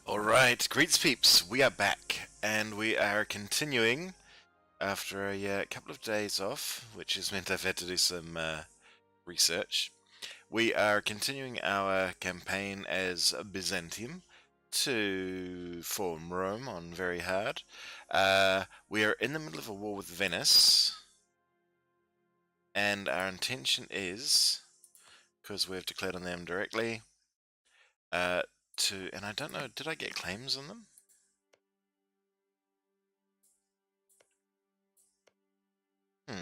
Alright, greets peeps, we are back, and we are continuing after a couple of days off, which has meant I've had to do some research. We are continuing our campaign as Byzantium to form Rome on very hard. We are in the middle of a war with Venice, and our intention is, because we've declared on them directly, and I don't know, did I get claims on them? The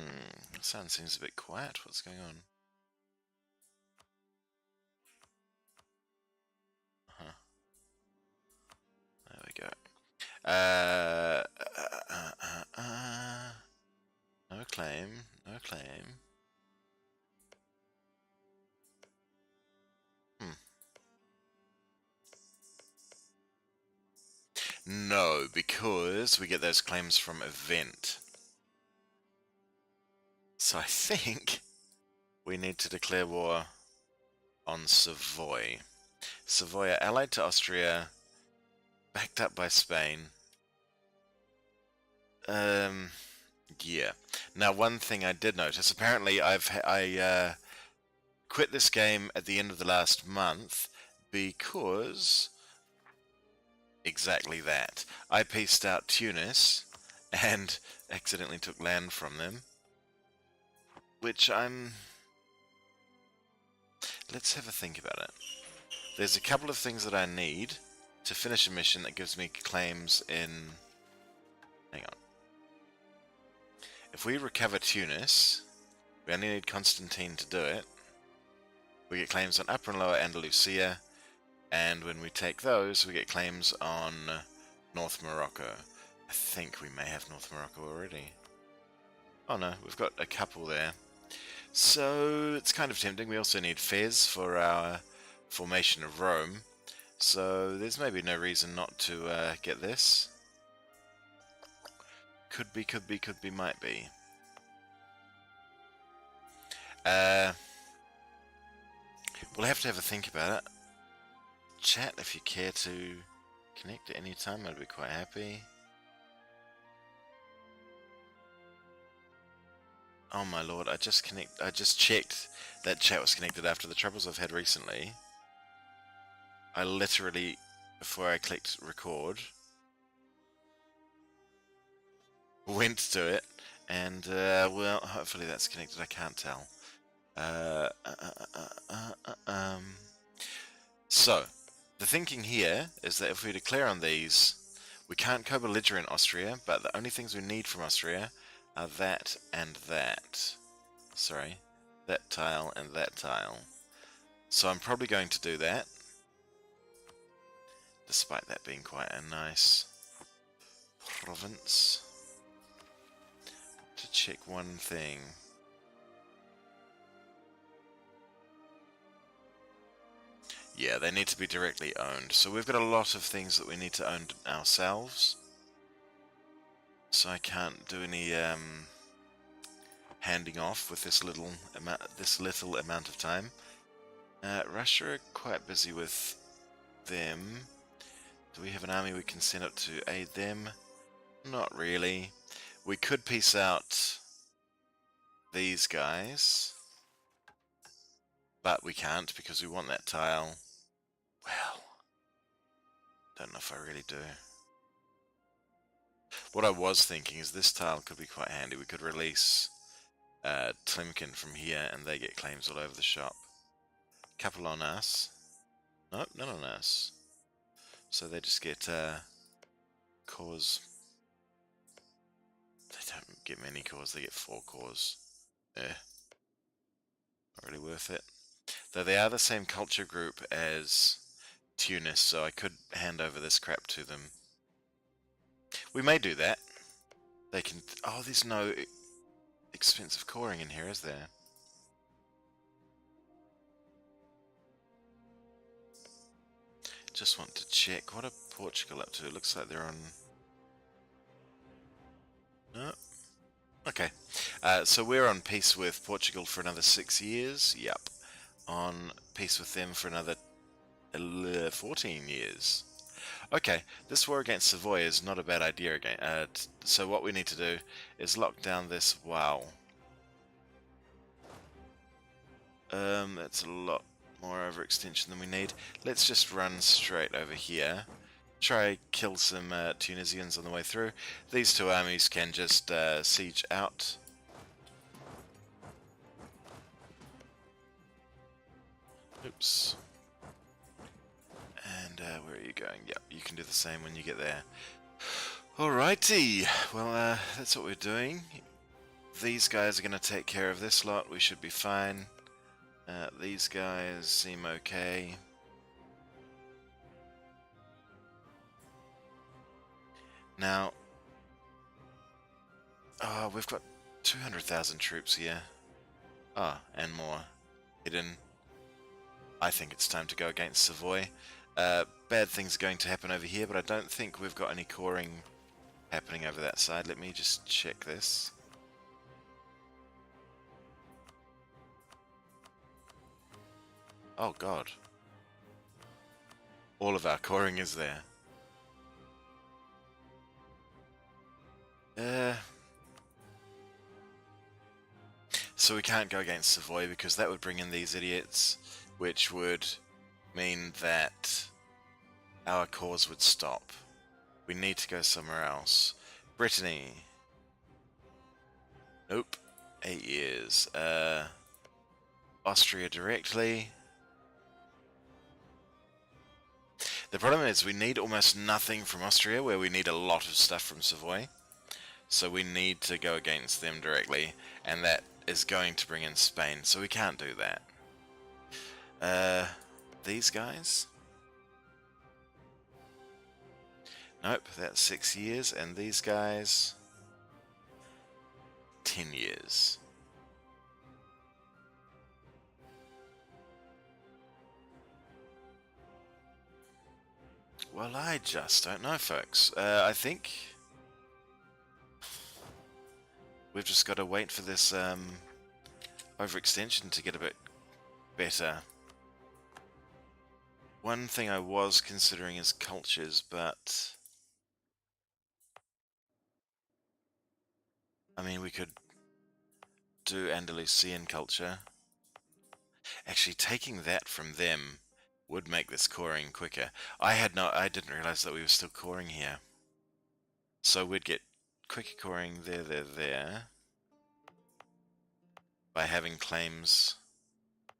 sound seems a bit quiet. What's going on? Huh. There we go. No claim. No claim. No, because we get those claims from event. So I think we need to declare war on Savoy. Savoy are allied to Austria, backed up by Spain. Yeah. Now, one thing I did notice, apparently I quit this game at the end of the last month because exactly that. I pieced out Tunis and accidentally took land from them, which let's have a think about it. There's a couple of things that I need to finish a mission that gives me claims in... Hang on. If we recover Tunis, we only need Constantine to do it. We get claims on Upper and Lower Andalusia, and when we take those, we get claims on North Morocco. I think we may have North Morocco already. Oh no, we've got a couple there. So it's kind of tempting. We also need Fez for our formation of Rome, so there's maybe no reason not to get this. Could be, might be. We'll have to have a think about it. Chat, if you care to connect at any time, I'd be quite happy. Oh my lord, I just checked that chat was connected after the troubles I've had recently. I literally, before I clicked record, went to it, and well, hopefully that's connected. I can't tell. So, the thinking here is that if we declare on these, we can't co-belligerent Austria, but the only things we need from Austria are that and that. Sorry, that tile and that tile. So I'm probably going to do that, despite that being quite a nice province. To check one thing. Yeah, they need to be directly owned. So we've got a lot of things that we need to own ourselves. So I can't do any handing off with this little amount of time. Russia are quite busy with them. Do we have an army we can send up to aid them? Not really. We could piece out these guys, but we can't because we want that tile. Well, don't know if I really do. What I was thinking is this tile could be quite handy. We could release Tlemkin from here and they get claims all over the shop. Couple on us. Nope, none on us. So they just get cores. They don't get many cores, they get 4 cores. Not really worth it. Though they are the same culture group as Tunis, so I could hand over this crap to them. We may do that. They can... Oh, there's no expensive coring in here, is there? Just want to check. What are Portugal up to? It looks like they're on... No? Okay. So we're on peace with Portugal for another 6 years. Yep. On peace with them for another 14 years. Okay, this war against Savoy is not a bad idea again. So what we need to do is lock down this. Wow. That's a lot more overextension than we need. Let's just run straight over here. Try kill some Tunisians on the way through. These two armies can just siege out. Oops. And where are you going? Yep, you can do the same when you get there. Alrighty, well that's what we're doing. These guys are going to take care of this lot. We should be fine. These guys seem okay. Now, we've got 200,000 troops here. And more hidden. I think it's time to go against Savoy. Bad things are going to happen over here, but I don't think we've got any coring happening over that side. Let me just check this. Oh god. All of our coring is there. So we can't go against Savoy because that would bring in these idiots, which would mean that our cause would stop. We need to go somewhere else. Brittany. Nope. 8 years. Austria directly. The problem is we need almost nothing from Austria, where we need a lot of stuff from Savoy. So we need to go against them directly, and that is going to bring in Spain, so we can't do that. These guys? Nope, that's 6 years, and these guys? 10 years. Well, I just don't know, folks. I think we've just got to wait for this overextension to get a bit better. One thing I was considering is cultures, but I mean, we could do Andalusian culture. Actually, taking that from them would make this coring quicker. I didn't realize that we were still coring here. So we'd get quicker coring there. By having claims.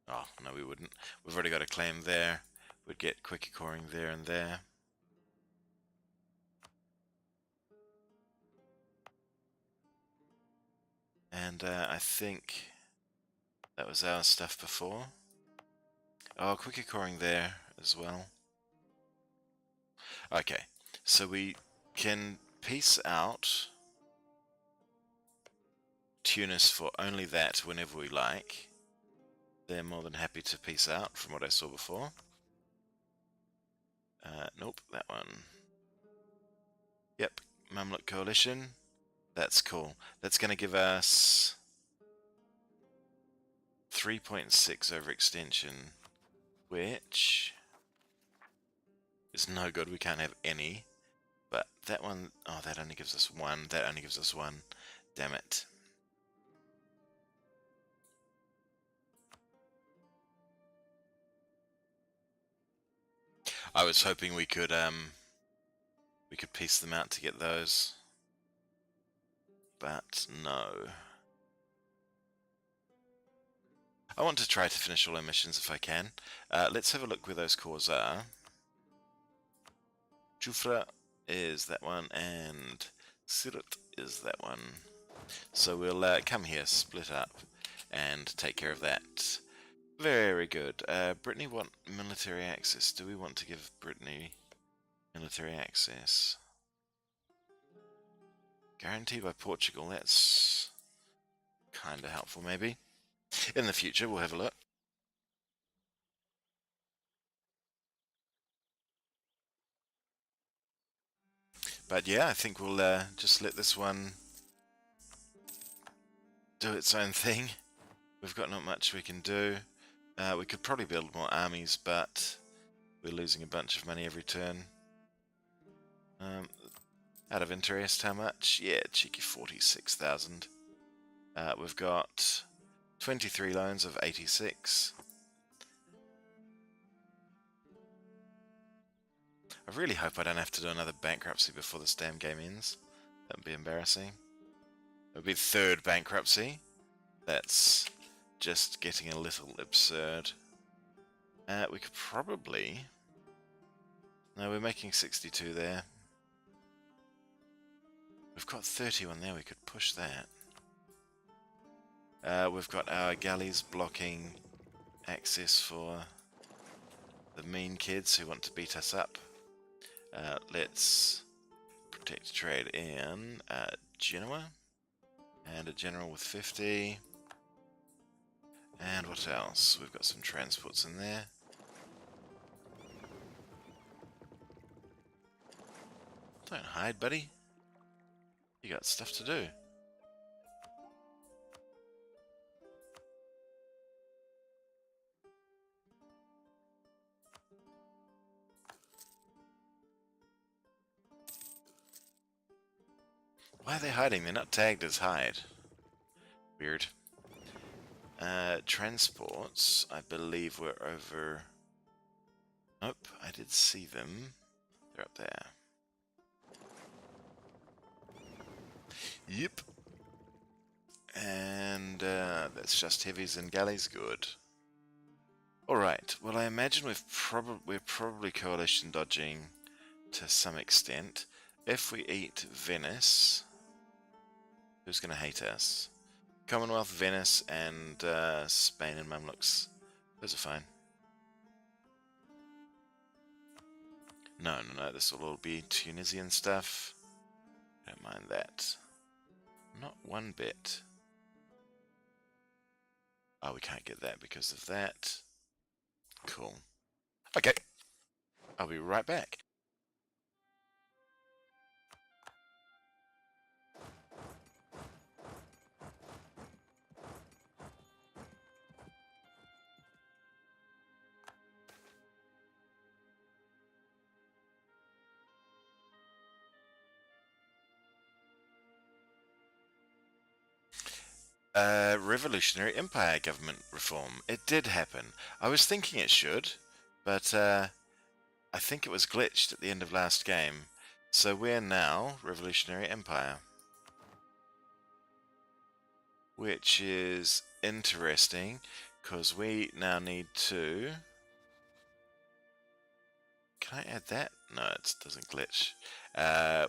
Oh, no, we wouldn't. We've already got a claim there. We'd get quicker coring there and there. And I think that was our stuff before. Oh, quicker coring there as well. Okay, so we can peace out Tunis for only that whenever we like. They're more than happy to peace out from what I saw before. Nope, that one. Yep, Mamluk Coalition. That's cool. That's going to give us 3.6 overextension, which is no good. We can't have any. But that one, oh, that only gives us one. That only gives us one. Damn it. I was hoping we could piece them out to get those, but no. I want to try to finish all our missions if I can. Let's have a look where those cores are. Jufra is that one, and Sirat is that one. So we'll come here, split up, and take care of that. Very good. Brittany want military access. Do we want to give Brittany military access? Guaranteed by Portugal. That's kind of helpful, maybe. In the future, we'll have a look. But yeah, I think we'll just let this one do its own thing. We've got not much we can do. We could probably build more armies, but we're losing a bunch of money every turn. Out of interest, how much? Yeah, cheeky 46,000. We've got 23 loans of 86. I really hope I don't have to do another bankruptcy before this damn game ends. That would be embarrassing. It would be the third bankruptcy. That's just getting a little absurd. We could probably... No, we're making 62 there. We've got 31 there, we could push that. We've got our galleys blocking access for the mean kids who want to beat us up. Let's protect trade in Genoa. And a general with 50. And what else? We've got some transports in there. Don't hide, buddy. You got stuff to do. Why are they hiding? They're not tagged as hide. Weird. Transports, I believe we're over... Nope, I did see them. They're up there. Yep. And that's just heavies and galleys. Good. Alright, well I imagine we're probably coalition dodging to some extent. If we eat Venice, who's going to hate us? Commonwealth, Venice, and Spain and Mamluks. Those are fine. No, this will all be Tunisian stuff. Don't mind that. Not one bit. Oh, we can't get that because of that. Cool. Okay. I'll be right back. Revolutionary Empire government reform. It did happen. I was thinking it should, but I think it was glitched at the end of last game. So we're now Revolutionary Empire. Which is interesting, because we now need to... Can I add that? No, it doesn't glitch.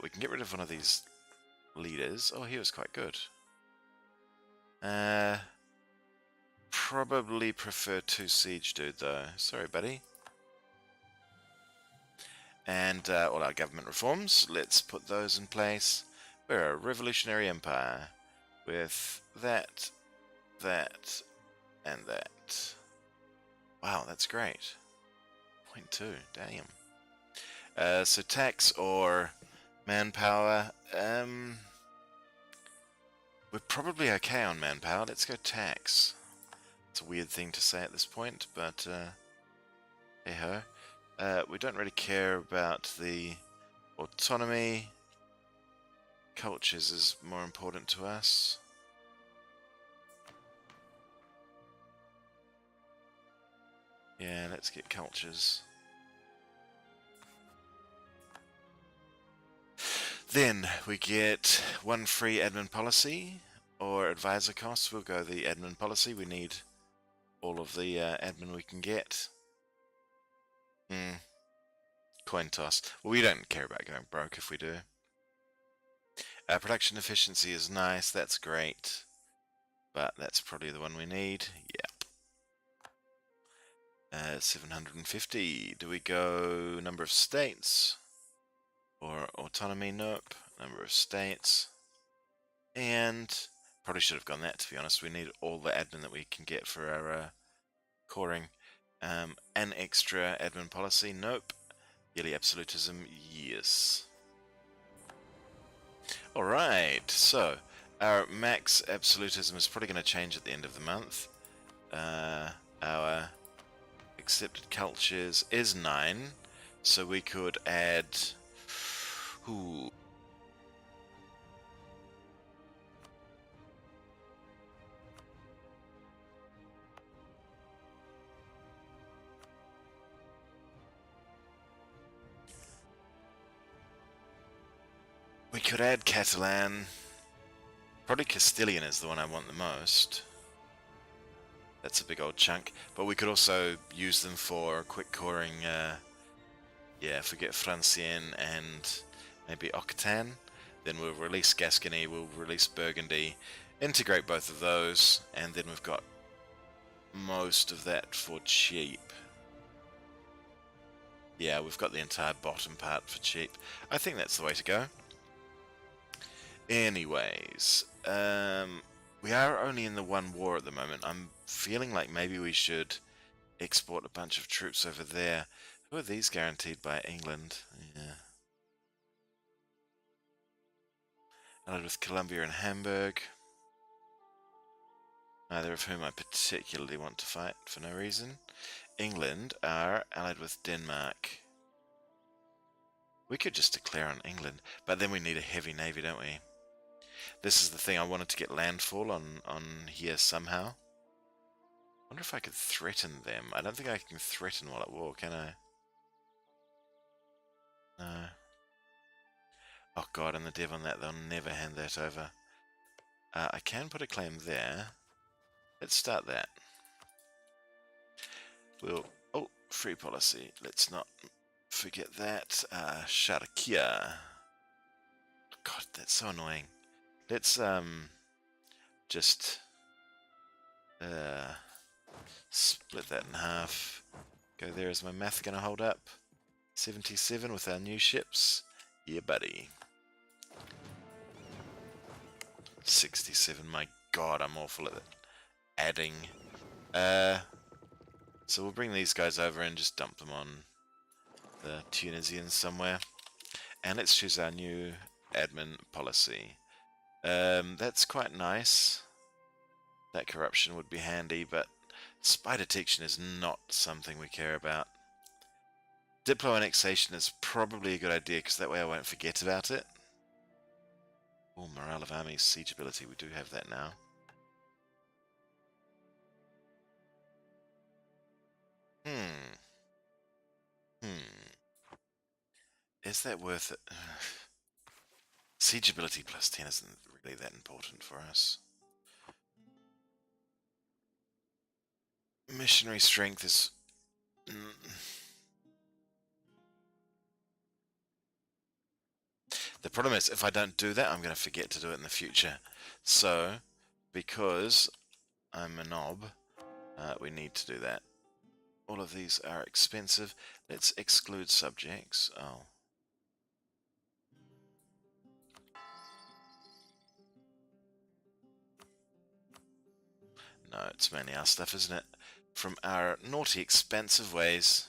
We can get rid of one of these leaders. Oh, he was quite good. Probably prefer 2 siege dude though. Sorry, buddy. And all our government reforms, let's put those in place. We're a revolutionary empire with that, and that. Wow, that's great. 0.2, damn. So tax or manpower. We're probably okay on manpower. Let's go tax. It's a weird thing to say at this point, but hey-ho. We don't really care about the autonomy. Cultures is more important to us. Yeah, let's get cultures. Then we get 1 free admin policy or advisor costs. We'll go the admin policy. We need all of the admin we can get. Coin toss. Well, we don't care about going broke if we do. Production efficiency is nice. That's great. But that's probably the one we need. Yep. 750. Do we go number of states? Or autonomy? Nope. Number of states. And probably should have gone that, to be honest. We need all the admin that we can get for our coring. An extra admin policy? Nope. Yearly absolutism? Yes. Alright, so our max absolutism is probably going to change at the end of the month. Our accepted cultures is 9, so we could add... Ooh. We could add Catalan. Probably Castilian is the one I want the most. That's a big old chunk. But we could also use them for quick coring, yeah, if we get Francien and maybe Octane, then we'll release Gascony, we'll release Burgundy, integrate both of those, and then we've got most of that for cheap. Yeah, we've got the entire bottom part for cheap. I think that's the way to go. Anyways, we are only in the one war at the moment. I'm feeling like maybe we should export a bunch of troops over there. Who are these guaranteed by England? Yeah. Allied with Colombia and Hamburg. Neither of whom I particularly want to fight for no reason. England are allied with Denmark. We could just declare on England, but then we need a heavy navy, don't we? This is the thing, I wanted to get landfall on here somehow. I wonder if I could threaten them. I don't think I can threaten while at war, can I? No. Oh god, and the dev on that, they'll never hand that over. I can put a claim there. Let's start that. We'll... Oh, free policy. Let's not forget that. Sharakia. God, that's so annoying. Let's just split that in half. Go there. Is my math gonna hold up? 77 with our new ships. Yeah, buddy. 67. My god, I'm awful at it. Adding. So we'll bring these guys over and just dump them on the Tunisians somewhere. And let's choose our new admin policy. That's quite nice. That corruption would be handy, but spy detection is not something we care about. Diplo annexation is probably a good idea, because that way I won't forget about it. Oh, morale of armies, siege ability, we do have that now. Is that worth it? Siege ability plus 10 isn't really that important for us. Missionary strength is... The problem is, if I don't do that, I'm going to forget to do it in the future. So, because I'm a knob, we need to do that. All of these are expensive. Let's exclude subjects. Oh. No, it's mainly our stuff, isn't it? From our naughty, expensive ways.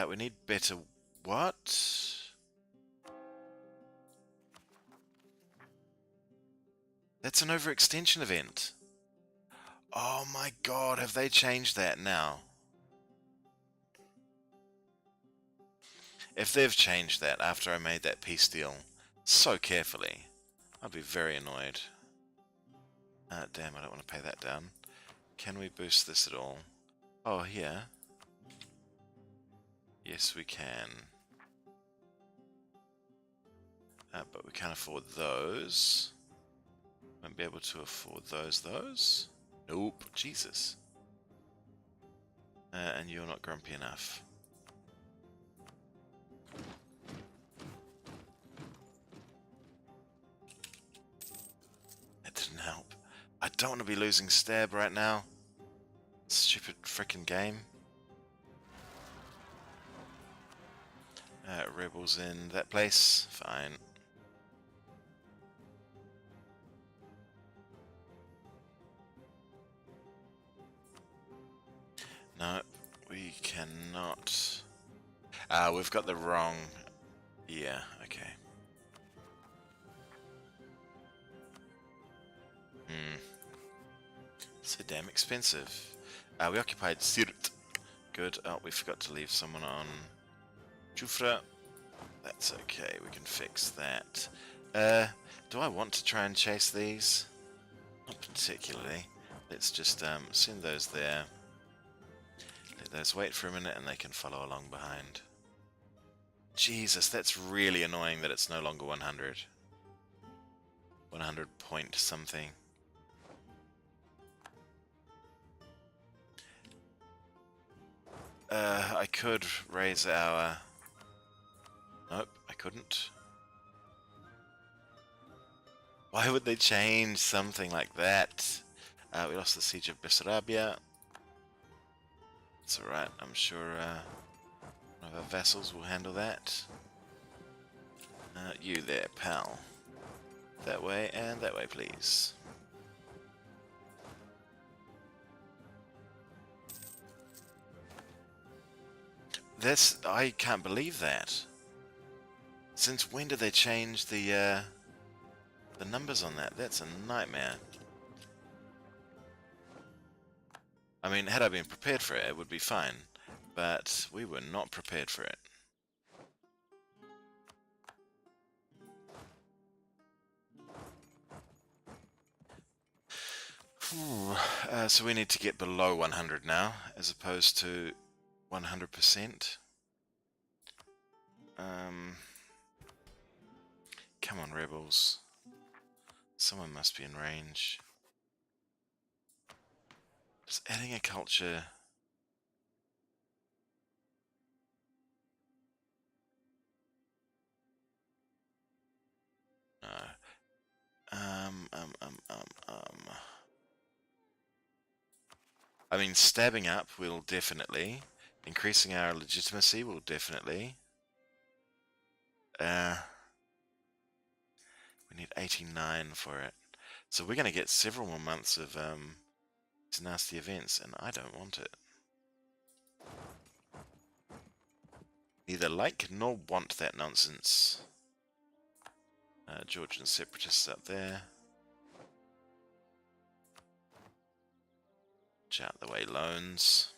We need better... What? That's an overextension event. Oh my god, have they changed that now? If they've changed that after I made that peace deal so carefully, I'd be very annoyed. Damn, I don't want to pay that down. Can we boost this at all? Oh, here. Yes, we can. But we can't afford those. Won't be able to afford those. Nope, Jesus. And you're not grumpy enough. That didn't help. I don't want to be losing stab right now. Stupid frickin' game. Rebels in that place. Fine. No, we cannot. We've got the wrong... Yeah, okay. So damn expensive. We occupied Sirt. Good. Oh, we forgot to leave someone on Jufra. That's okay, we can fix that. Do I want to try and chase these? Not particularly. Let's just send those there. Let those wait for a minute and they can follow along behind. Jesus, that's really annoying that it's no longer 100. 100 point something. I could raise our... Nope, I couldn't. Why would they change something like that? We lost the siege of Bessarabia. It's alright, I'm sure one of our vassals will handle that. You there, pal. That way and that way, please. I can't believe that. Since when did they change the numbers on that? That's a nightmare. I mean, had I been prepared for it, it would be fine. But we were not prepared for it. So we need to get below 100 now, as opposed to 100%. Come on, rebels. Someone must be in range. Just adding a culture... No. I mean, stabbing up will definitely. Increasing our legitimacy will definitely. We need 89 for it. So we're going to get several more months of these nasty events, and I don't want it. Neither like nor want that nonsense. Georgian separatists up there. Out the way, loans.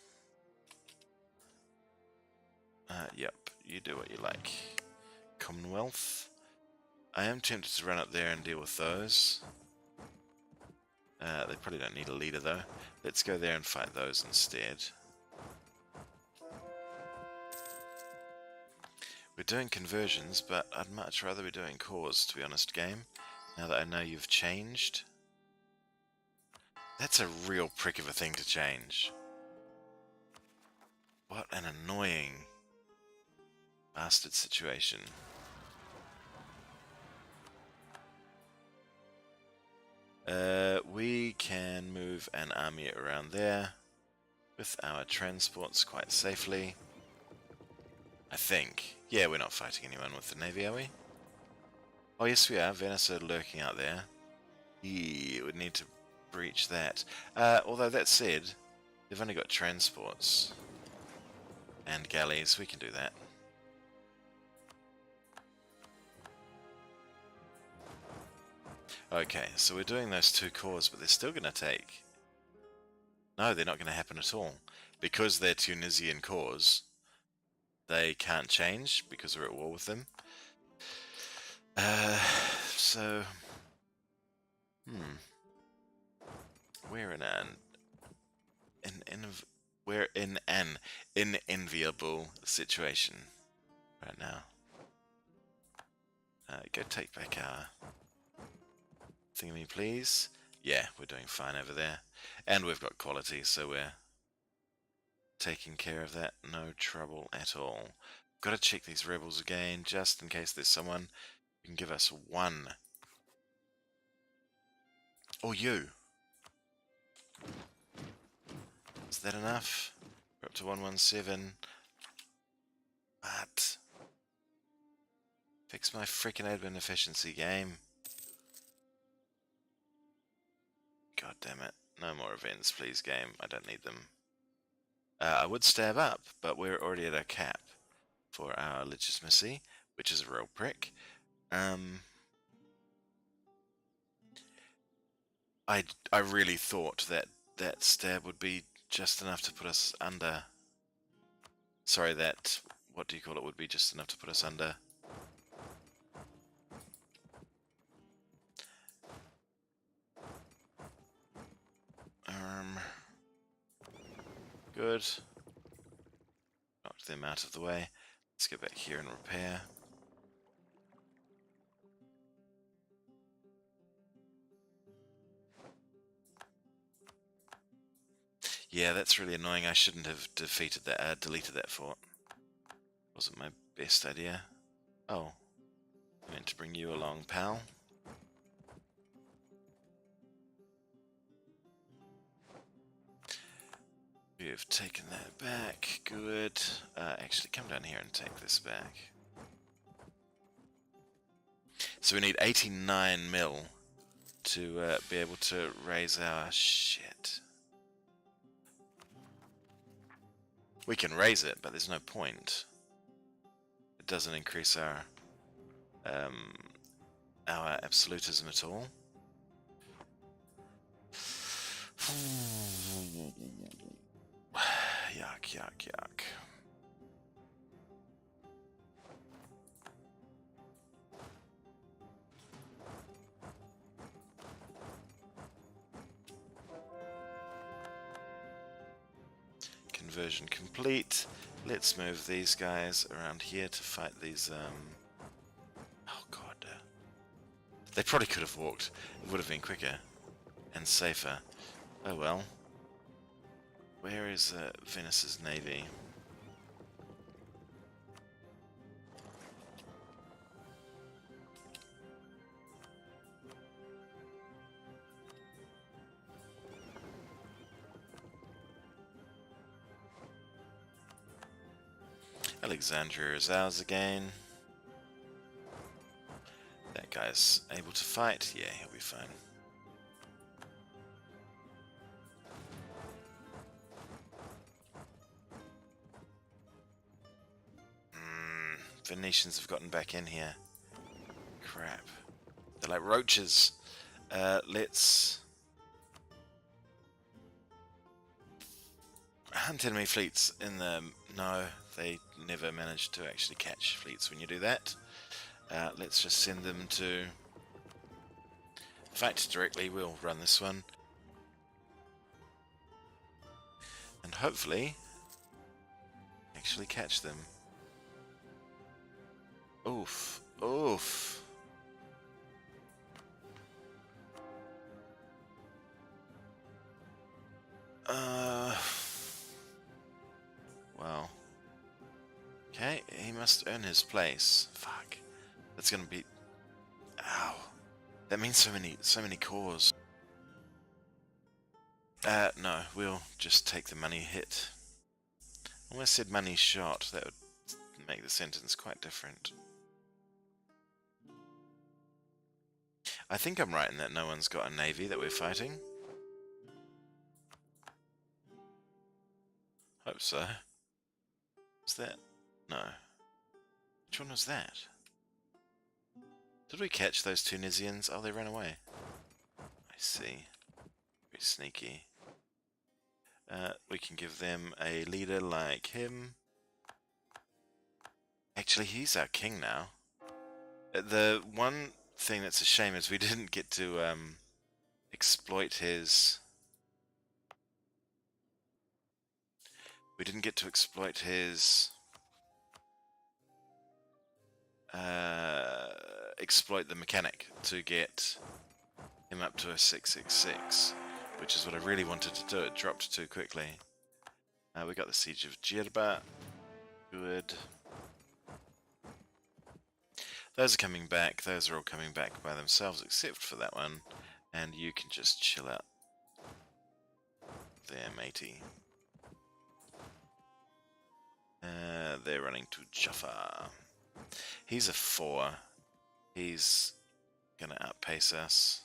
Yep, you do what you like. Commonwealth. I am tempted to run up there and deal with those. They probably don't need a leader though. Let's go there and fight those instead. We're doing conversions, but I'd much rather be doing cores, to be honest, game. Now that I know you've changed. That's a real prick of a thing to change. What an annoying bastard situation. We can move an army around there with our transports quite safely. I think. Yeah, we're not fighting anyone with the navy, are we? Oh yes we are. Venice are lurking out there. Yeah, would need to breach that. Although that said, they've only got transports and galleys. We can do that. Okay, so we're doing those two cores, but they're still going to take... No, they're not going to happen at all. Because they're Tunisian cores, they can't change because we're at war with them. So... We're in an unenviable situation right now. Go take back our thingamie, please. Yeah, we're doing fine over there. And we've got quality, so we're taking care of that. No trouble at all. Got to check these rebels again, just in case there's someone who can give us one. Or you. Is that enough? We're up to 117. But... Fix my freaking admin efficiency, game. God damn it. No more events, please, game. I don't need them. I would stab up, but we're already at our cap for our legitimacy, which is a real prick. I really thought that that stab would be just enough to put us under... Sorry, that... What do you call it? Would be just enough to put us under Good. Knocked them out of the way. Let's go back here and repair. Yeah, that's really annoying. I shouldn't have deleted that fort. Wasn't my best idea. Oh, I meant to bring you along, pal. We've taken that back. Good. Actually, come down here and take this back. So we need 89 mil to be able to raise our shit. We can raise it, but there's no point. It doesn't increase our absolutism at all. Yuck, yuck, yuck. Conversion complete. Let's move these guys around here to fight these, oh god. They probably could have walked. It would have been quicker and safer. Oh well. Where is Venice's navy? Alexandria is ours again. That guy's able to fight. Yeah, he'll be fine. Venetians have gotten back in here. Crap. They're like roaches. Let's hunt enemy fleets in the... No, they never managed to actually catch fleets when you do that. Let's just send them to fight directly. We'll run this one. And hopefully actually catch them. Oof. Oof. Well. Okay, he must earn his place. Fuck. That's gonna be... Ow. That means so many cores. No, we'll just take the money hit. Almost said money shot. That would make the sentence quite different. I think I'm right in that no one's got a navy that we're fighting. Hope so. Was that? No. Which one was that? Did we catch those Tunisians? Oh, they ran away. I see. Very sneaky. We can give them a leader like him. Actually, he's our king now. The one thing that's a shame is we didn't get to exploit his... We didn't get to exploit his... exploit the mechanic to get him up to a 666, which is what I really wanted to do. It dropped too quickly. We got the Siege of Djerba. Good. Those are coming back. Those are all coming back by themselves except for that one. And you can just chill out there, matey. They're running to Jaffa. He's a 4. He's gonna outpace us.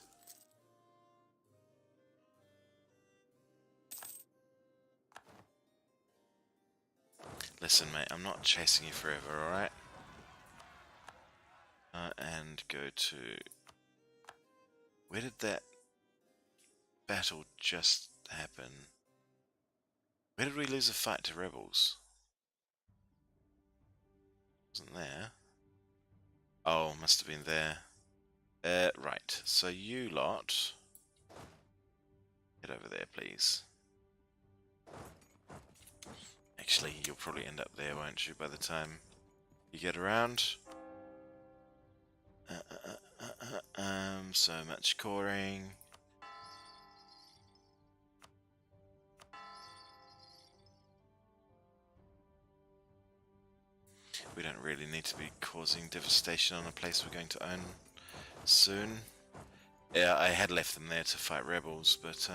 Listen, mate, I'm not chasing you forever, alright? And go to... Where did that battle just happen? Where did we lose a fight to rebels? Wasn't there? Oh, must have been there. Right, so you lot... Get over there, please. Actually, you'll probably end up there, won't you, by the time you get around? So much coring. We don't really need to be causing devastation on a place we're going to own soon. Yeah, I had left them there to fight rebels, but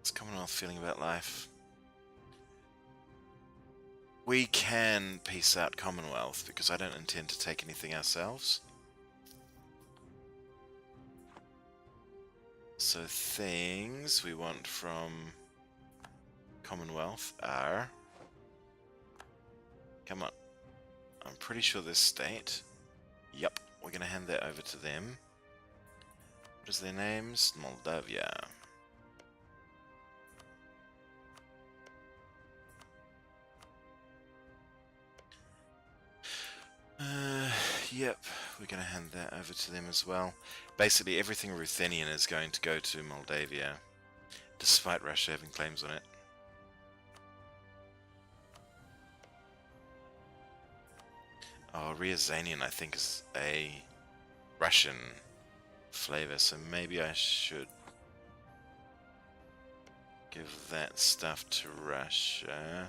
it's Commonwealth feeling about life. We can peace out Commonwealth because I don't intend to take anything ourselves. So things we want from Commonwealth are... Come on. I'm pretty sure this state. Yup, we're going to hand that over to them. What is their names? Moldavia. Yep, we're going to hand that over to them as well. Basically, everything Ruthenian is going to go to Moldavia, despite Russia having claims on it. Oh, Ryazanian, I think, is a Russian flavor, so maybe I should give that stuff to Russia.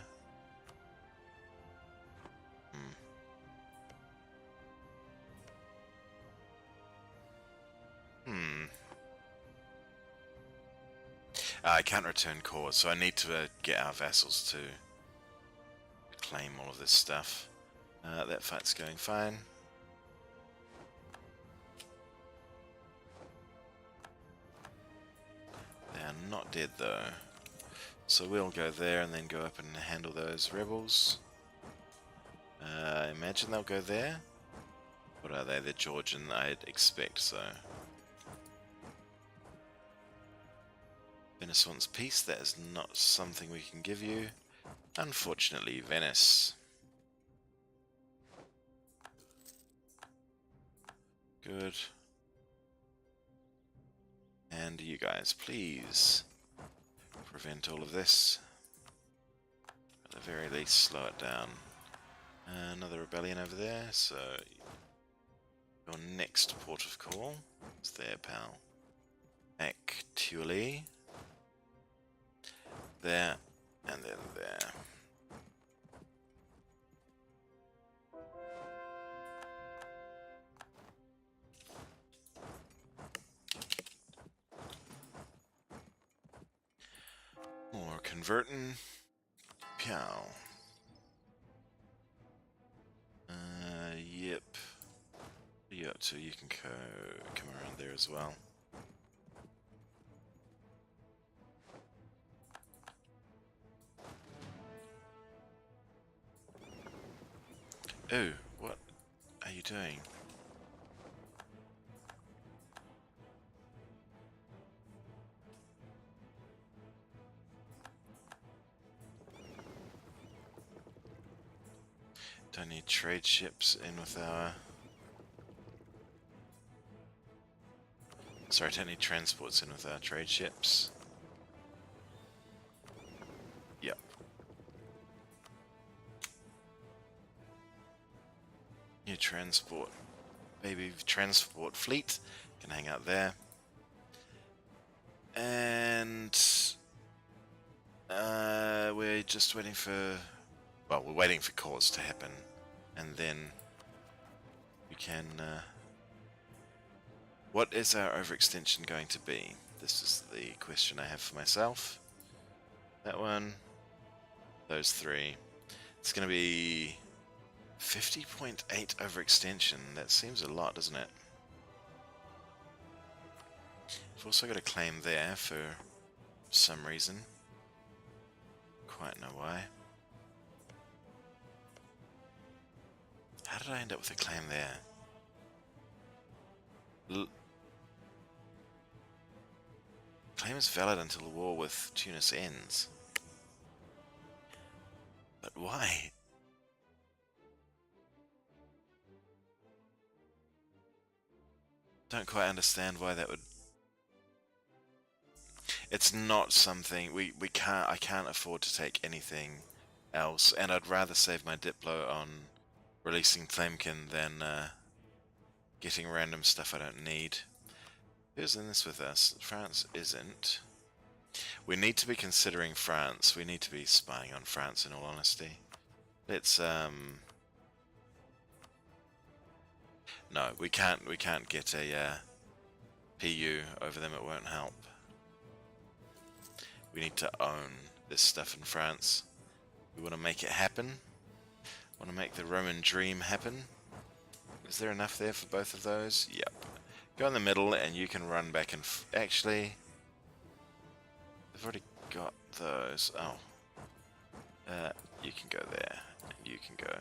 I can't return cores, so I need to get our vassals to claim all of this stuff. That fight's going fine. They are not dead though. So we'll go there and then go up and handle those rebels. I imagine they'll go there. What are they? They're Georgian, I'd expect so. Venice wants peace. That is not something we can give you. Unfortunately, Venice. Good. And you guys, please prevent all of this. At the very least, slow it down. Another rebellion over there, so your next port of call is there, pal. Actually, there, and then there. More converting. Pow. Yep. What are you up to? You can come around there as well. Oh, what are you doing? Don't need trade ships in with our... Sorry, don't need transports in with our trade ships. Yep. New transport. Baby transport fleet can hang out there. And... we're just waiting for... Well, we're waiting for cores to happen. And then we can... What is our overextension going to be? This is the question I have for myself. That one. Those three. It's going to be 50.8 overextension. That seems a lot, doesn't it? I've also got a claim there for some reason. Quite know why. How did I end up with a claim there? Claim is valid until the war with Tunis ends. But why? Don't quite understand why that would It's not something we can't. I can't afford to take anything else, and I'd rather save my Diplo on releasing Tlemkin than getting random stuff I don't need. Who's in this with us? France isn't. We need to be considering France. We need to be spying on France, in all honesty. Let's no, we can't get a PU over them. It won't help. We need to own this stuff in France. We want to make it happen. Want to make the Roman dream happen. Is there enough there for both of those? Yep. Go in the middle and you can run back and... Actually, I've already got those. Oh. You can go there. And you can go...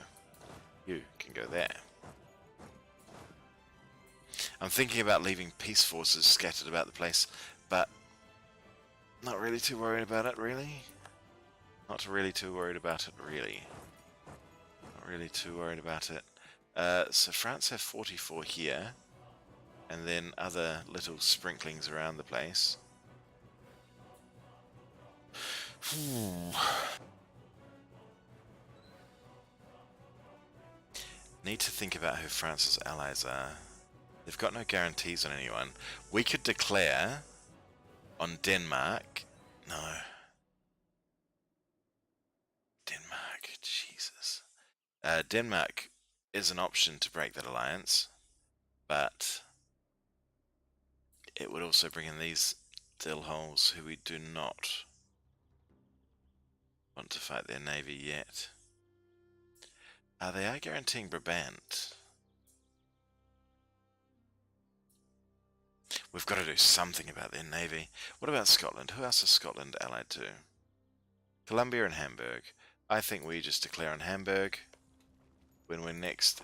You can go there. I'm thinking about leaving peace forces scattered about the place, but not really too worried about it, really. Not really too worried about it, really. Not really too worried about it. So France have 44 here, and then other little sprinklings around the place. Need to think about who France's allies are. They've got no guarantees on anyone. We could declare on Denmark. No. Denmark, Jesus. Denmark is an option to break that alliance, but it would also bring in these dillholes who we do not want to fight their navy yet. They are guaranteeing Brabant. We've got to do something about their navy. What about Scotland? Who else is Scotland allied to? Colombia and Hamburg. I think we just declare on Hamburg when we're next.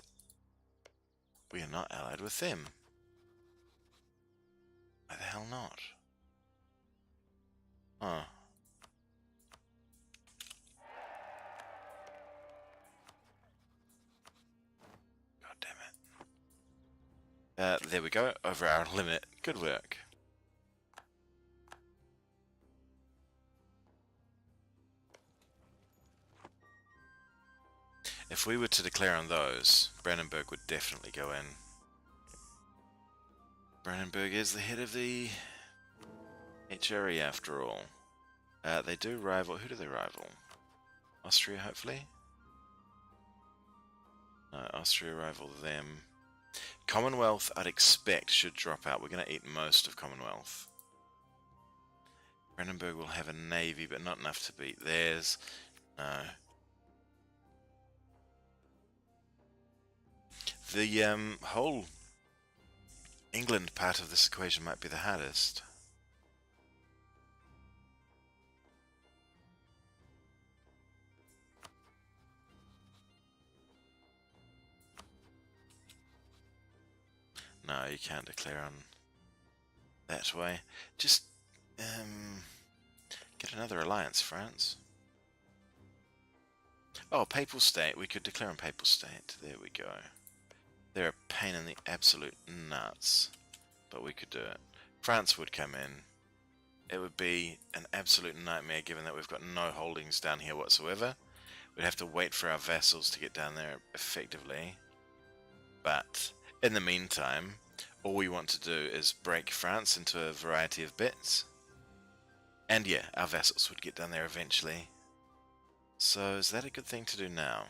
We are not allied with them. Why the hell not? Huh. God damn it. There we go. Over our limit. Good work. If we were to declare on those, Brandenburg would definitely go in. Brandenburg is the head of the HRE after all. They do rival... Who do they rival? Austria, hopefully? No, Austria rival them. Commonwealth, I'd expect, should drop out. We're going to eat most of Commonwealth. Brandenburg will have a navy, but not enough to beat theirs. No. The whole England part of this equation might be the hardest. No, you can't declare on that way. Just get another alliance, France. Oh, Papal State. We could declare on Papal State. There we go. They're a pain in the absolute nuts, but we could do it. France would come in. It would be an absolute nightmare given that we've got no holdings down here whatsoever. We'd have to wait for our vassals to get down there effectively. But in the meantime, all we want to do is break France into a variety of bits. And yeah, our vassals would get down there eventually. So is that a good thing to do now?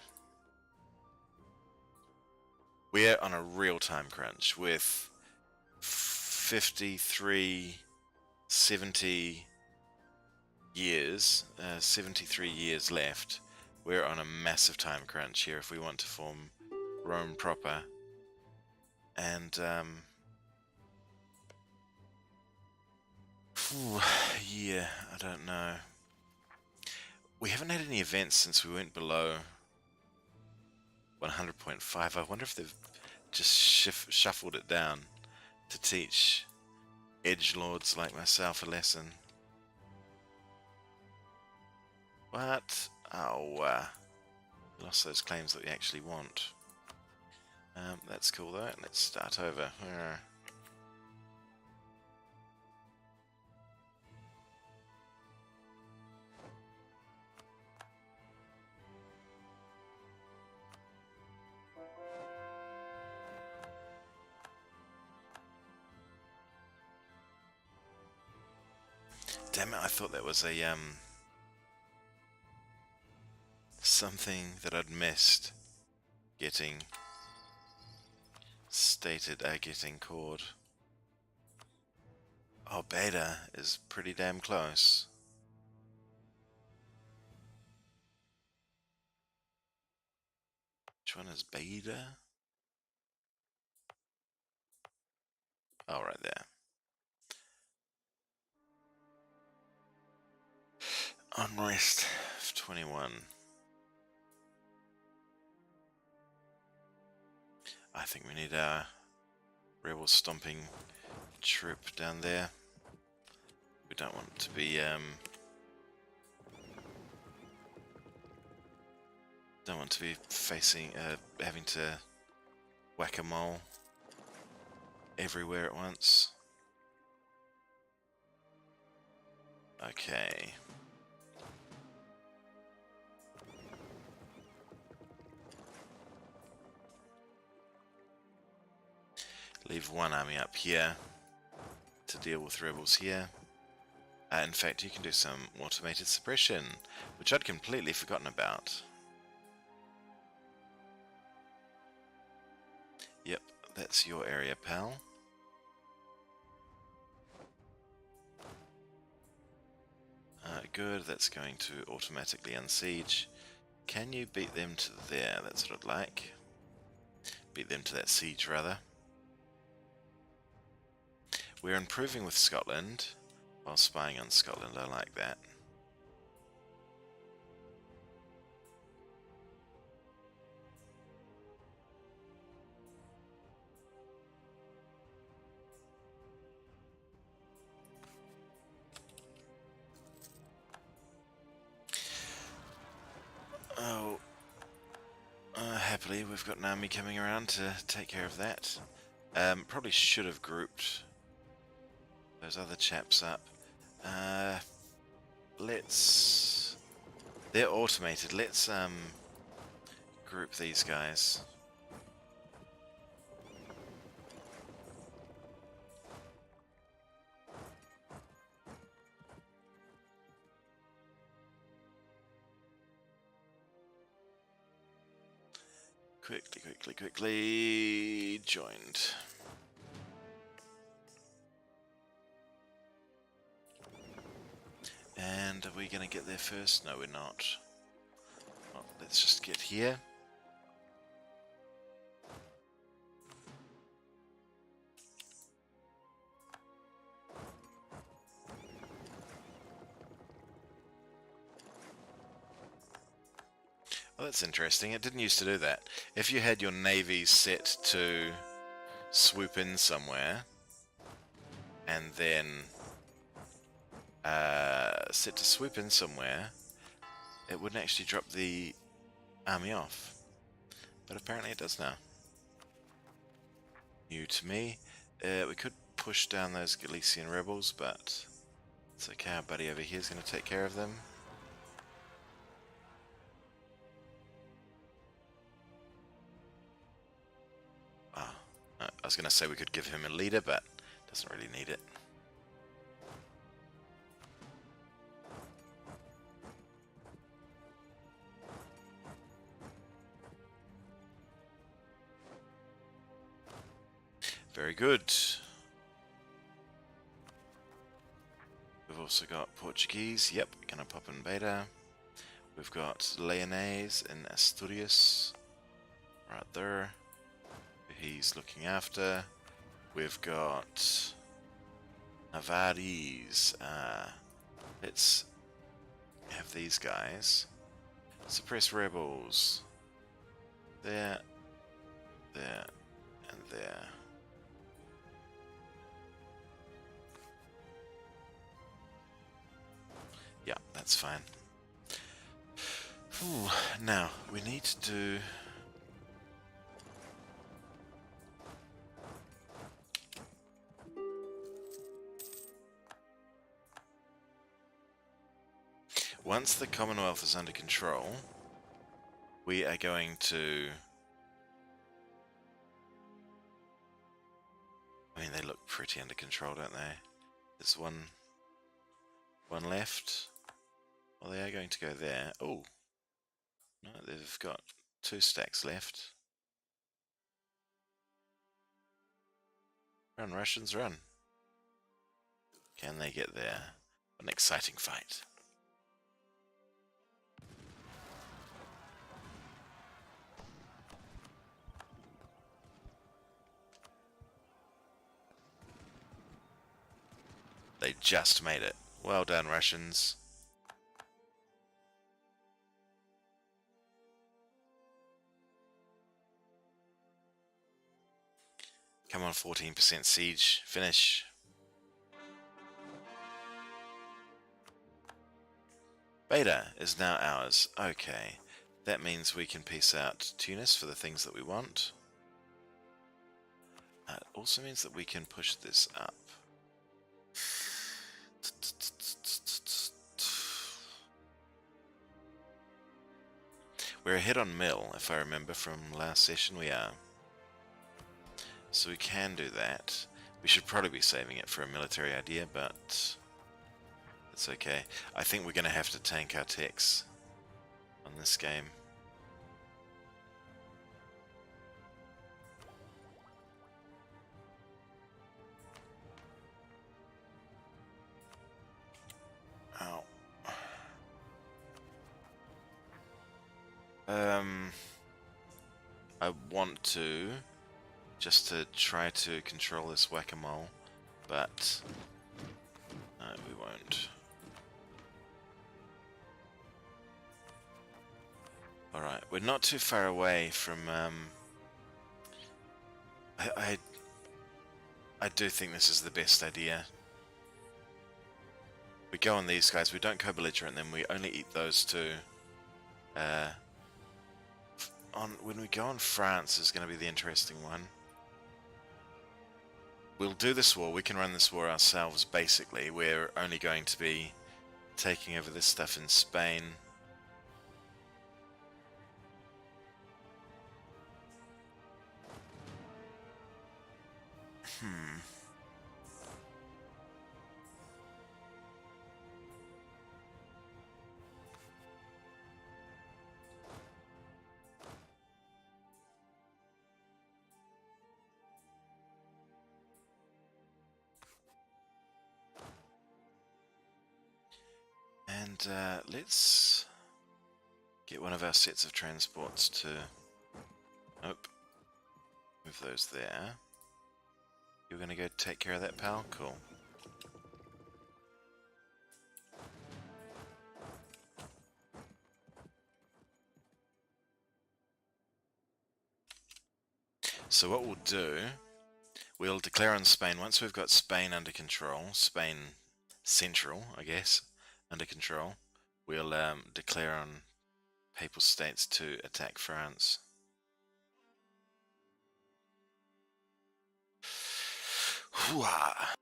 We're on a real time crunch with 53, 70 years, 73 years left. We're on a massive time crunch here if we want to form Rome proper. And, yeah, I don't know. We haven't had any events since we went below 100.5. I wonder if they've just shuffled it down to teach edgelords like myself a lesson. What? Oh, lost those claims that we actually want. That's cool though. Let's start over. damn it, I thought that was a, something that I'd missed getting stated, getting called. Oh, beta is pretty damn close. Which one is beta? Oh, right there. Unrest of 21. I think we need a rebel stomping troop down there. We don't want to be facing having to whack-a-mole everywhere at once. Okay. Leave one army up here to deal with rebels here. In fact, you can do some automated suppression, which I'd completely forgotten about. Yep, that's your area, pal. Good, that's going to automatically unsiege. Can you beat them to there? That's what I'd like. Beat them to that siege, rather. We're improving with Scotland while spying on Scotland. I like that. Oh, happily we've got an army coming around to take care of that. Probably should have grouped those other chaps up. They're automated. Let's group these guys. Quickly joined. And are we going to get there first? No, we're not. Well, let's just get here. Well, that's interesting. It didn't used to do that. If you had your navy set to swoop in somewhere, and then set to swoop in somewhere, it wouldn't actually drop the army off. But apparently it does now. New to me. We could push down those Galician rebels, but it's okay. Our buddy over here is going to take care of them. I was going to say we could give him a leader, but doesn't really need it. Very good. We've also got Portuguese. Yep, gonna pop in beta. We've got Leonese in Asturias, right there. He's looking after. We've got Navarrese. Let's have these guys suppress rebels. There, there, and there. Yeah, that's fine. Ooh, now, we need to do... Once the Commonwealth is under control, we are going to... I mean, they look pretty under control, don't they? There's one One left. Well, they are going to go there. Oh, no, they've got 2 stacks left. Run, Russians, run. Can they get there? An exciting fight. They just made it. Well done, Russians. Come on, 14% siege. Finish. Beta is now ours. Okay. That means we can peace out Tunis for the things that we want. It also means that we can push this up. We're ahead on mill, if I remember from last session. We are. So we can do that. We should probably be saving it for a military idea, but it's okay. I think we're going to have to tank our techs on this game. Ow. I want to, just to try to control this whack-a-mole, but no, we won't. Alright, we're not too far away from, I do think this is the best idea. We go on these guys, we don't co-belligerent them, we only eat those two. When we go on France is going to be the interesting one. We'll do this war, we can run this war ourselves basically. We're only going to be taking over this stuff in Spain. And let's get one of our sets of transports to... Nope. Move those there. You're going to go take care of that, pal? Cool. So what we'll do, we'll declare on Spain. Once we've got Spain under control, Spain Central, I guess, under control, we'll declare on Papal States to attack France. Hooah!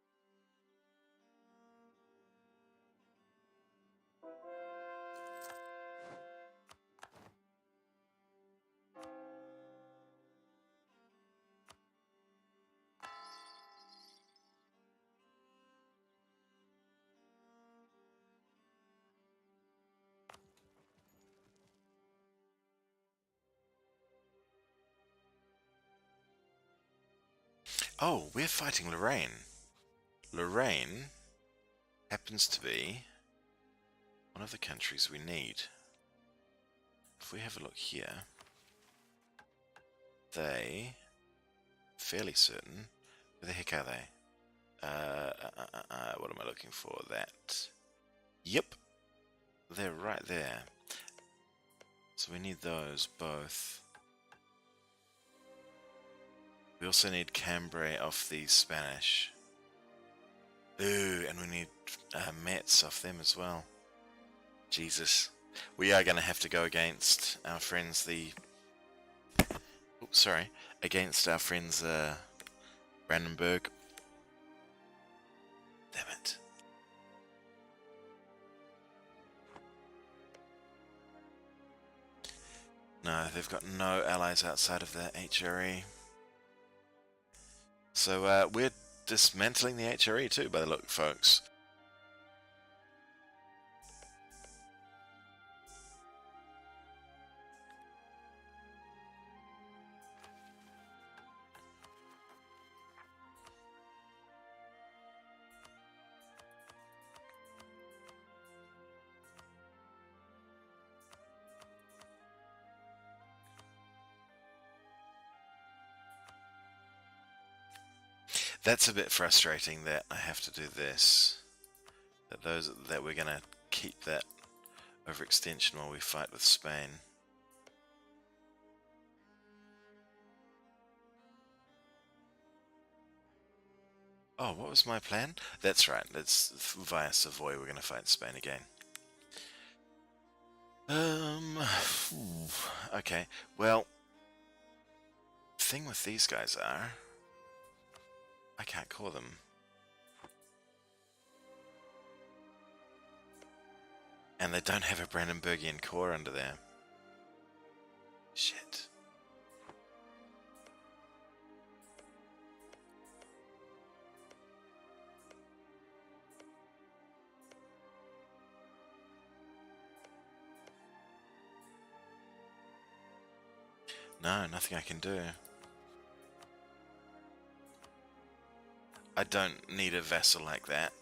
Oh, we're fighting Lorraine. Lorraine happens to be one of the countries we need. If we have a look here, they, fairly certain, where the heck are they? What am I looking for? That. Yep, they're right there. So we need those both. We also need Cambrai off the Spanish. Ooh, and we need Metz off them as well. Jesus. We are going to have to go against our friends, the... Oops, sorry. Against our friends, Brandenburg. Damn it. No, they've got no allies outside of the HRE. So we're dismantling the HRE too, by the look, folks. That's a bit frustrating that I have to do this. That we're gonna keep that overextension while we fight with Spain. Oh, what was my plan? That's right, that's via Savoy we're gonna fight Spain again. Okay, well, thing with these guys are, I can't call them. And they don't have a Brandenburgian core under there. Shit. No, nothing I can do. I don't need a vessel like that.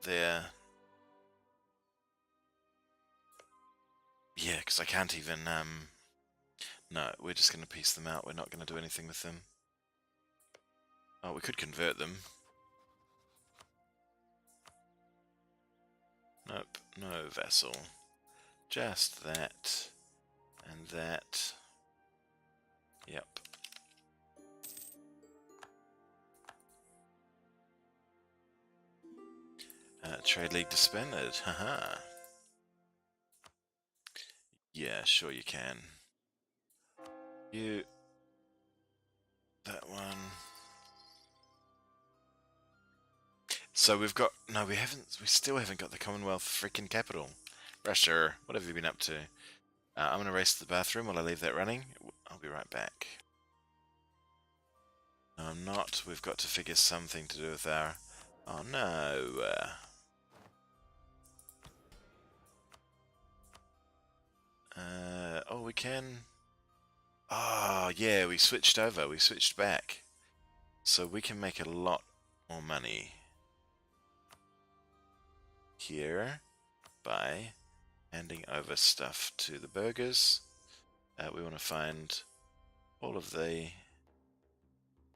They're... Yeah, because I can't even, No, we're just going to piece them out. We're not going to do anything with them. Oh, we could convert them. Nope, no vessel. Just that. And that. Yep. Trade League disbanded. Haha. Yeah, sure you can. You... That one... So we've got... No, we still haven't got the Commonwealth freaking capital. Russia, what have you been up to? I'm going to race to the bathroom while I leave that running. I'll be right back. No, I'm not. We've got to figure something to do with our... Oh no. Oh, we can... Oh, yeah, we switched over. We switched back. So we can make a lot more money here by handing over stuff to the burghers. We want to find all of the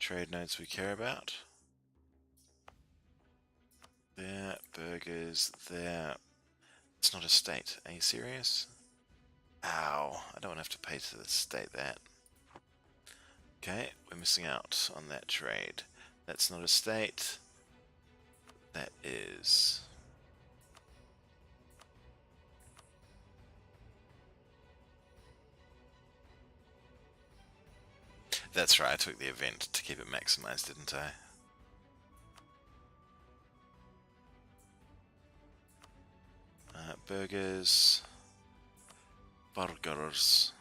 trade nodes we care about. There, burghers, there. It's not a state. Are you serious? Ow, I don't want to have to pay to the state that. Okay, we're missing out on that trade. That's not a state. That is. That's right, I took the event to keep it maximized, didn't I? Burgers. Burgers.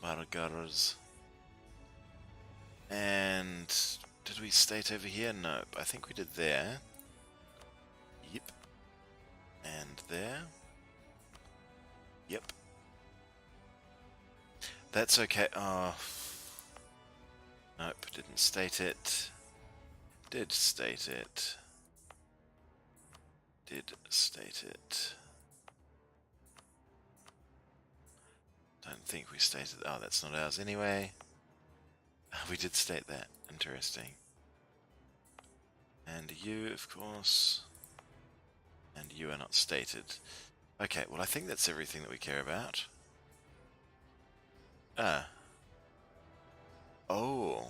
Burgers. And did we state over here? Nope. I think we did there. Yep. And there. Yep. That's okay. Oh. Nope, didn't state it. Did state it. Did state it. Don't think we stated... Oh, that's not ours anyway. We did state that. Interesting. And you, of course. And you are not stated. Okay, well I think that's everything that we care about. Oh.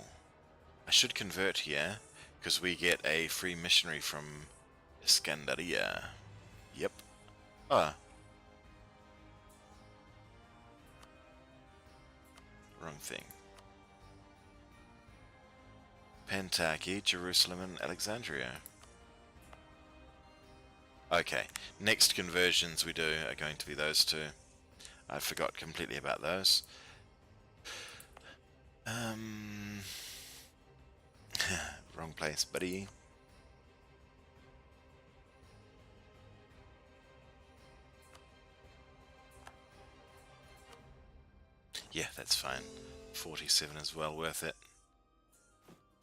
I should convert here, because we get a free missionary from Iskandaria. Yep. Ah. Wrong thing. Pentaki, Jerusalem, and Alexandria. Okay, next conversions we do are going to be those two. I forgot completely about those. Wrong place, buddy. Yeah, that's fine. 47 is well worth it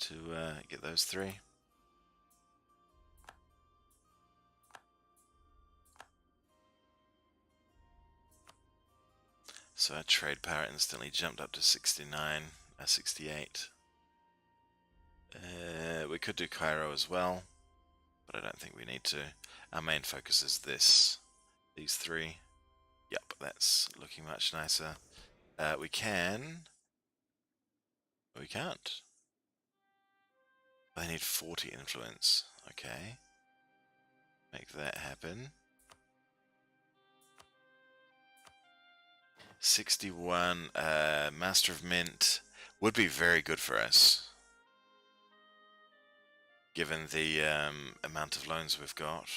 to get those three. So our trade power instantly jumped up to 68. We could do Cairo as well, but I don't think we need to. Our main focus is these three. Yep, that's looking much nicer. We can. We can't. They need 40 influence. Okay. Make that happen. 61 Master of Mint would be very good for us, given the amount of loans we've got.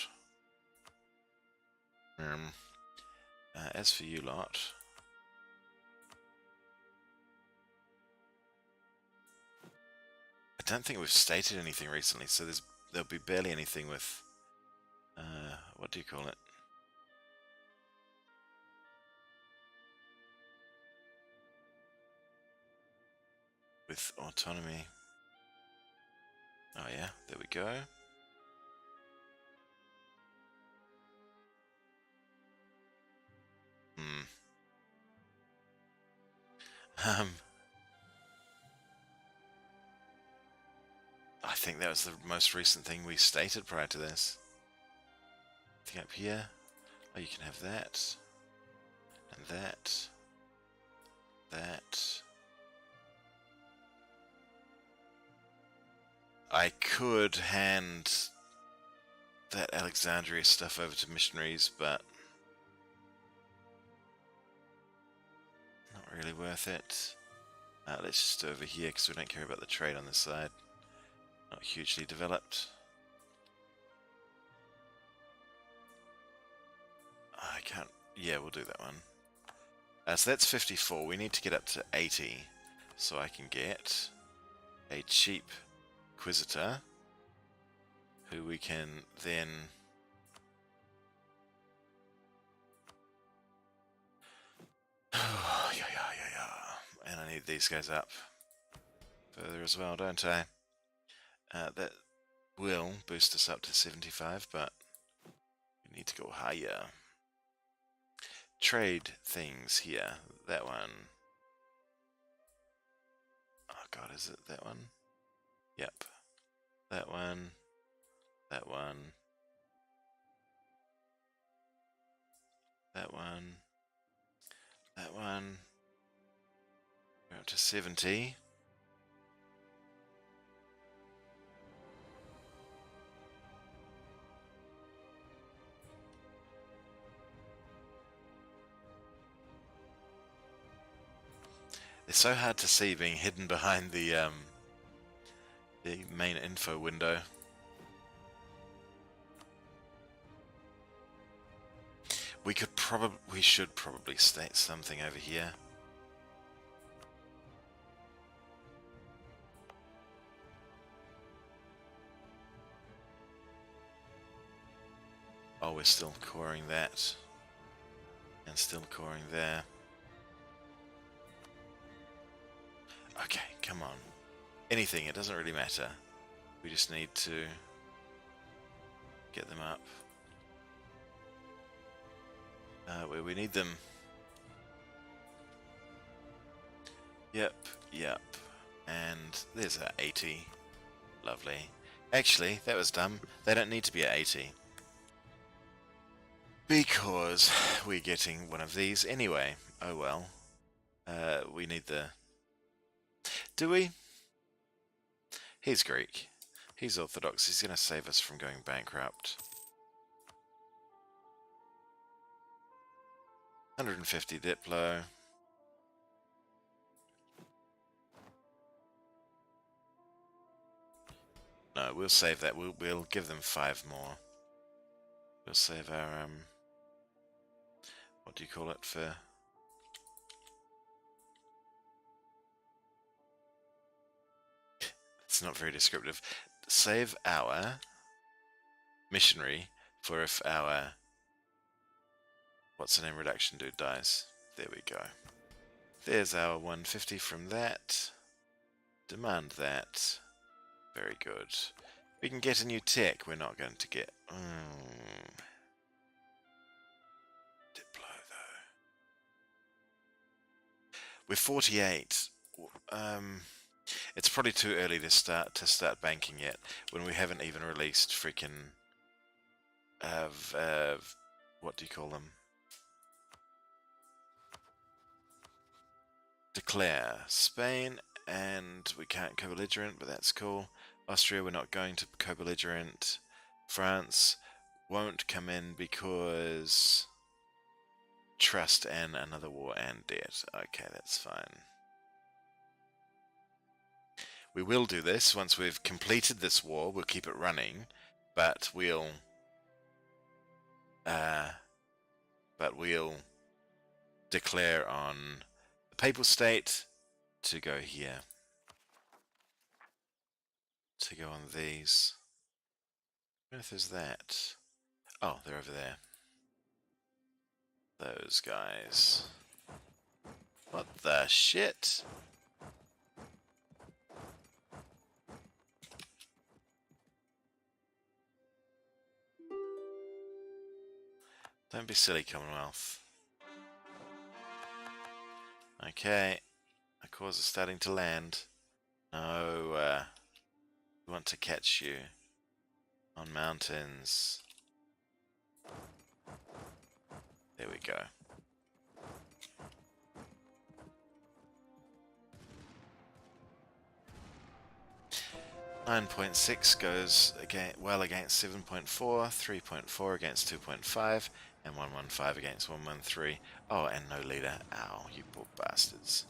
As for you lot, I don't think we've stated anything recently, so there'll be barely anything with what do you call it? With autonomy. Oh yeah, there we go. I think that was the most recent thing we stated prior to this. I think up here, oh, you can have that, and that, that. I could hand that Alexandria stuff over to missionaries, but not really worth it. Let's just do over here because we don't care about the trade on this side. Not hugely developed. I can't. Yeah, we'll do that one. So that's 54. We need to get up to 80, so I can get a cheap Inquisitor, who we can then and I need these guys up further as well, don't I? That will boost us up to 75, but we need to go higher. Trade things here. That one. Oh god, is it that one? Yep. That one. That one. That one. That one. We're up to 70. It's so hard to see being hidden behind the main info window. We should probably state something over here. Oh, we're still coring that. And still coring there. Okay, come on. Anything, it doesn't really matter. We just need to get them up. Where we need them. Yep, yep. And there's our 80. Lovely. Actually, that was dumb. They don't need to be at 80. Because we're getting one of these anyway. Oh well. We need the... Do we? He's Greek. He's Orthodox. He's going to save us from going bankrupt. 150 Diplo. No, we'll save that. We'll give them 5 more. We'll save our what do you call it for? It's not very descriptive. Save our missionary for if our what's the name reduction dude dies. There we go. There's our 150 from that. Demand that. Very good. We can get a new tech. We're not going to get... Diplo, though. We're 48. It's probably too early to start banking yet, when we haven't even released freaking what do you call them? Declare. Spain, and we can't co-belligerent, but that's cool. Austria, we're not going to co-belligerent. France won't come in because trust and another war and debt. Okay, that's fine. We will do this once we've completed this war. We'll keep it running, but we'll declare on the Papal State to go here. To go on these. What earth is that? Oh, they're over there. Those guys. What the shit? Don't be silly, Commonwealth. Okay. Our cause is starting to land. No, we want to catch you on mountains. There we go. .6 goes well against 7.4, 3.4 against 2.5, and 115 against 113. Oh, and no leader. Ow, you poor bastards.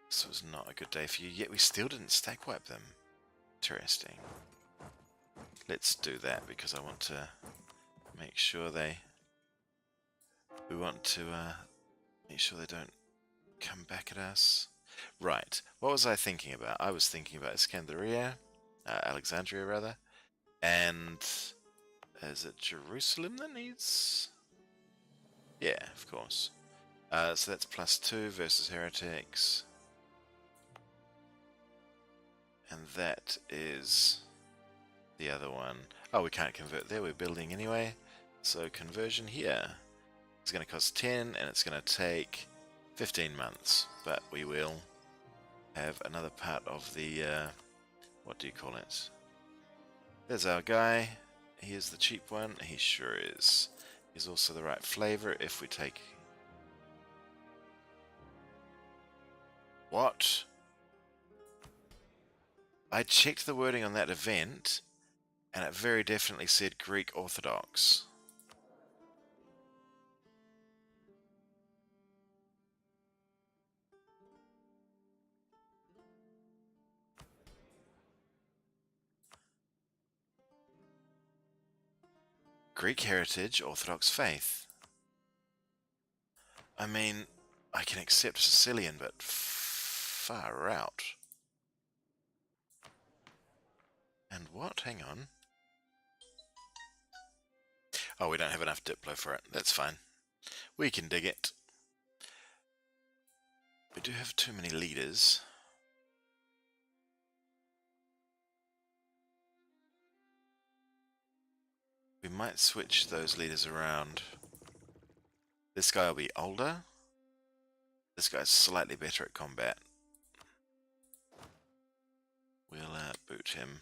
This was not a good day for you, yet we still didn't stack wipe them. Interesting. Let's do that because I want to make sure we want to make sure they don't come back at us. Right, what was I thinking about? I was thinking about Alexandria rather, and is it Jerusalem that needs? Yeah, of course. So that's +2 versus heretics. And that is the other one. Oh, we can't convert there, we're building anyway. So conversion here is going to cost 10 and it's going to take 15 months. But we will have another part of the, what do you call it? There's our guy. He is the cheap one. He sure is. He's also the right flavor if we take... What? I checked the wording on that event, and it very definitely said Greek Orthodox. Greek heritage, Orthodox faith. I mean, I can accept Sicilian, but far out. And what? Hang on. Oh, we don't have enough Diplo for it. That's fine. We can dig it. We do have too many leaders. We might switch those leaders around. This guy will be older. This guy's slightly better at combat. We'll boot him.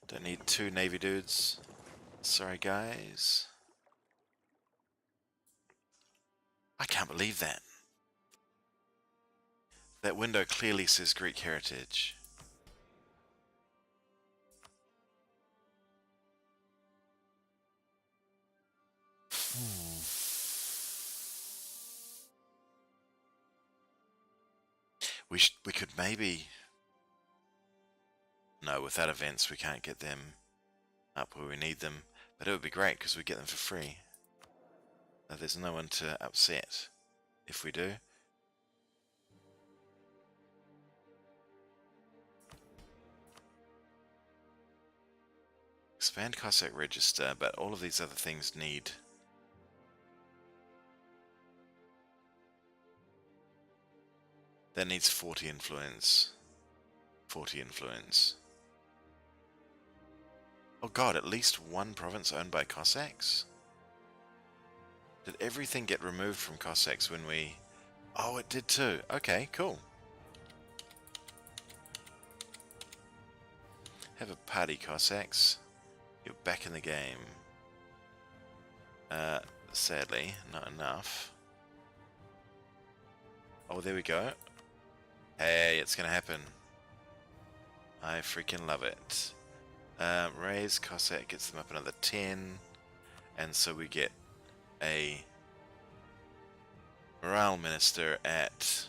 Don't need 2 navy dudes. Sorry, guys. I can't believe that. That window clearly says Greek heritage. We could maybe... No, without events we can't get them up where we need them. But it would be great because we get them for free. There's no one to upset if we do. Expand Cossack register, but all of these other things need... That needs 40 influence. 40 influence. Oh god, at least one province owned by Cossacks? Did everything get removed from Cossacks when we... Oh, it did too. Okay, cool. Have a party, Cossacks. You're back in the game. Sadly, not enough. Oh, there we go. Hey, it's gonna happen. I freaking love it. Raise Cossack gets them up another 10. And so we get a morale minister at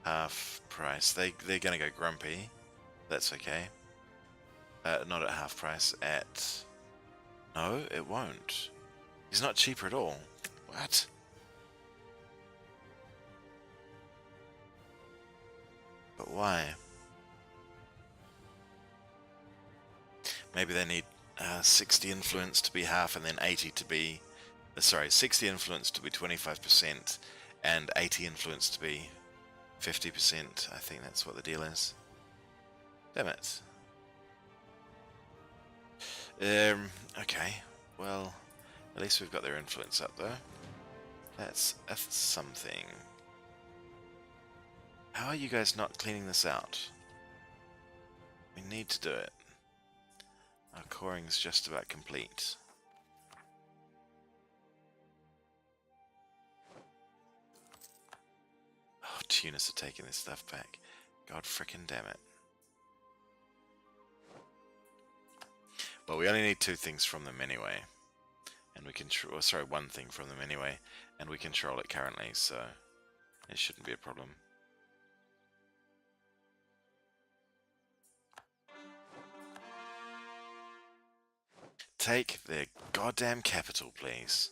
half price. They're gonna go grumpy. That's okay. Not at half price. At no, it won't. He's not cheaper at all. What? But why? Maybe they need 60 influence to be half, and then 80 to be. Sorry, 60 influence to be 25%, and 80 influence to be 50%. I think that's what the deal is. Damn it. Okay. Well, at least we've got their influence up, though. That's something. How are you guys not cleaning this out? We need to do it. Our coring's just about complete. Oh, Tunis are taking this stuff back. God frickin' damn it. Well, we only need 2 things from them anyway. And we control, sorry, 1 thing from them anyway. And we control it currently, so it shouldn't be a problem. Take their goddamn capital, please.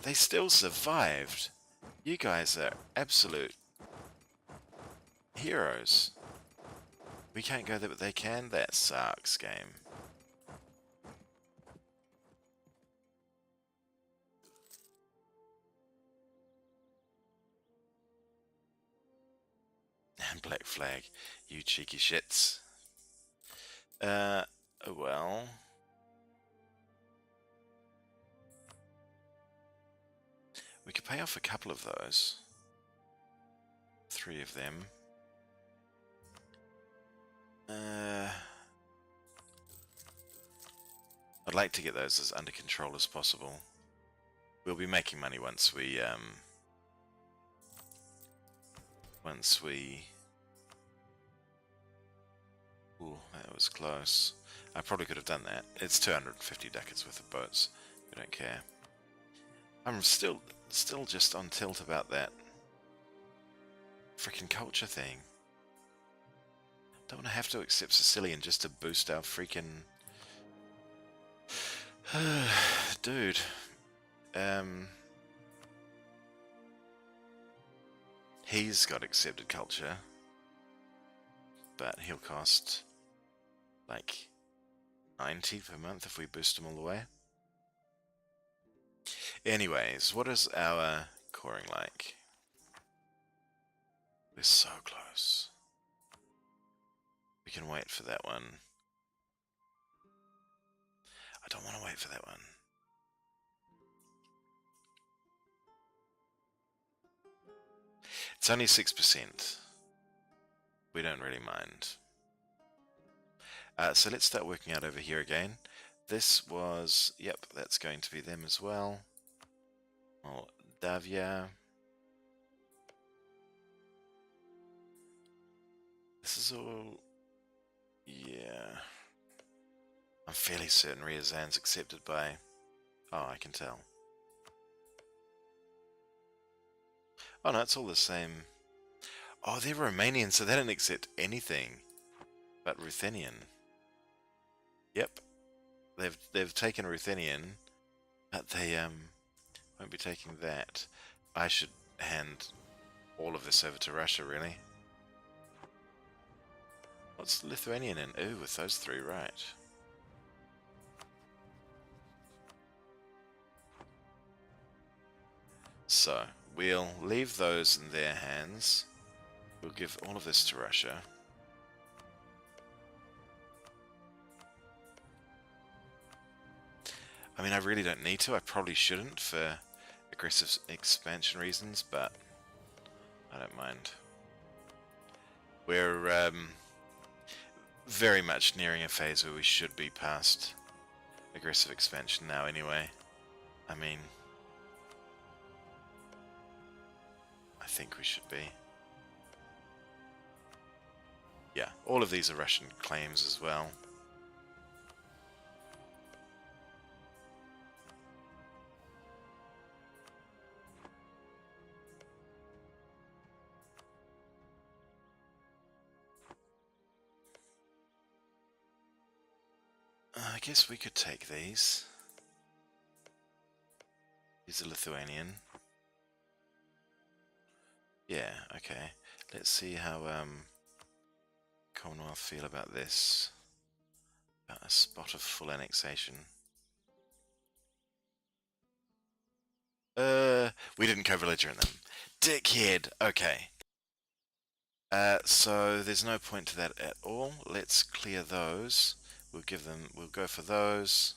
They still survived. You guys are absolute heroes. We can't go there, but they can? That sucks, game. And Black Flag, you cheeky shits. Well... we could pay off a couple of those. 3 of them. I'd like to get those as under control as possible. We'll be making money once we ooh, that was close. I probably could have done that. It's 250 ducats worth of boats. We don't care. I'm still just on tilt about that freaking culture thing. Don't want to have to accept Sicilian just to boost our freaking... Dude. He's got accepted culture, but he'll cost like 90 per month if we boost him all the way. Anyways, what is our coring like? We're so close. We can wait for that one. I don't want to wait for that one. It's only 6%. We don't really mind. So let's start working out over here again. This was, yep, that's going to be them as well. Moldavia. This is all, yeah. I'm fairly certain Ryazan's accepted by, oh, I can tell. Oh no, it's all the same. Oh, they're Romanian, so they don't accept anything but Ruthenian. Yep. They've taken Ruthenian, but they won't be taking that. I should hand all of this over to Russia, really. What's Lithuanian in? Ooh, with those 3, right. So, we'll leave those in their hands. We'll give all of this to Russia. I mean, I really don't need to. I probably shouldn't for aggressive expansion reasons, but I don't mind. We're very much nearing a phase where we should be past aggressive expansion now anyway. I mean, I think we should be. Yeah, all of these are Russian claims as well. I guess we could take these. He's a Lithuanian. Yeah, okay. Let's see how Commonwealth feel about this. About a spot of full annexation. We didn't co-belligerent them. Dickhead! Okay. So there's no point to that at all. Let's clear those. We'll go for those.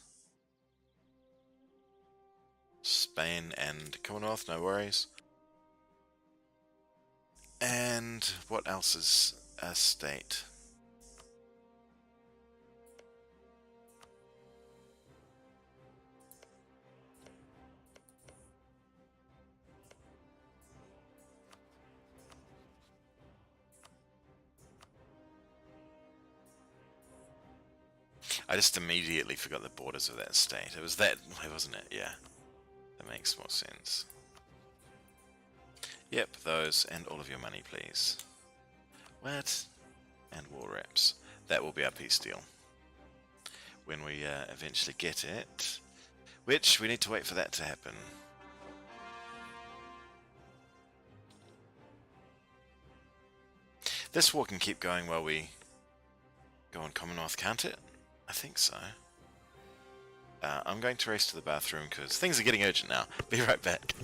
Spain and Commonwealth, no worries. And what else is a state? I just immediately forgot the borders of that state. It was that way, wasn't it? Yeah. That makes more sense. Yep, those, and all of your money, please. What? And war reps. That will be our peace deal. When we eventually get it. Which, we need to wait for that to happen. This war can keep going while we go on Commonwealth, can't it? I think so. I'm going to race to the bathroom because things are getting urgent now. Be right back.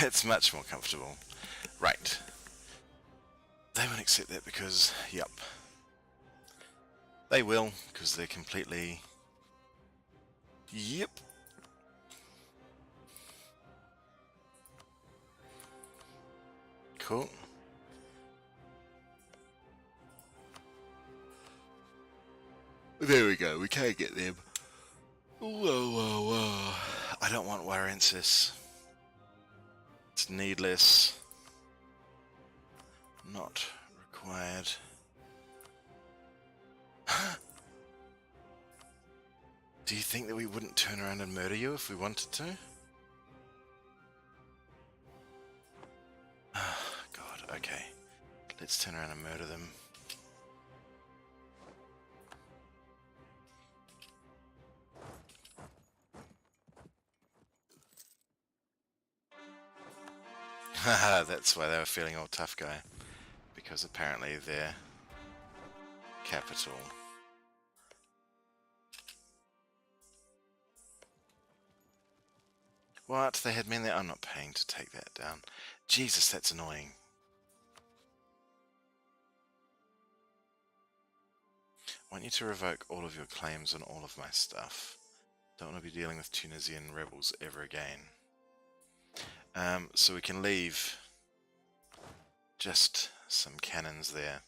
That's much more comfortable. Right. They won't accept that because, yep. They will, because they're completely... Yep. Cool. There we go, we can't get them. Whoa, whoa, whoa. I don't want Warensis. It's needless. Not required. Do you think that we wouldn't turn around and murder you if we wanted to? God, okay. Let's turn around and murder them. Haha, that's why they were feeling all tough guy. Because apparently their capital... What? They had men there? I'm not paying to take that down. Jesus, that's annoying. I want you to revoke all of your claims on all of my stuff. Don't want to be dealing with Tunisian rebels ever again. So we can leave just some cannons there.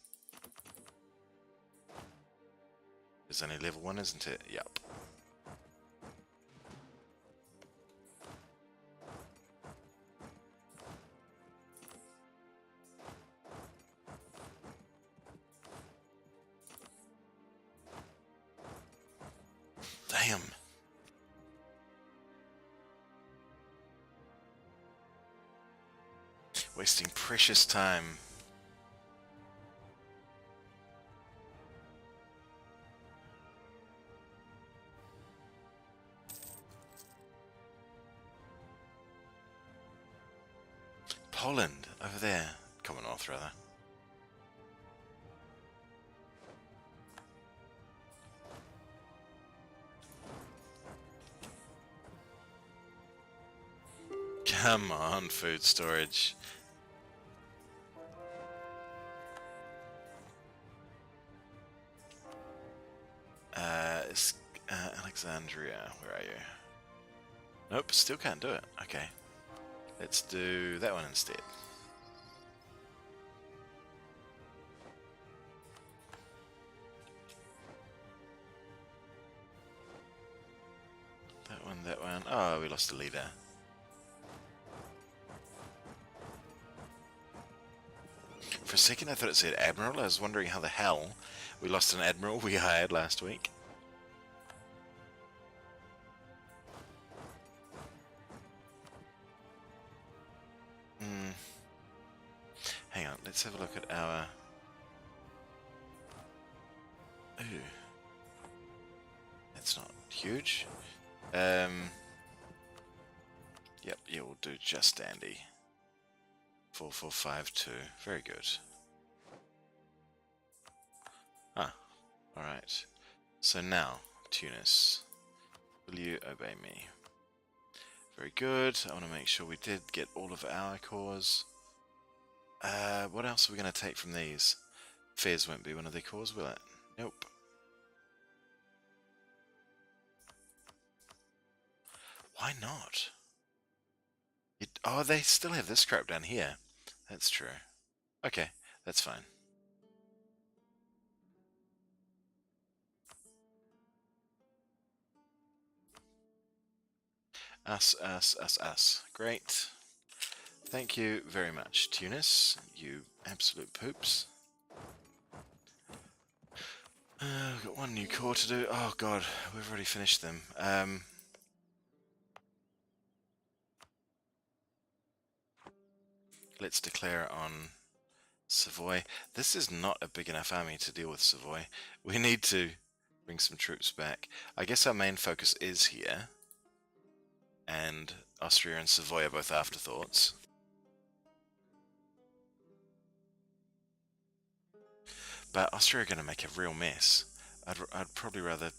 There's only level 1, isn't it? Yup. Wasting precious time. Poland, over there. Commonwealth, rather. Come on, food storage. Alexandria, where are you? Nope, still can't do it. Okay. Let's do that one instead. That one. Oh, we lost a leader. For a second I thought it said Admiral. I was wondering how the hell we lost an Admiral we hired last week. Hang on, let's have a look at our... Ooh. That's not huge. Yep, yeah, we'll do just dandy. 4452. Very good. Ah, alright. So now, Tunis, will you obey me? Very good. I want to make sure we did get all of our cores. What else are we going to take from these? Fez won't be one of their cores, will it? Nope. Why not? Oh, they still have this crap down here. That's true. Okay, that's fine. Us. Great. Thank you very much, Tunis. You absolute poops. We've got one new core to do. Oh god, we've already finished them. Let's declare on Savoy. This is not a big enough army to deal with Savoy. We need to bring some troops back. I guess our main focus is here. And Austria and Savoy are both afterthoughts. But Austria are going to make a real mess. I'd probably rather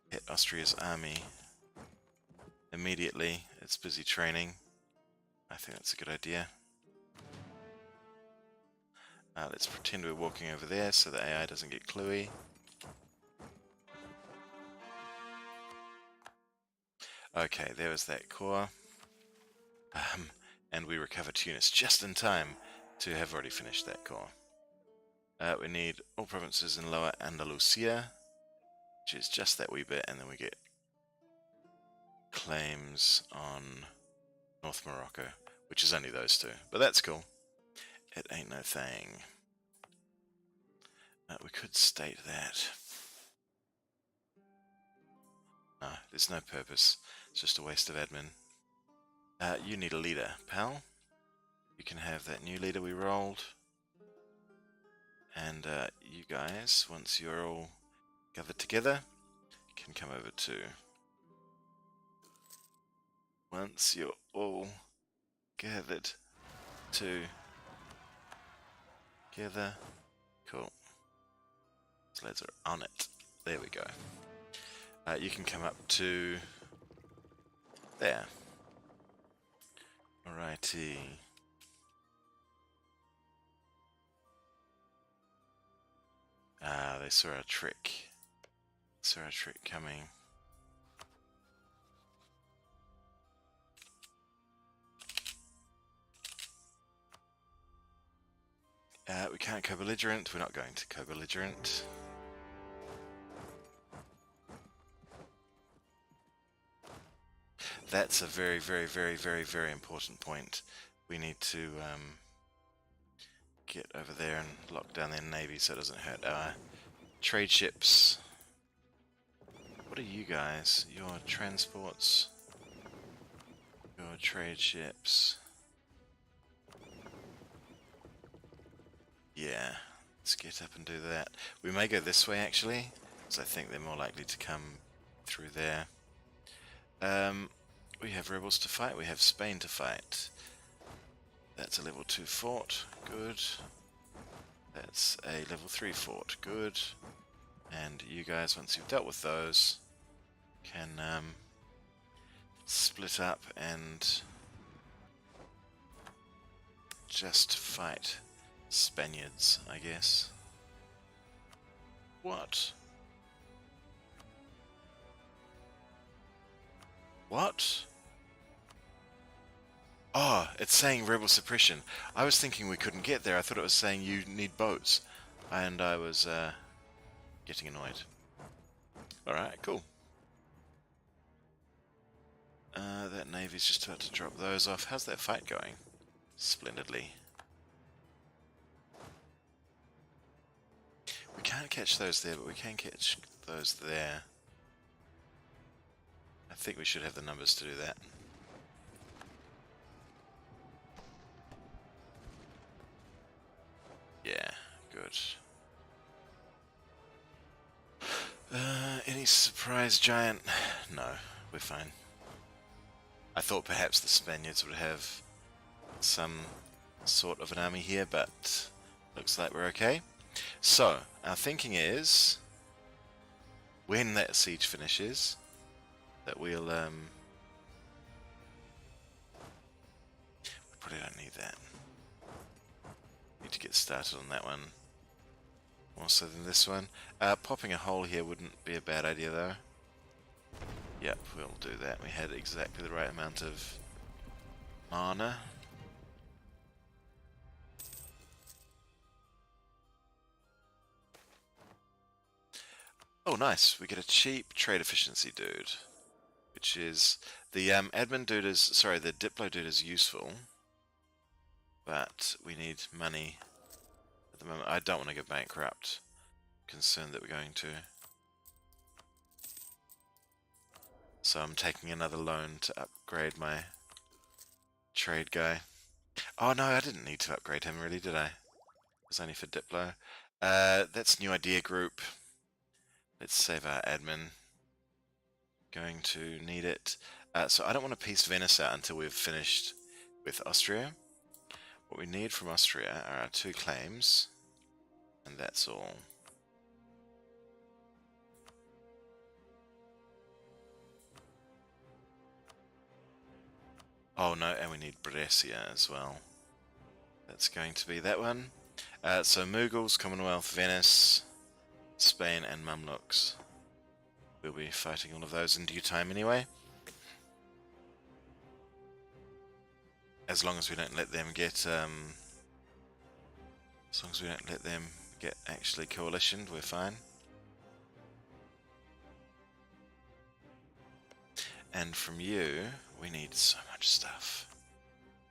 hit Austria's army immediately. It's busy training. I think that's a good idea. Let's pretend we're walking over there so the AI doesn't get cluey. Okay, there was that core. And we recover Tunis just in time to have already finished that core. We need all provinces in Lower Andalusia, which is just that wee bit, and then we get claims on North Morocco, which is only those two, but that's cool. It ain't no thing. We could state that. No, there's no purpose. It's just a waste of admin. You need a leader, pal. You can have that new leader we rolled. And you guys, once you're all gathered together, can come over too. Once you're all gathered together, cool. These lads are on it. There we go. You can come up to there. Alrighty. They saw our trick. Saw our trick coming. We can't co-belligerent. We're not going to co-belligerent. That's a very, very, very, very, very important point. We need to get over there and lock down their navy so it doesn't hurt our trade ships. What are you guys? Your transports. Your trade ships. Yeah, let's get up and do that. We may go this way actually, because I think they're more likely to come through there. We have rebels to fight, we have Spain to fight. That's a level 2 fort, good. That's a level 3 fort, good. And you guys, once you've dealt with those, can split up and just fight Spaniards, I guess. What? What? Oh, it's saying rebel suppression. I was thinking we couldn't get there. I thought it was saying you need boats. And I was getting annoyed. Alright, cool. That navy's just about to drop those off. How's that fight going? Splendidly. We can't catch those there, but we can catch those there. I think we should have the numbers to do that. Yeah, good. Any surprise giant? No, we're fine. I thought perhaps the Spaniards would have some sort of an army here, but looks like we're okay. So, our thinking is, when that siege finishes, that we'll, we probably don't need that. Need to get started on that one more so than this one. Popping a hole here wouldn't be a bad idea though. Yep, we'll do that. We had exactly the right amount of mana. Oh nice, we get a cheap trade efficiency dude. Which is, the admin dude is, sorry, the Diplo dude is useful. But we need money at the moment. I don't want to go bankrupt. Concerned that we're going to. So I'm taking another loan to upgrade my trade guy. Oh no, I didn't need to upgrade him really, did I? It was only for Diplo. That's new idea group. Let's save our admin. Going to need it. So I don't want to piece Venice out until we've finished with Austria. What we need from Austria are our 2 claims, and that's all. Oh no, and we need Brescia as well. That's going to be that one. So Mughals, Commonwealth, Venice, Spain and Mamluks. We'll be fighting all of those in due time anyway. As long as we don't let them get actually coalitioned, we're fine. And from you, we need so much stuff.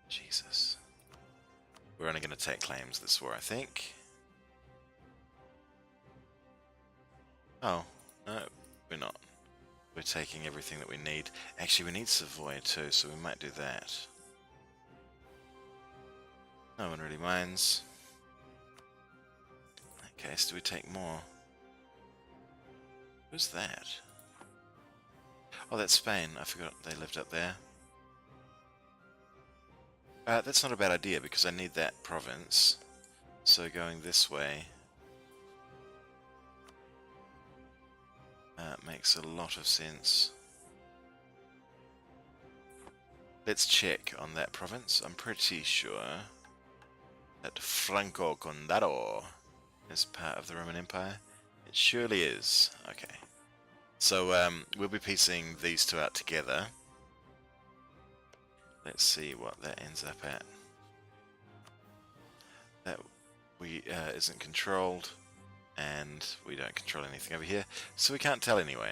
Jesus. We're only going to take claims this war, I think. Oh, no, we're not. We're taking everything that we need. Actually, we need Savoy too, so we might do that. No one really minds. In that case, do we take more? Who's that? Oh, that's Spain. I forgot they lived up there. That's not a bad idea because I need that province. So going this way makes a lot of sense. Let's check on that province. I'm pretty sure that Franco Condado is part of the Roman Empire. It surely is. Okay. So we'll be piecing these 2 out together. Let's see what that ends up at. That isn't controlled, and we don't control anything over here, so we can't tell anyway.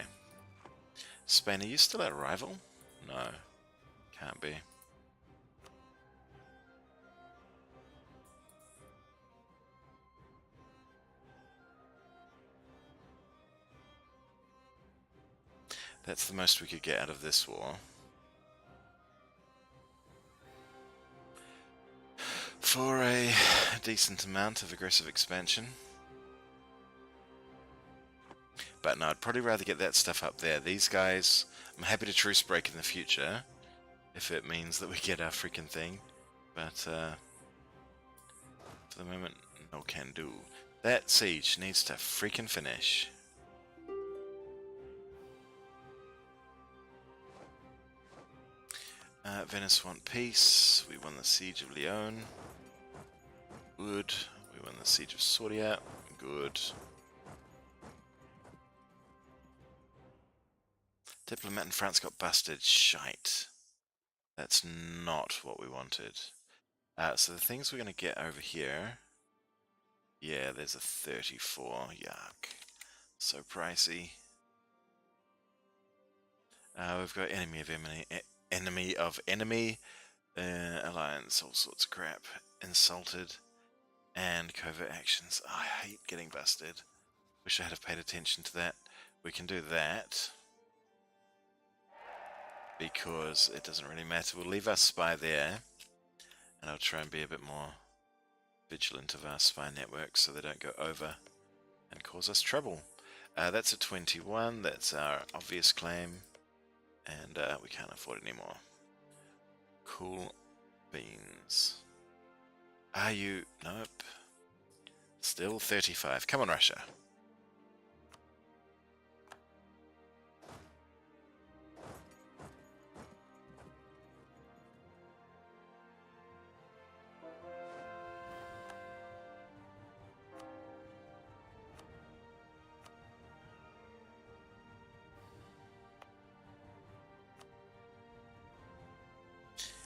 Spain, are you still our rival? No, can't be. That's the most we could get out of this war. For a decent amount of aggressive expansion. But no, I'd probably rather get that stuff up there. These guys, I'm happy to truce break in the future, if it means that we get our freaking thing. But for the moment, no can do. That siege needs to freaking finish. Venice want peace. We won the siege of Lyon. Good. We won the siege of Soria. Good. Diplomat in France got busted. Shite. That's not what we wanted. So the things we're going to get over here... Yeah, there's a 34. Yuck. So pricey. We've got enemy of enemy, alliance, all sorts of crap. Insulted. And covert actions. Oh, I hate getting busted. Wish I had have paid attention to that. We can do that. Because it doesn't really matter. We'll leave our spy there. And I'll try and be a bit more vigilant of our spy network so they don't go over and cause us trouble. That's a 21. That's our obvious claim. And we can't afford it anymore. Cool beans. Are you? Nope. Still 35. Come on, Russia.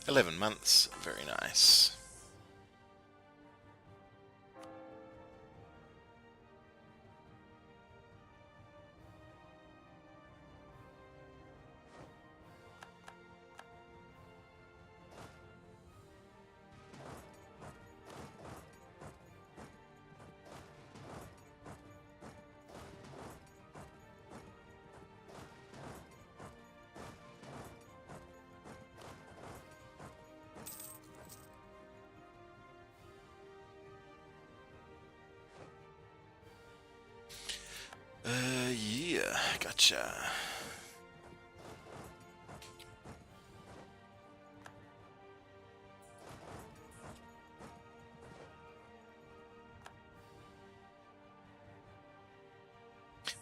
$11 months. Very nice. Yeah, gotcha.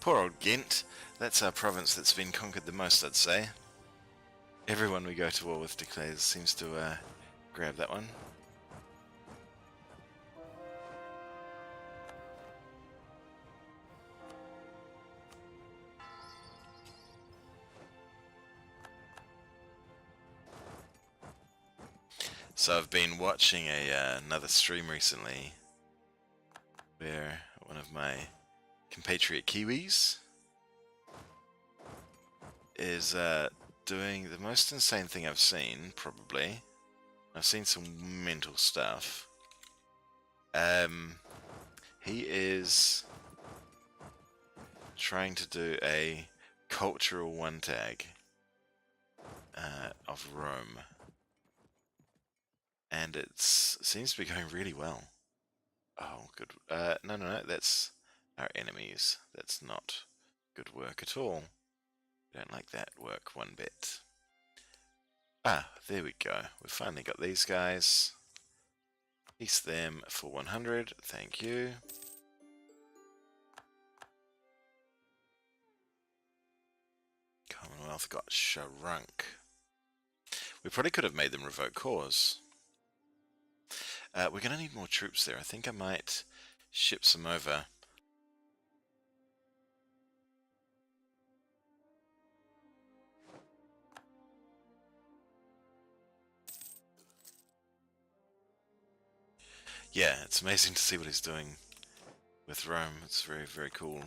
Poor old Ghent. That's our province that's been conquered the most, I'd say. Everyone we go to war with declares seems to grab that one. So I've been watching another stream recently where one of my compatriot Kiwis is doing the most insane thing I've seen, probably. I've seen some mental stuff. He is trying to do a cultural one-tag of Rome. And it seems to be going really well. Oh, good. No, that's our enemies. That's not good work at all. We don't like that work one bit. Ah, there we go. We've finally got these guys. Peace them for 100. Thank you. Commonwealth got shrunk. We probably could have made them revoke cause. We're going to need more troops there. I think I might ship some over. Yeah, it's amazing to see what he's doing with Rome. It's very, very cool.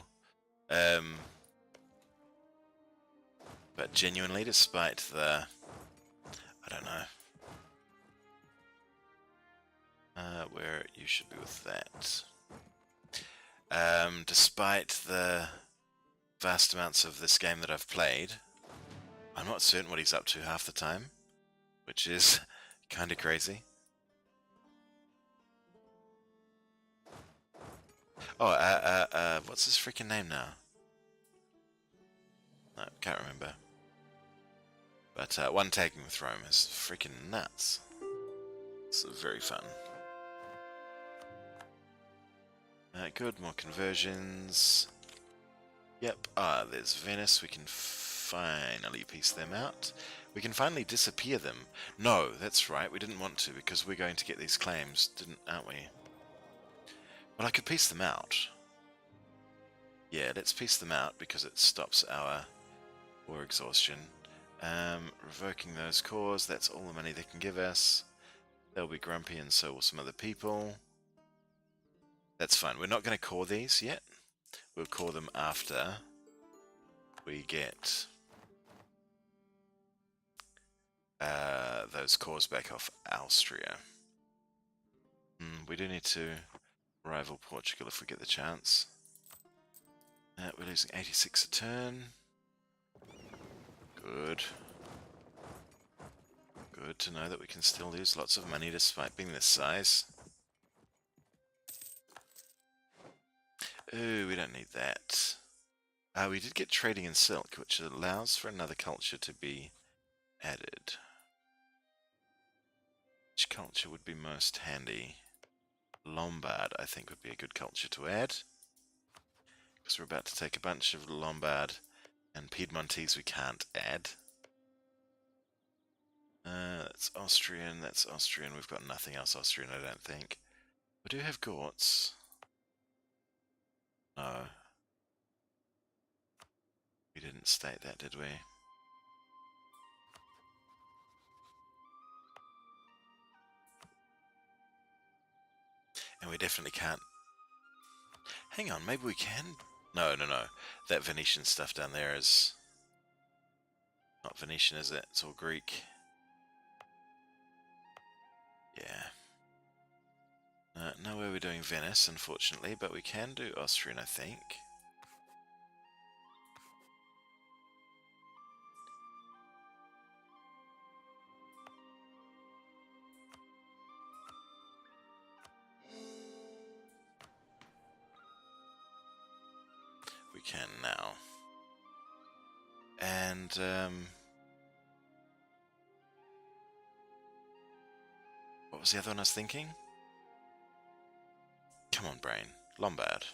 But genuinely, despite the... I don't know. Where you should be with that. Despite the vast amounts of this game that I've played, I'm not certain what he's up to half the time, which is kind of crazy. Oh, what's his freaking name now? No, can't remember. But one tagging with Rome is freaking nuts. It's very fun. Good, more conversions. Yep, there's Venice. We can finally piece them out. We can finally disappear them. No, that's right, we didn't want to because we're going to get these claims, aren't we? But I could piece them out. Yeah, let's piece them out because it stops our war exhaustion. Revoking those cores, that's all the money they can give us. They'll be grumpy and so will some other people. That's fine. We're not going to core these yet. We'll core them after we get those cores back off Austria. We do need to rival Portugal if we get the chance. We're losing 86 a turn. Good. Good to know that we can still lose lots of money despite being this size. Ooh, we don't need that. We did get trading in silk, which allows for another culture to be added. Which culture would be most handy? Lombard, I think, would be a good culture to add. Because we're about to take a bunch of Lombard and Piedmontese we can't add. That's Austrian, we've got nothing else Austrian, I don't think. We do have Gorts. No. We didn't state that, did we? And we definitely can't... Hang on, maybe we can? No. That Venetian stuff down there is... not Venetian, is it? It's all Greek. Yeah. No way we're doing Venice, unfortunately, but we can do Austrian, I think. We can now. And, what was the other one I was thinking? Come on, brain. Lombard.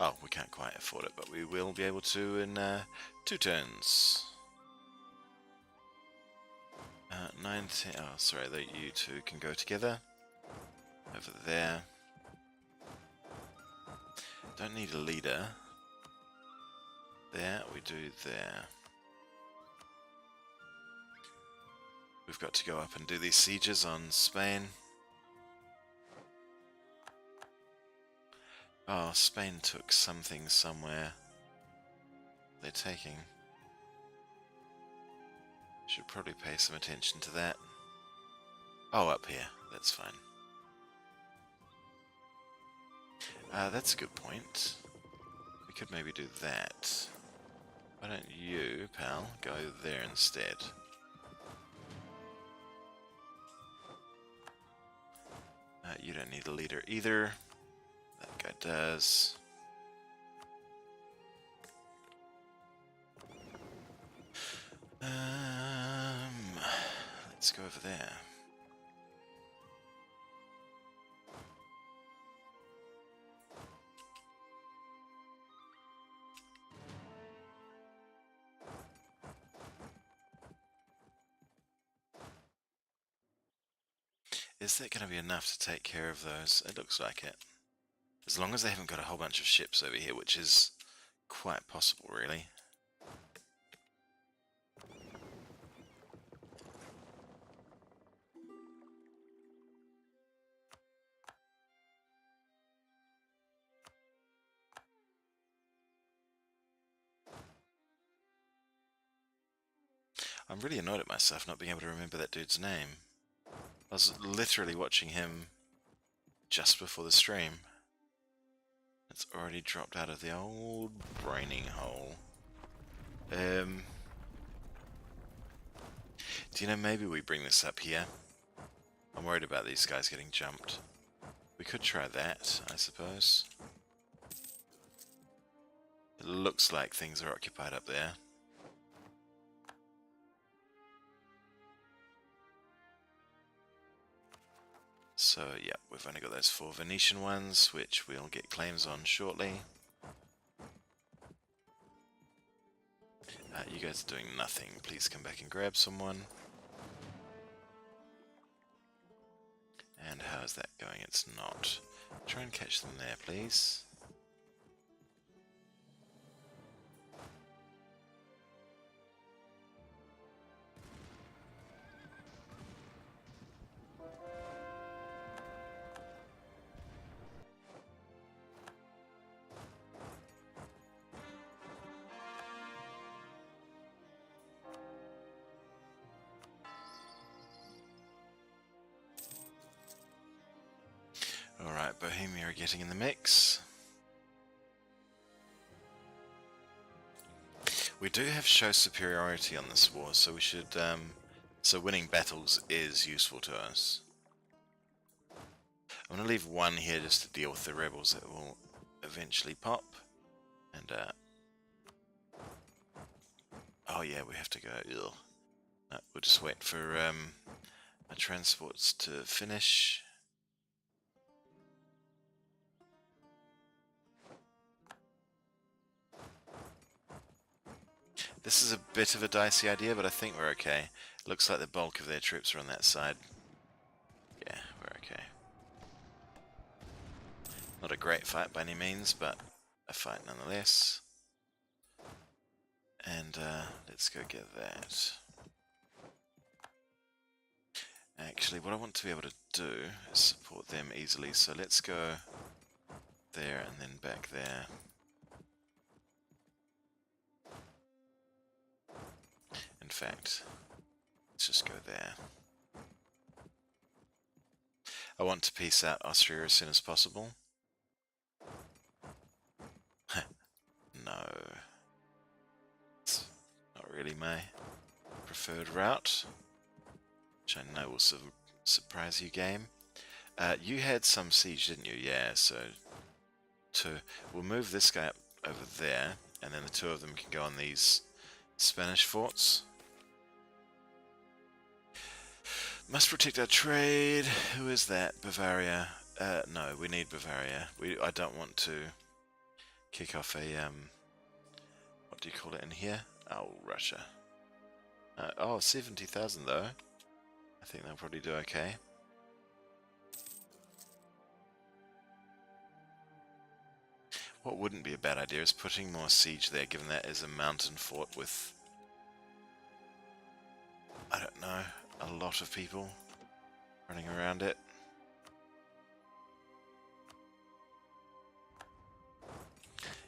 Oh, we can't quite afford it, but we will be able to in 2 turns. 19... oh, sorry, you two can go together. Over there. Don't need a leader. There, we do there. We've got to go up and do these sieges on Spain. Oh, Spain took something somewhere. They're taking. Should probably pay some attention to that. Oh, up here. That's fine. That's a good point. We could maybe do that. Why don't you, pal, go there instead? You don't need a leader either. That guy does. Let's go over there. Is that going to be enough to take care of those? It looks like it. As long as they haven't got a whole bunch of ships over here, which is quite possible, really. I'm really annoyed at myself not being able to remember that dude's name. I was literally watching him just before the stream. It's already dropped out of the old braining hole. Do you know, maybe we bring this up here? I'm worried about these guys getting jumped. We could try that, I suppose. It looks like things are occupied up there. So, yeah, we've only got those 4 Venetian ones, which we'll get claims on shortly. You guys are doing nothing. Please come back and grab someone. And how is that going? It's not. Try and catch them there, please. Alright, Bohemia are getting in the mix. We do have show superiority on this war, so we should, so winning battles is useful to us. I'm going to leave one here just to deal with the rebels that will eventually pop. And, oh yeah, we have to go. Ugh. No, we'll just wait for our transports to finish. This is a bit of a dicey idea, but I think we're okay. Looks like the bulk of their troops are on that side. Yeah, we're okay. Not a great fight by any means, but a fight nonetheless. And let's go get that. Actually, what I want to be able to do is support them easily, so let's go there and then back there. In fact, let's just go there. I want to peace out Austria as soon as possible. No. It's not really my preferred route, which I know will surprise you, game. You had some siege, didn't you? Yeah, so we'll move this guy up over there, and then the 2 of them can go on these Spanish forts. Must protect our trade. Who is that? Bavaria. No, we need Bavaria. I don't want to kick off a what do you call it in here? Oh, Russia. Oh, 70,000 though. I think they'll probably do okay. What wouldn't be a bad idea is putting more siege there, given that is a mountain fort with, I don't know, a lot of people running around it.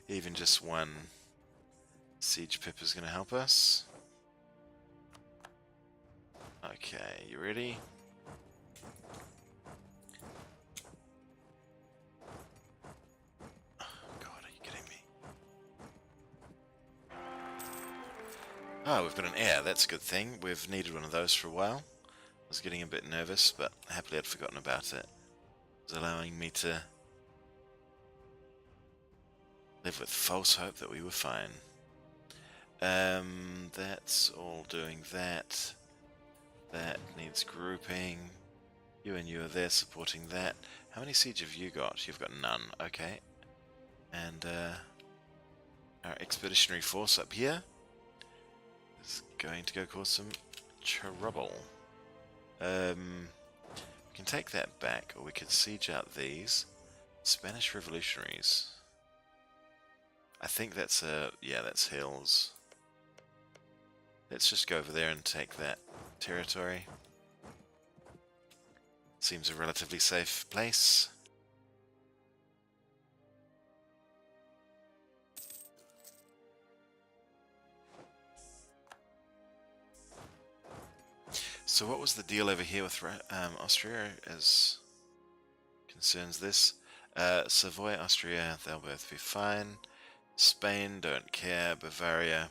Even just one siege pip is going to help us. Okay, you ready? Oh, God, are you kidding me? Oh, we've got an air. That's a good thing. We've needed one of those for a while. I was getting a bit nervous, but happily I'd forgotten about it. It was allowing me to live with false hope that we were fine. That's all doing that. That needs grouping. You and you are there supporting that. How many siege have you got? You've got none. Okay. And our expeditionary force up here is going to go cause some trouble. We can take that back, or we could siege out these Spanish revolutionaries. I think that's yeah, that's hills. Let's just go over there and take that territory. Seems a relatively safe place. So what was the deal over here with Austria as concerns this? Savoy, Austria, they'll both be fine. Spain, don't care. Bavaria.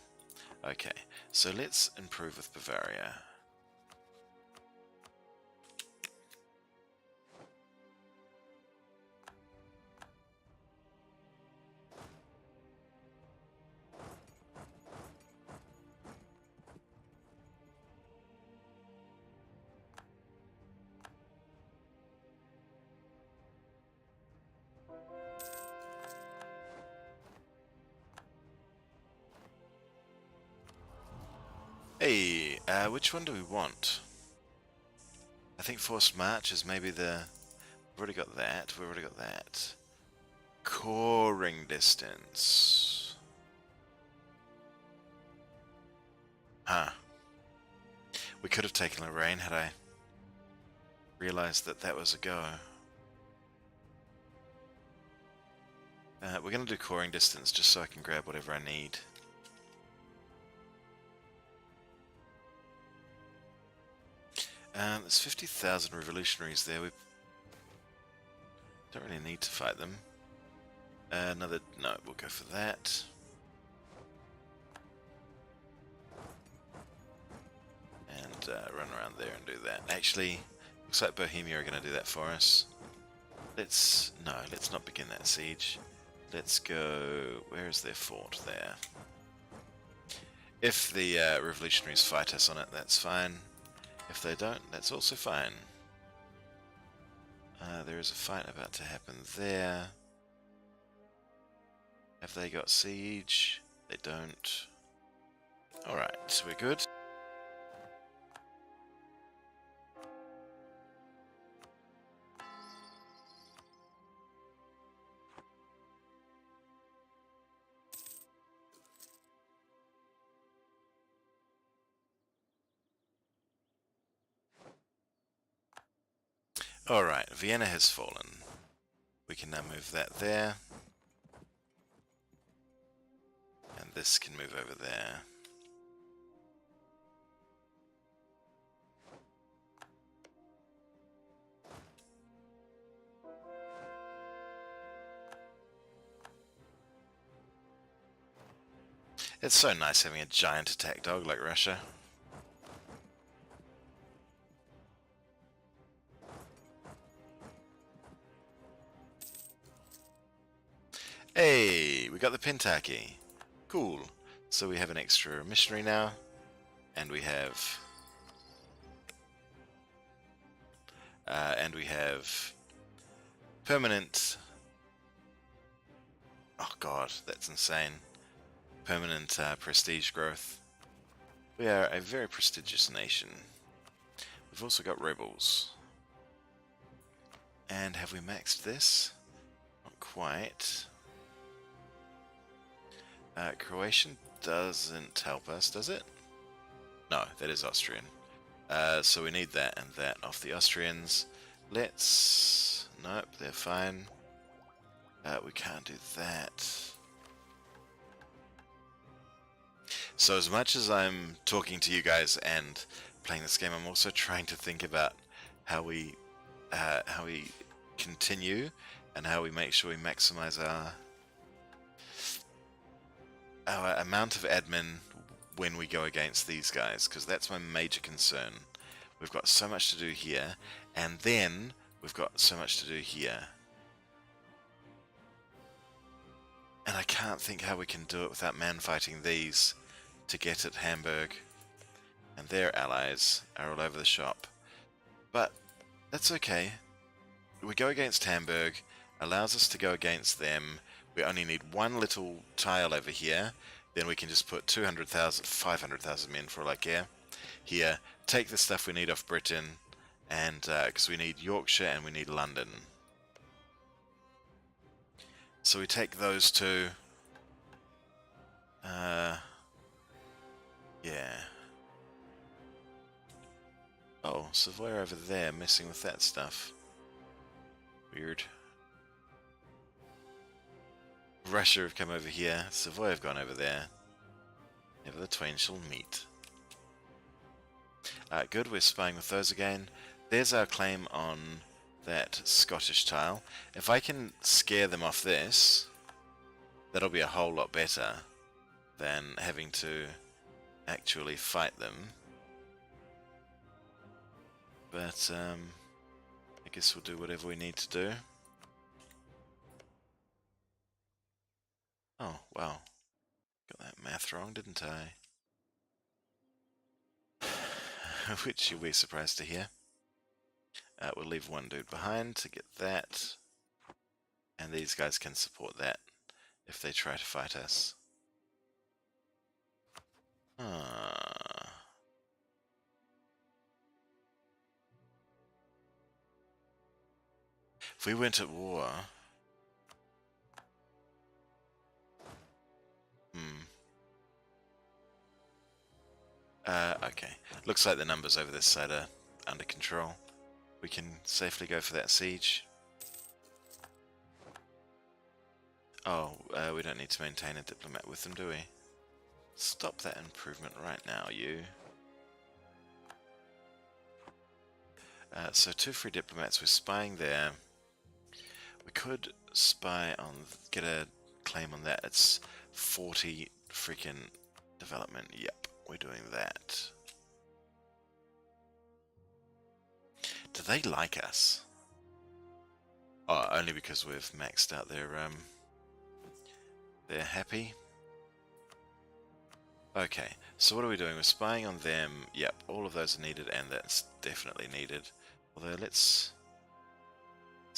Okay, so let's improve with Bavaria. Hey, which one do we want? I think forced march is maybe the... We've already got that. We've already got that. Coring distance. Huh. We could have taken Lorraine had I realized that that was a go. We're going to do coring distance just so I can grab whatever I need. There's 50,000 revolutionaries there. We don't really need to fight them. No, we'll go for that. And run around there and do that. Actually, looks like Bohemia are going to do that for us. Let's not begin that siege. Let's go... Where is their fort? There. If the revolutionaries fight us on it, that's fine. If they don't, that's also fine. There is a fight about to happen there. Have they got siege? They don't. Alright, we're good. Alright, Vienna has fallen. We can now move that there. And this can move over there. It's so nice having a giant attack dog like Russia. Hey, we got the Pentaki. Cool. So we have an extra missionary now, and we have permanent. Oh god, that's insane. Permanent prestige growth. We are a very prestigious nation. We've also got rebels. And have we maxed this? Not quite. Croatian doesn't help us, does it? No, that is Austrian. So we need that and that off the Austrians. Let's... Nope, they're fine. We can't do that. So as much as I'm talking to you guys and playing this game, I'm also trying to think about how we continue and how we make sure we maximize our amount of admin when we go against these guys, because that's my major concern. We've got so much to do here, and then we've got so much to do here. And I can't think how we can do it without man-fighting these to get at Hamburg. And their allies are all over the shop. But that's okay. We go against Hamburg, allows us to go against them. We only need one little tile over here. Then we can just put 200,000, 500,000 men for all I care. Here, take the stuff we need off Britain, and because we need Yorkshire and we need London. So we take those two. Yeah. Oh, Savoy over there, messing with that stuff. Weird. Russia have come over here. Savoy have gone over there. Never the twain shall meet. Good, we're spying with those again. There's our claim on that Scottish tile. If I can scare them off this, that'll be a whole lot better than having to actually fight them. But I guess we'll do whatever we need to do. Oh, wow. Got that math wrong, didn't I? Which you'll be surprised to hear. We'll leave one dude behind to get that. And these guys can support that if they try to fight us. If we went at war... okay. Looks like the numbers over this side are under control. We can safely go for that siege. Oh, we don't need to maintain a diplomat with them, do we? Stop that improvement right now, you. So 2 free diplomats, we're spying there. We could spy on, get a claim on that. It's 40 freaking development. Yep, we're doing that. Do they like us? Oh, only because we've maxed out their, they're happy. Okay, so what are we doing? We're spying on them. Yep, all of those are needed, and that's definitely needed. Although it's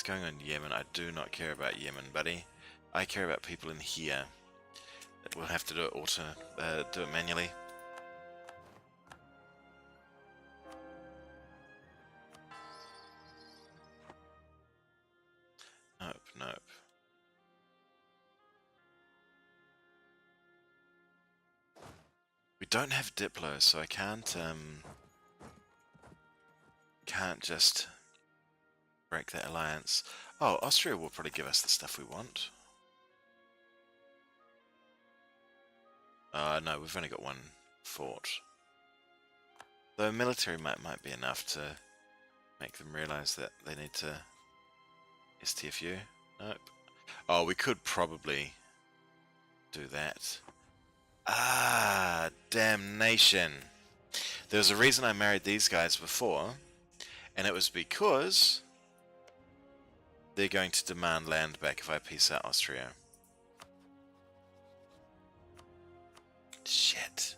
going on Yemen. I do not care about Yemen, buddy. I care about people in here. We'll have to do it do it manually. Nope, nope. We don't have Diplo, so I can't just break that alliance. Oh, Austria will probably give us the stuff we want. No, we've only got 1 fort. Though military might be enough to make them realize that they need to STFU. Nope. Oh, we could probably do that. Ah, damnation. There was a reason I married these guys before, and it was because they're going to demand land back if I peace out Austria. Shit.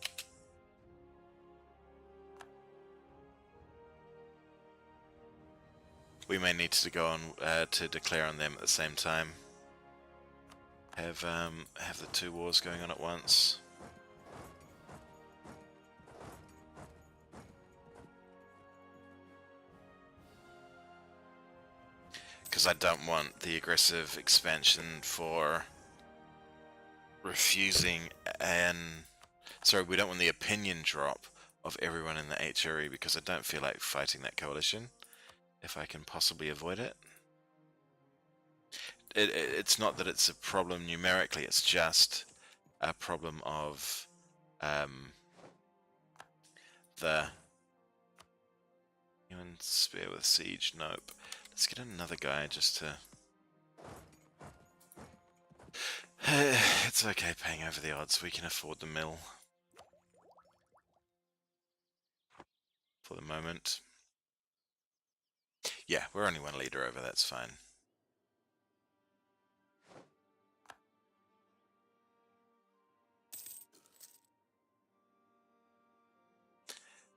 We may need to go on to declare on them at the same time. Have the 2 wars going on at once. Because I don't want the aggressive expansion for refusing sorry, we don't want the opinion drop of everyone in the HRE, because I don't feel like fighting that coalition if I can possibly avoid it. It's not that it's a problem numerically, it's just a problem of the human spear with siege. Nope. Let's get another guy just to... It's okay paying over the odds, we can afford the mill. For the moment. Yeah, we're only 1 leader over, that's fine.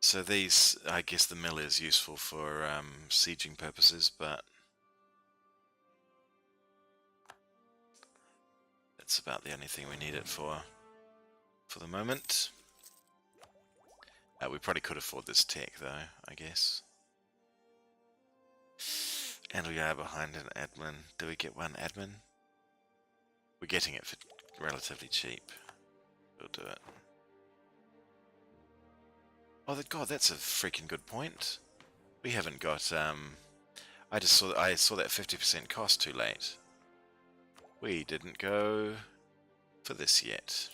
So these, I guess the mill is useful for sieging purposes, but it's about the only thing we need it for the moment. We probably could afford this tech though, I guess. And we are behind an admin. Do we get 1 admin? We're getting it for relatively cheap. We'll do it. Oh god, that's a freaking good point. We haven't got I saw that 50% cost too late. We didn't go for this yet.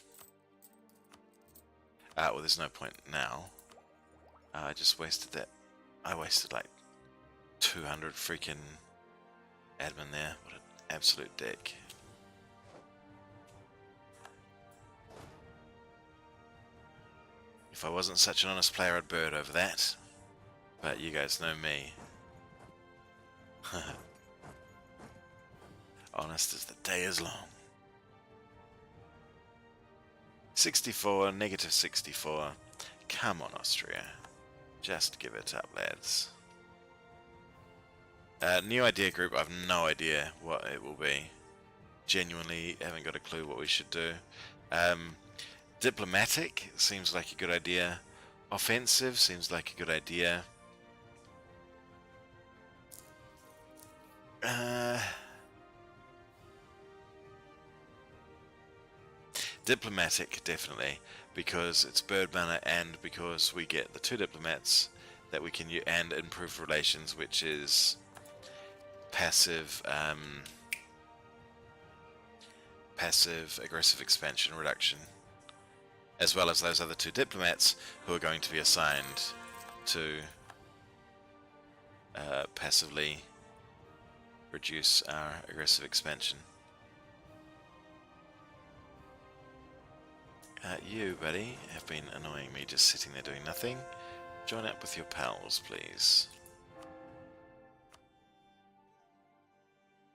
Well, there's no point now. I just wasted that. I wasted like 200 freaking admin there. What an absolute dick. If I wasn't such an honest player, I'd bird over that. But you guys know me. Honest as the day is long. 64, negative 64. Come on, Austria. Just give it up, lads. New idea group, I have no idea what it will be. Genuinely haven't got a clue what we should do. Diplomatic seems like a good idea. Offensive seems like a good idea. Diplomatic, definitely, because it's bird manor and because we get the 2 diplomats that we can use and improve relations, which is passive, passive aggressive expansion reduction, as well as those other 2 diplomats who are going to be assigned to passively reduce our aggressive expansion. You, buddy, have been annoying me just sitting there doing nothing. Join up with your pals, please.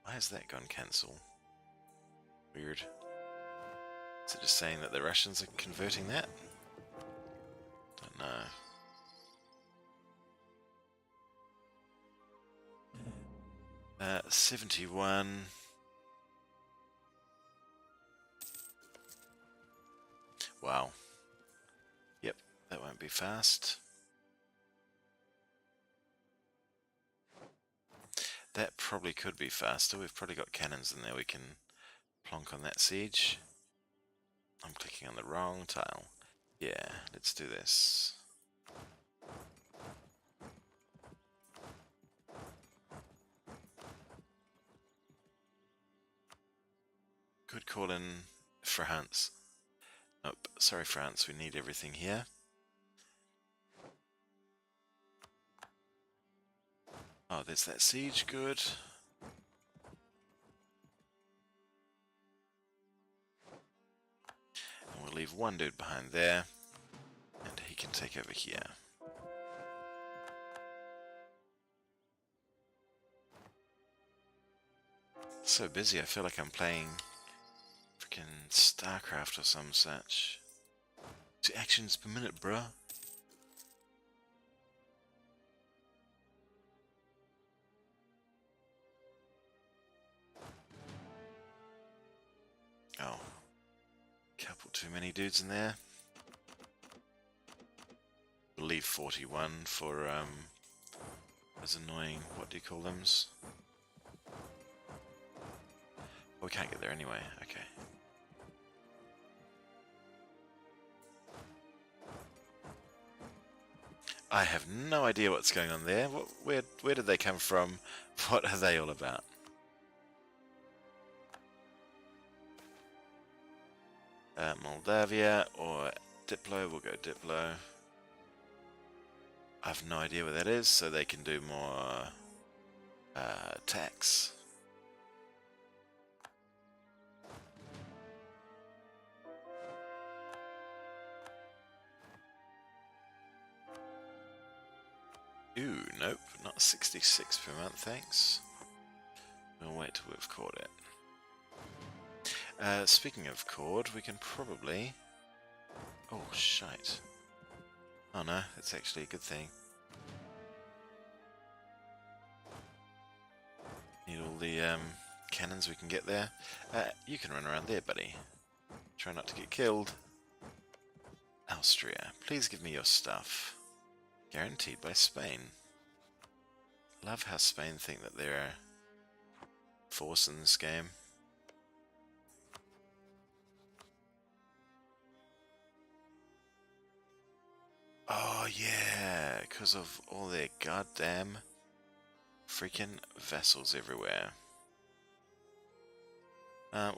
Why has that gone cancel? Weird. Is it just saying that the Russians are converting that? Don't know. 71. Wow. Yep, that won't be fast. That probably could be faster. We've probably got cannons in there we can plonk on that siege. I'm clicking on the wrong tile. Yeah, let's do this. Could call in France. Nope, sorry France, we need everything here. Oh, there's that siege, good. And we'll leave 1 dude behind there, and he can take over here. So busy, I feel like I'm playing freaking StarCraft or some such. 2 actions per minute, bruh. Oh. Couple too many dudes in there. We'll leave 41 for, those annoying, what do you call them? Oh, we can't get there anyway, okay. I have no idea what's going on there. Where did they come from? What are they all about? Moldavia or Diplo, we'll go Diplo. I have no idea what that is, so they can do more tax. Ooh, nope, not 66 per month, thanks. We'll wait till we've caught it. Speaking of cord, we can probably... Oh, shite. Oh no, that's actually a good thing. Need all the cannons we can get there. You can run around there, buddy. Try not to get killed. Austria, please give me your stuff. Guaranteed by Spain. Love how Spain think that they're a force in this game. Oh yeah, because of all their goddamn freaking vessels everywhere.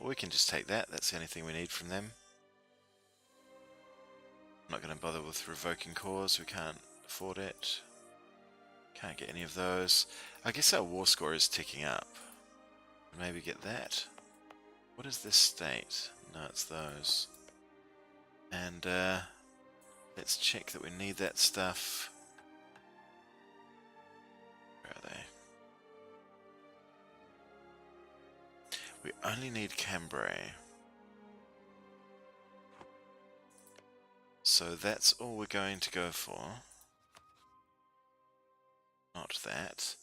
We can just take that, that's the only thing we need from them. I'm not going to bother with revoking cores, we can't afford it. Can't get any of those. I guess our war score is ticking up. Maybe get that. What is this state? No, it's those. And let's check that we need that stuff. Where are they? We only need Cambrai. So that's all we're going to go for. Not that.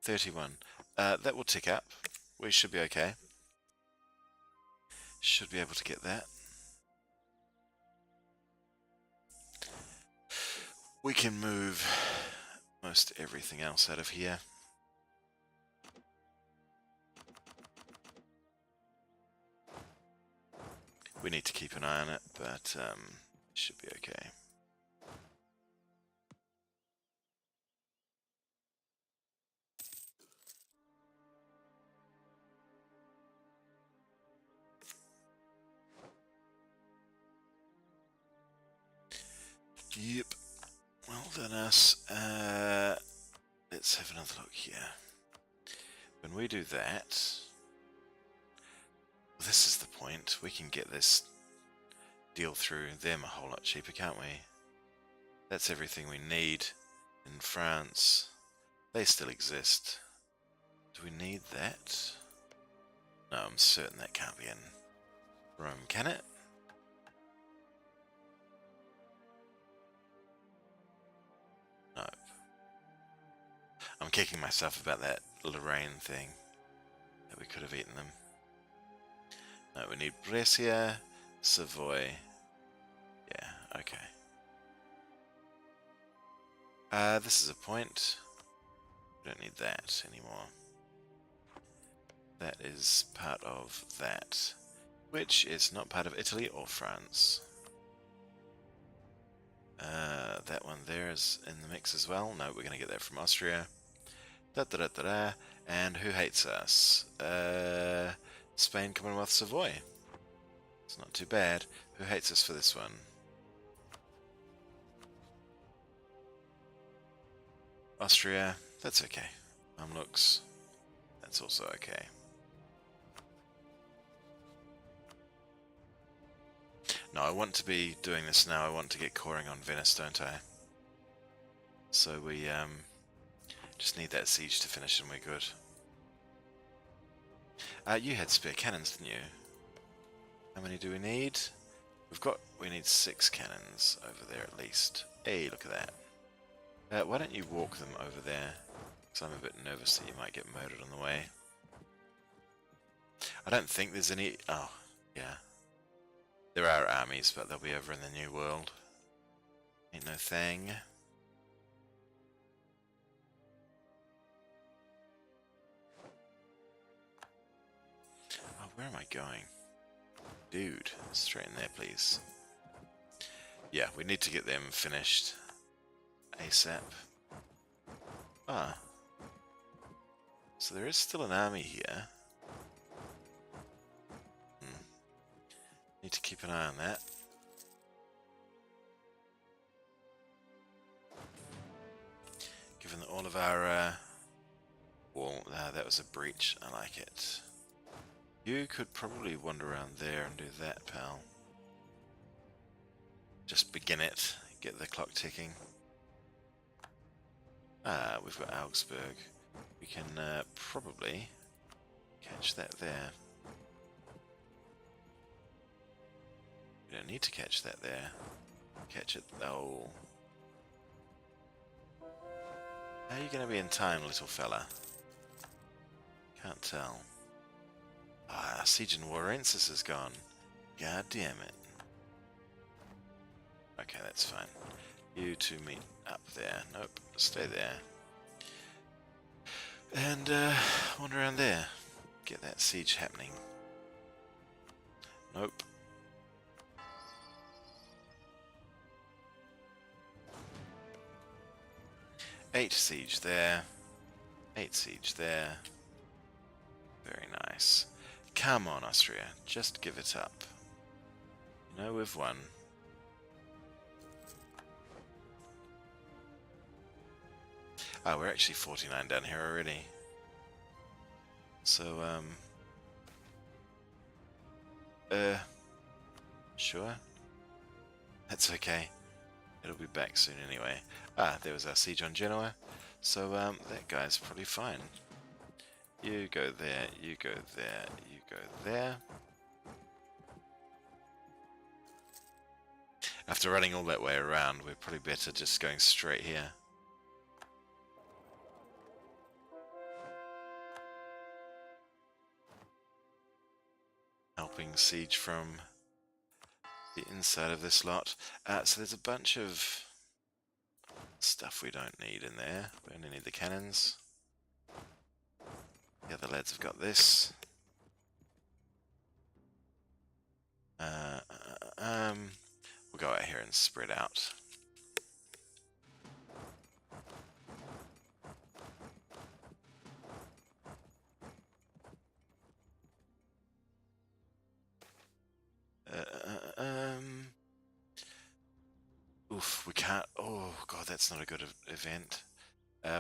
31. That will tick up. We should be okay. Should be able to get that. We can move most everything else out of here. We need to keep an eye on it, but should be okay. Yep. Well done us. Let's have another look here. When we do that, this is the point. We can get this deal through them a whole lot cheaper, can't we? That's everything we need in France. They still exist. Do we need that? No, I'm certain that can't be in Rome, can it? No. I'm kicking myself about that Lorraine thing, that we could have eaten them. No, we need Brescia, Savoy. Yeah, okay. This is a point. We don't need that anymore. That is part of that, which is not part of Italy or France. That one there is in the mix as well. No, we're going to get that from Austria. Da da da da da. And who hates us? Spain, Commonwealth, Savoy. It's not too bad. Who hates us for this one? Austria. That's okay. Mamluks. That's also okay. No, I want to be doing this now. I want to get coring on Venice, don't I? So we just need that siege to finish and we're good. You had spare cannons, didn't you? How many do we need? We need 6 cannons over there at least. Hey, look at that. Why don't you walk them over there? Because I'm a bit nervous that you might get murdered on the way. I don't think there's any... Oh, yeah. There are armies, but they'll be over in the New World. Ain't no thing. Oh, where am I going? Dude, straight in there, please. Yeah, we need to get them finished ASAP. Ah. So there is still an army here. Need to keep an eye on that. Given that all of our... well, that was a breach. I like it. You could probably wander around there and do that, pal. Just begin it. Get the clock ticking. Ah, we've got Augsburg. We can probably catch that there. We don't need to catch that there. Catch it. Oh. How are you going to be in time, little fella? Can't tell. Ah, Siege in Warensis is gone. God damn it. Okay, that's fine. You two meet up there. Nope, stay there. And wander around there. Get that siege happening. Nope. 8 siege there. 8 siege there. Very nice. Come on, Austria. Just give it up. You know we've won. Oh, we're actually 49 down here already. So, sure. That's okay. It'll be back soon anyway. Ah, there was our siege on Genoa. So, that guy's probably fine. You go there, you go there, you go there. After running all that way around, we're probably better just going straight here. Helping siege from the inside of this lot. So there's a bunch of stuff we don't need in there. We only need the cannons. The other lads have got this. We'll go out here and spread out. Oof, we can't. Oh god, that's not a good event.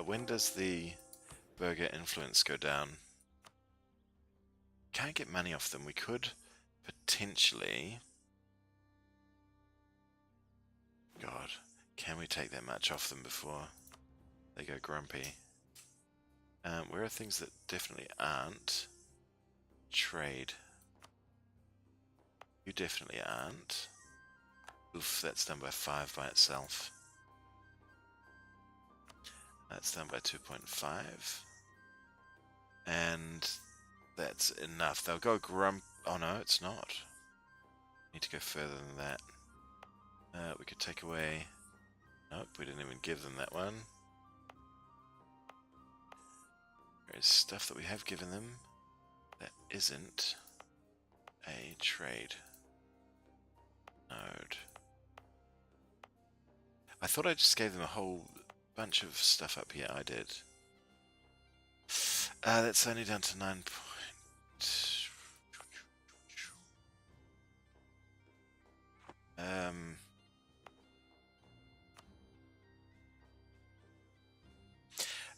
When does the burger influence go down? Can't get money off them. We could potentially. God, can we take that much off them before they go grumpy? Where are things that definitely aren't? Trade. You definitely aren't. Oof, that's done by 5 by itself. That's done by 2.5. And that's enough. They'll go grump. Oh no, it's not. Need to go further than that. We could take away. Nope, we didn't even give them that one. There's stuff that we have given them that isn't a trade node. I thought I just gave them a whole bunch of stuff up here. I did. That's only down to 9 point.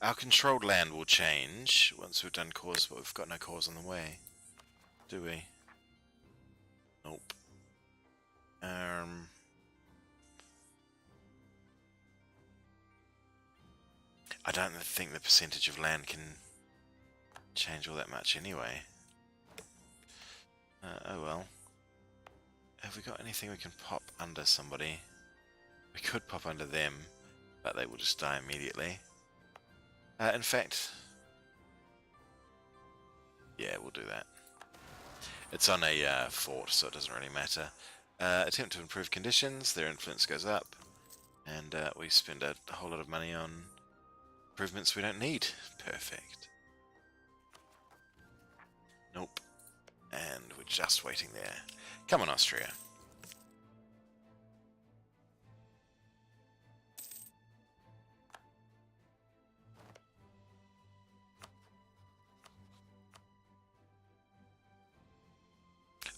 Our controlled land will change once we've done cores, but we've got no cores on the way, do we? Nope. I don't think the percentage of land can change all that much anyway. Oh well. Have we got anything we can pop under somebody? We could pop under them, but they will just die immediately. In fact, yeah, we'll do that. It's on a fort, so it doesn't really matter. Attempt to improve conditions, their influence goes up, and we spend a whole lot of money on improvements we don't need. Perfect. Nope. And we're just waiting there. Come on, Austria.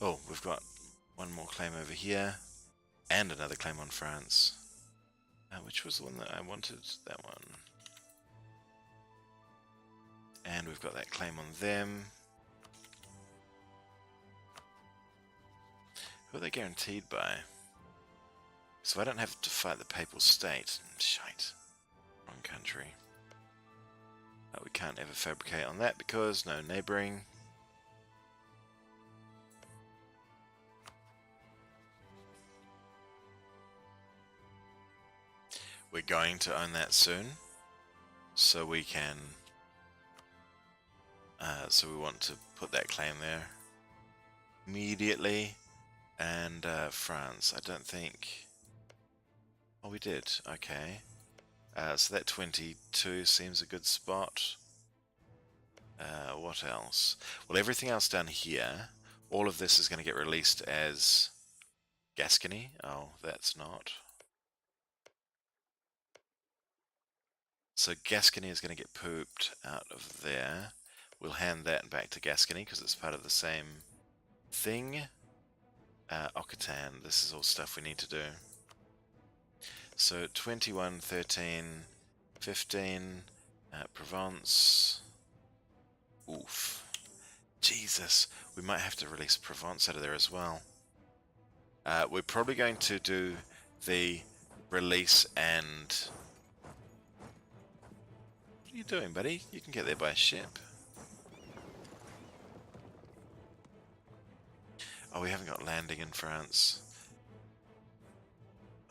Oh, we've got one more claim over here, and another claim on France. Which was the one that I wanted? That one. And we've got that claim on them. Who are they guaranteed by? So I don't have to fight the Papal State. Shite. Wrong country. We can't ever fabricate on that because no neighbouring. We're going to own that soon, so we can. So we want to put that claim there immediately, and France. I don't think. Oh, we did. Okay. So that 22 seems a good spot. What else? Well, everything else down here. All of this is going to get released as Gascony. Oh, that's not. So Gascony is going to get pooped out of there. We'll hand that back to Gascony because it's part of the same thing. Occitan, this is all stuff we need to do. So 21, 13, 15, Provence. Oof. Jesus, we might have to release Provence out of there as well. We're probably going to do the release and... What are you doing, buddy? You can get there by ship. Oh, we haven't got landing in France.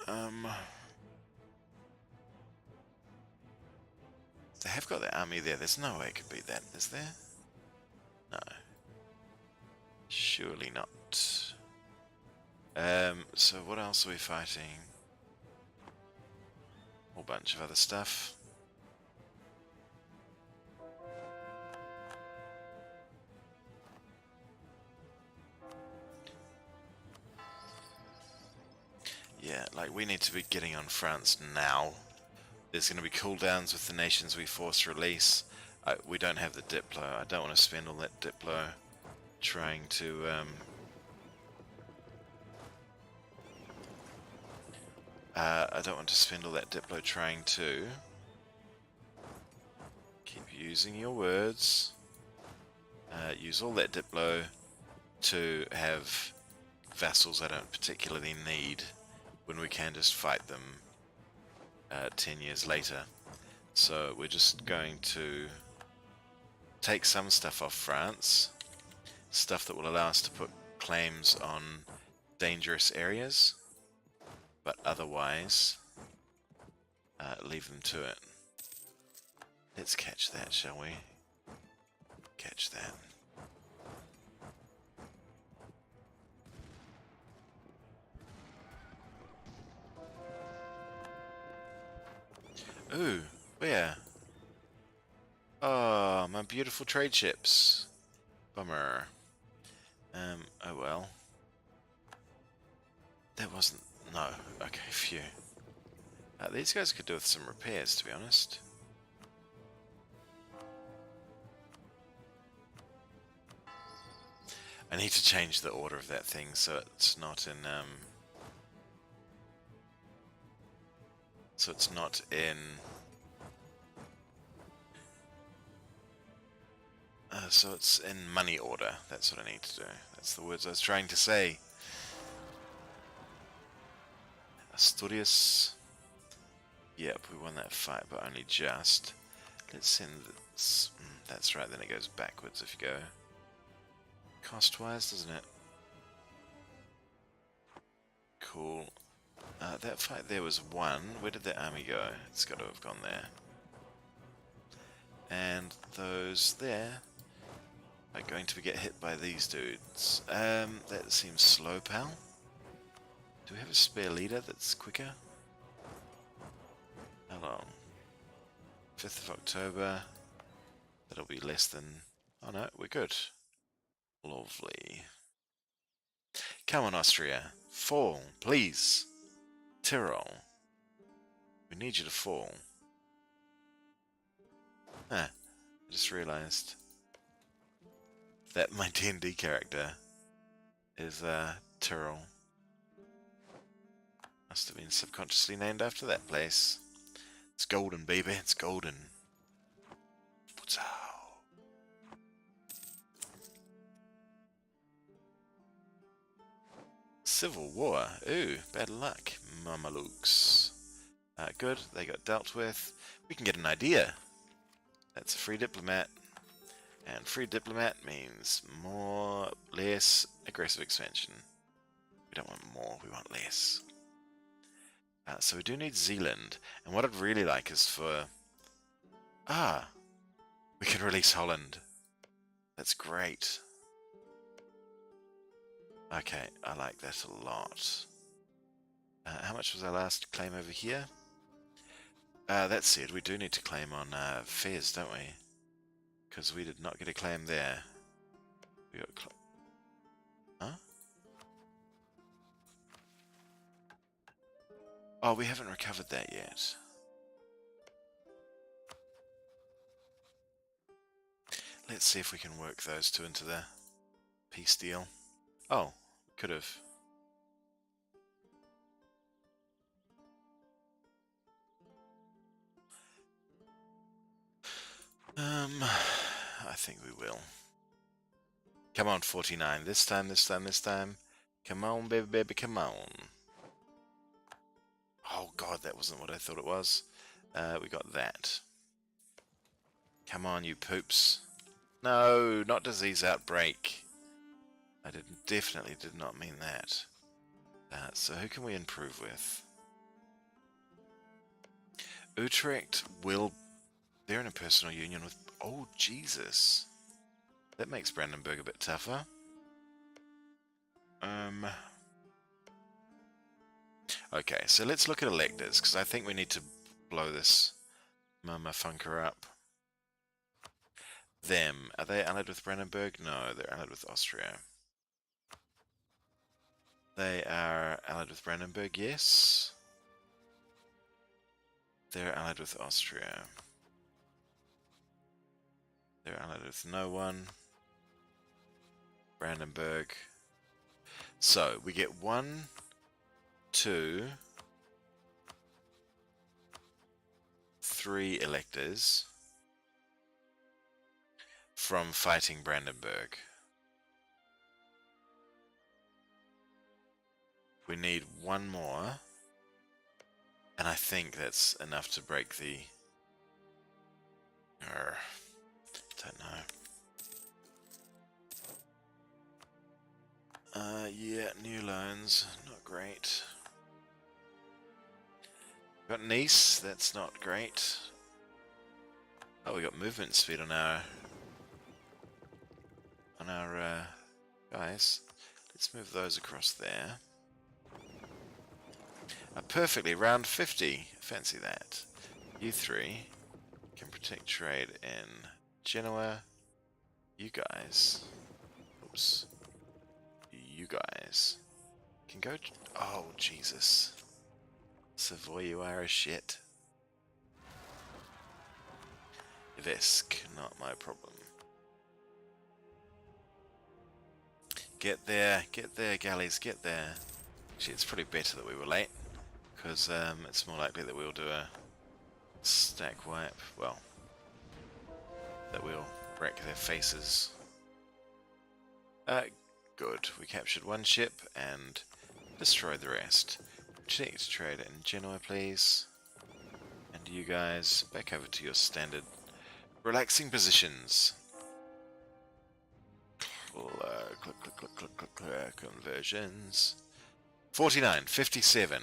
They have got their army there. There's no way it could beat that, is there? No. Surely not. So what else are we fighting? A whole bunch of other stuff. we need to be getting on France now. There's going to be cooldowns with the nations we force release. We don't have the Diplo. I don't want to spend all that Diplo trying to... I don't want to spend all that Diplo trying to... Keep using your words. Use all that Diplo to have vassals I don't particularly need when we can just fight them 10 years later. So we're just going to take some stuff off France, stuff that will allow us to put claims on dangerous areas, but otherwise leave them to it. Let's catch that, shall we? Catch that. Ooh, where? Oh, my beautiful trade ships. Bummer. Oh well. That wasn't... No. Okay, phew. These guys could do with some repairs, to be honest. I need to change the order of that thing so it's not in, so it's not in... so it's in money order. That's what I need to do. That's the words I was trying to say. Asturias. Yep, we won that fight, but only just. Let's send this. That's right, then it goes backwards if you go. Cost-wise, doesn't it? Cool. That fight there was won. Where did the army go? It's got to have gone there. And those there are going to get hit by these dudes. That seems slow, pal. Do we have a spare leader that's quicker? How long? 5th of October. That'll be less than... Oh no, we're good. Lovely. Come on, Austria. Fall, please. Tyrol. We need you to fall. Huh. I just realized that my D&D character is Tyrol. Must have been subconsciously named after that place. It's golden, baby. It's golden. Civil War. Ooh, bad luck. Mamalukes. Good, they got dealt with. We can get an idea. That's a free diplomat. And free diplomat means more, less aggressive expansion. We don't want more, we want less. So we do need Zealand. And what I'd really like is for... we can release Holland. That's great. Okay, I like that a lot. How much was our last claim over here? That said, we do need to claim on Fez, don't we? Because we did not get a claim there. We got... Huh? Oh, we haven't recovered that yet. Let's see if we can work those two into the peace deal. Oh, could have. I think we will. Come on, 49. This time, this time, this time. Come on, baby, baby, come on. Oh god, that wasn't what I thought it was. We got that. Come on, you poops. No, not disease outbreak. I definitely did not mean that. So who can we improve with? Utrecht will... They're in a personal union with... Oh, Jesus. That makes Brandenburg a bit tougher. Okay, so let's look at electors, because I think we need to blow this Mama Funker up. Them. Are they allied with Brandenburg? No, they're allied with Austria. They are allied with Brandenburg, yes. They're allied with Austria. They're allied with no one. Brandenburg. So, we get 1, 2, 3 electors from fighting Brandenburg. We need 1 more, and I think that's enough to break the... don't know. Yeah, new loans, not great. Got Nice, that's not great. Oh, we got movement speed on our guys. Let's move those across there. Perfectly, round 50. Fancy that. You 3 can protect trade in Genoa. You guys. Oops. You guys can go. Oh, Jesus. Savoy, you are a shit. Visk, not my problem. Get there, galleys, get there. Actually, it's probably better that we were late, because it's more likely that we'll do a stack wipe. Well, that we'll wreck their faces. Good. We captured 1 ship and destroyed the rest. Take to trade in Genoa, please. And you guys, back over to your standard relaxing positions. Conversions. 49, 57.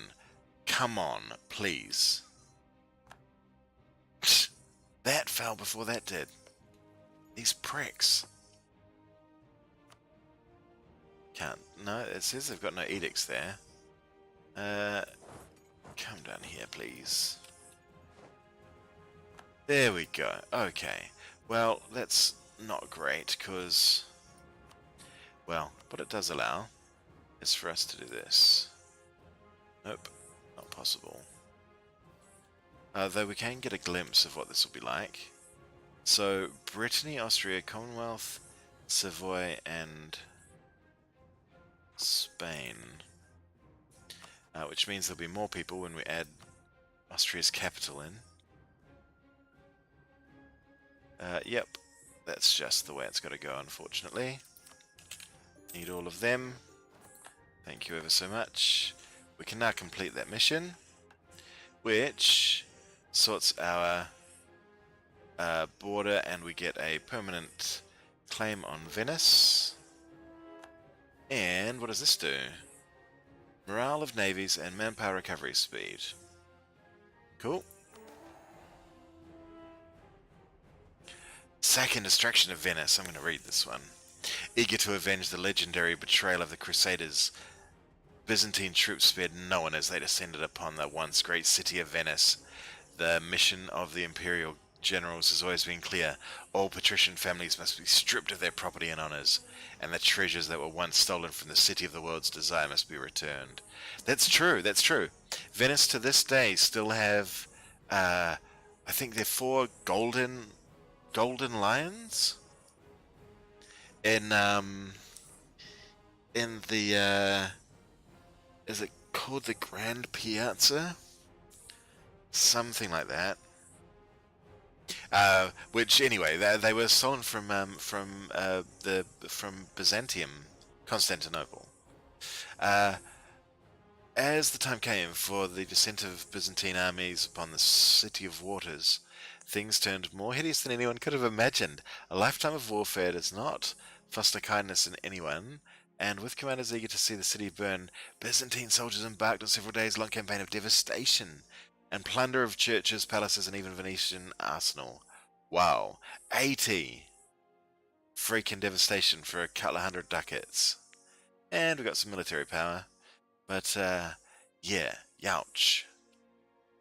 Come on, please. That fell before that did. These pricks. Can't. No, it says they've got no edicts there. Come down here, please. There we go. Okay. Well, that's not great, because... Well, what it does allow is for us to do this. Nope. Not possible. Though we can get a glimpse of what this will be like. So, Brittany, Austria, Commonwealth, Savoy, and... Spain, which means there'll be more people when we add Austria's capital in. Yep, that's just the way it's got to go, unfortunately. Need all of them. Thank you ever so much. We can now complete that mission, which sorts our border, and we get a permanent claim on Venice. And what does this do? Morale of navies and manpower recovery speed. Cool. Sack and destruction of Venice. I'm going to read this one. Eager to avenge the legendary betrayal of the Crusaders, Byzantine troops spared no one as they descended upon the once great city of Venice. The mission of the imperial generals has always been clear. All patrician families must be stripped of their property and honours, and the treasures that were once stolen from the city of the world's desire must be returned. That's true, that's true. Venice to this day still have, I think they're 4 golden lions? In the, is it called the Grand Piazza? Something like that. Which anyway, they were stolen from Byzantium, Constantinople. As the time came for the descent of Byzantine armies upon the City of Waters, things turned more hideous than anyone could have imagined. A lifetime of warfare does not foster kindness in anyone, and with commanders eager to see the city burn, Byzantine soldiers embarked on several days-long campaign of devastation and plunder of churches, palaces, and even Venetian arsenal. Wow. 80 freaking devastation for a couple of 100 ducats. And we got some military power. But, yeah, youch.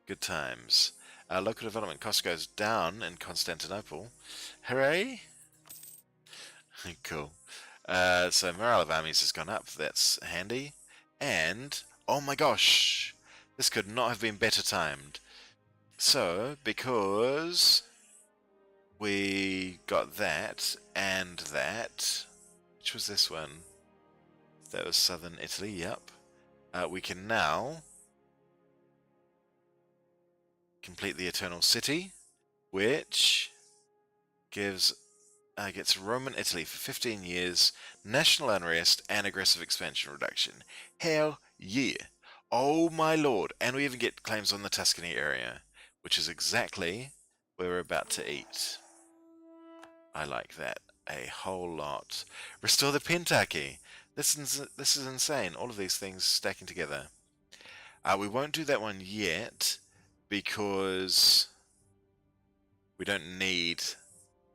Good times. Local development cost goes down in Constantinople. Hooray! Cool. So morale of armies has gone up. That's handy. And, oh my gosh! This could not have been better timed. So, because we got that and that, which was this one? That was southern Italy, yep. We can now complete the Eternal City, which gets Roman Italy for 15 years, national unrest, and aggressive expansion reduction. Hell yeah! Oh my lord! And we even get claims on the Tuscany area, which is exactly where we're about to eat. I like that a whole lot. Restore the Pentarchy. This is insane. All of these things stacking together. We won't do that one yet because we don't need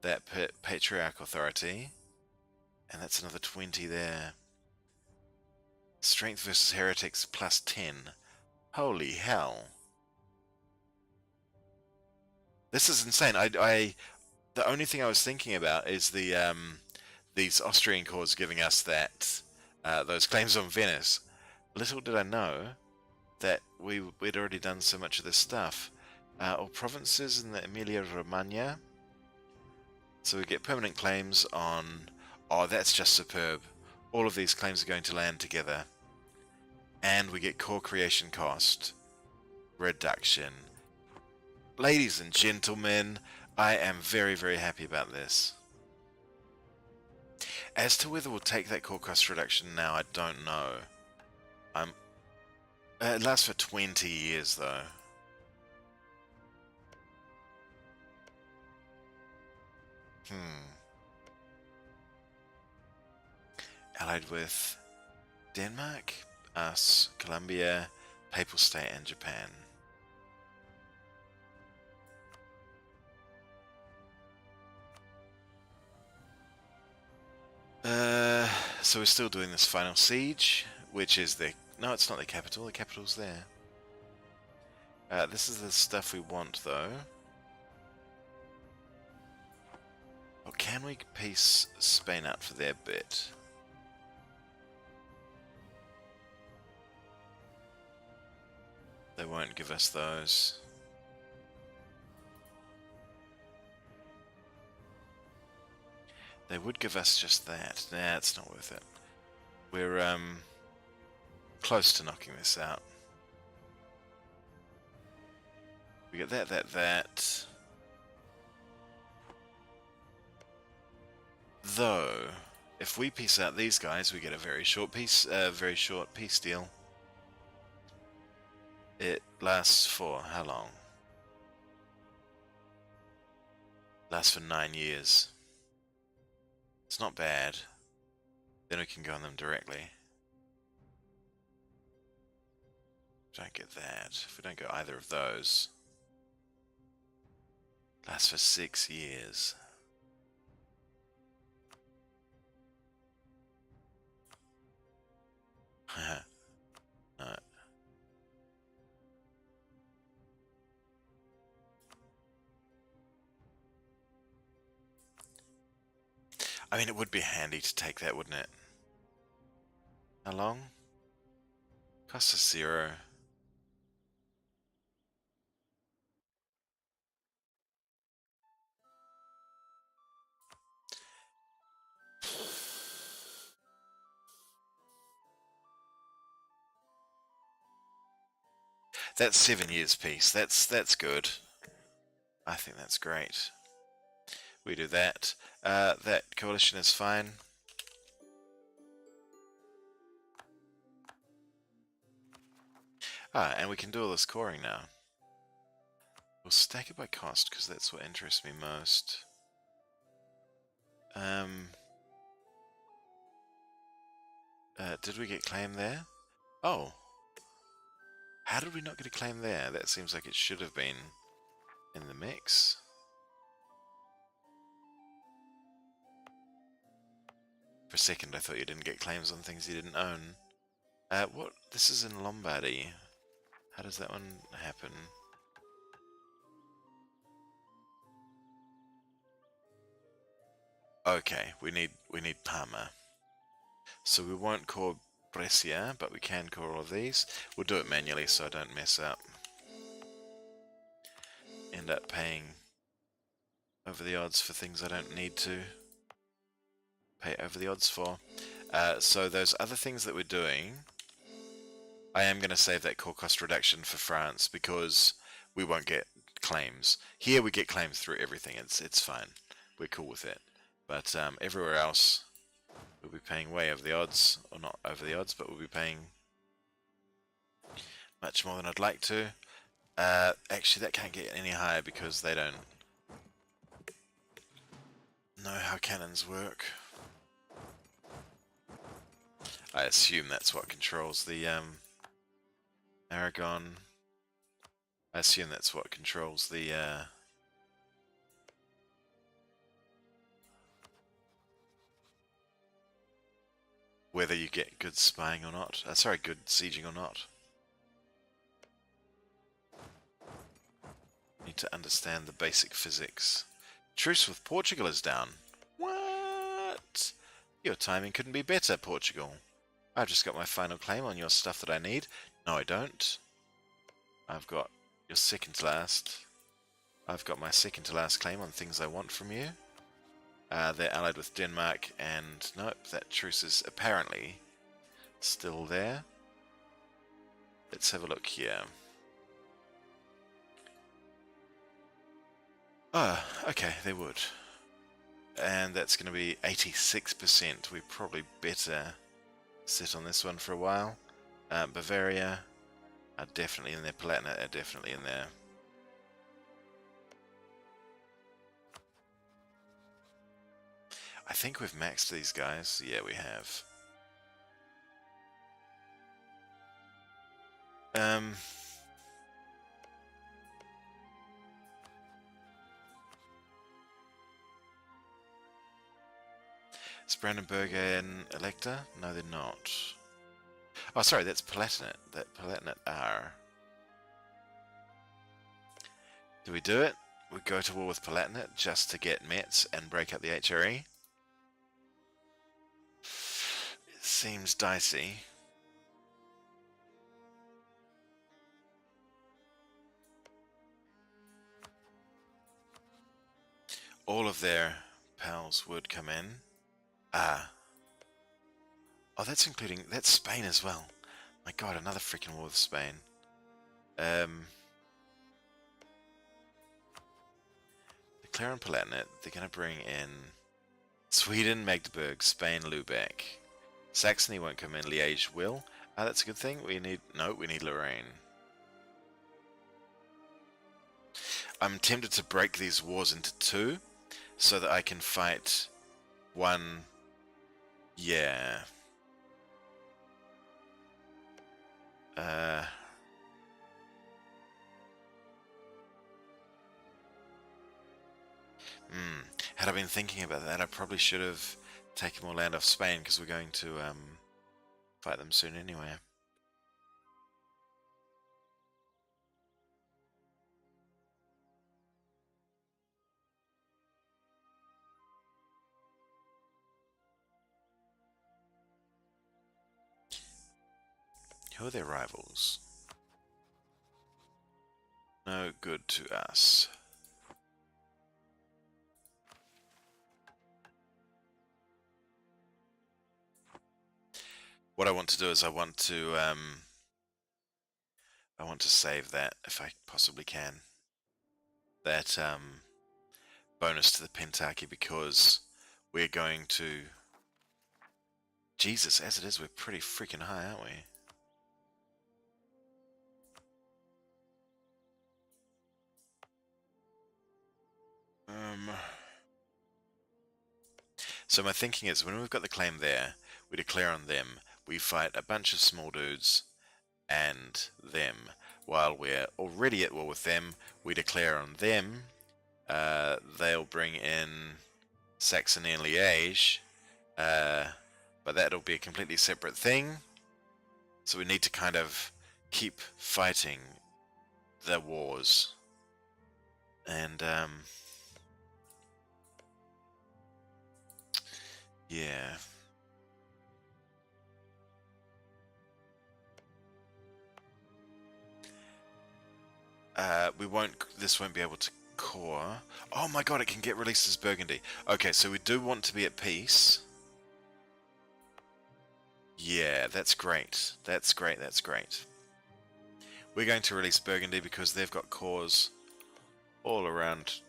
that patriarch authority. And that's another 20 there. Strength versus heretics plus 10. Holy hell. This is insane. The only thing I was thinking about is these Austrian cores giving us that those claims on Venice. Little did I know that we'd already done so much of this stuff. All provinces in the Emilia-Romagna. So we get permanent claims on... Oh, that's just superb. All of these claims are going to land together. And we get core creation cost reduction. Ladies and gentlemen, I am very, very happy about this. As to whether we'll take that core cost reduction now, I don't know. It lasts for 20 years, though. Allied with Denmark, us, Colombia, Papal State, and Japan. So we're still doing this final siege, which is the... No, it's not the capital. The capital's there. This is the stuff we want, though. Or can we piece Spain out for their bit? They won't give us those. They would give us just that. Nah, it's not worth it. We're, close to knocking this out. We get that. Though, if we piece out these guys, we get a very short peace deal. It lasts for how long? Lasts for 9 years. It's not bad. Then we can go on them directly. Don't get that. If we don't go either of those. Lasts for 6 years. No. I mean, it would be handy to take that, wouldn't it? How long? Cost us 0. That's 7 years peace. That's good. I think that's great. We do that. That coalition is fine. And we can do all this coring now. We'll stack it by cost, because that's what interests me most. Did we get claim there? Oh. How did we not get a claim there? That seems like it should have been in the mix. For a second I thought you didn't get claims on things you didn't own. What? This is in Lombardy. How does that one happen? Okay, we need Parma. So we won't core Brescia, but we can core all of these. We'll do it manually so I don't mess up. end up paying over the odds for things I don't need to pay over the odds for. So those other things that we're doing, I am going to save that core cost reduction for France because we won't get claims. Here we get claims through everything. It's fine. We're cool with it. But everywhere else, we'll be paying way over the odds, or not over the odds, but we'll be paying much more than I'd like to. Actually, that can't get any higher because they don't know how cannons work. I assume that's what controls the Aragon. I assume that's what controls the whether you get good spying or not. Sorry, good sieging or not. Need to understand the basic physics. Truce with Portugal is down. What? Your timing couldn't be better, Portugal. I've just got my final claim on your stuff that I need. No, I don't. I've got your second to last. I've got my second to last claim on things I want from you. They're allied with Denmark, and nope, that truce is apparently still there. Let's have a look here. Oh, okay, they would. And that's going to be 86%. We probably better sit on this one for a while. Bavaria are definitely in there. Palatinate are definitely in there. I think we've maxed these guys. Yeah, we have. Is Brandenburg an elector? No, they're not. Oh, sorry, that's Palatinate. That Palatinate are. Do we do it? We go to war with Palatinate just to get Metz and break up the HRE? It seems dicey. All of their pals would come in. Ah. Oh, that's including... That's Spain as well. My god, another freaking war with Spain. Declare on Palatinate. They're going to bring in Sweden, Magdeburg, Spain, Lubeck. Saxony won't come in. Liège will. Ah, that's a good thing. We need... No, we need Lorraine. I'm tempted to break these wars into two so that I can fight one... Yeah. Had I been thinking about that, I probably should have taken more land off Spain because we're going to fight them soon anyway. Who are their rivals? No good to us. What I want to do is I want to save that if I possibly can. That bonus to the Pentarchy because we're going to... Jesus, as it is, we're pretty freaking high, aren't we? So my thinking is when we've got the claim there, we declare on them, we fight a bunch of small dudes and them. While we're already at war with them, we declare on them, they'll bring in Saxony and Liège, but that'll be a completely separate thing. So we need to kind of keep fighting the wars. And, yeah. This won't be able to core. Oh my god, it can get released as Burgundy. Okay, so we do want to be at peace. Yeah, that's great. That's great, that's great. We're going to release Burgundy because they've got cores all around.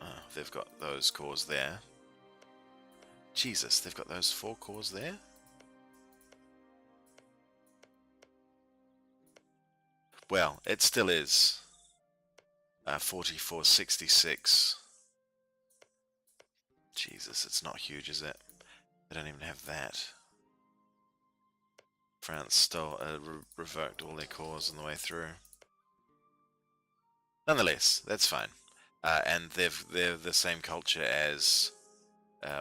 Oh, they've got those cores there. Jesus, they've got those 4 cores there? Well, it still is. 4466. Jesus, it's not huge, is it? They don't even have that. France stole, revoked all their cores on the way through. Nonetheless, that's fine. And they're the same culture as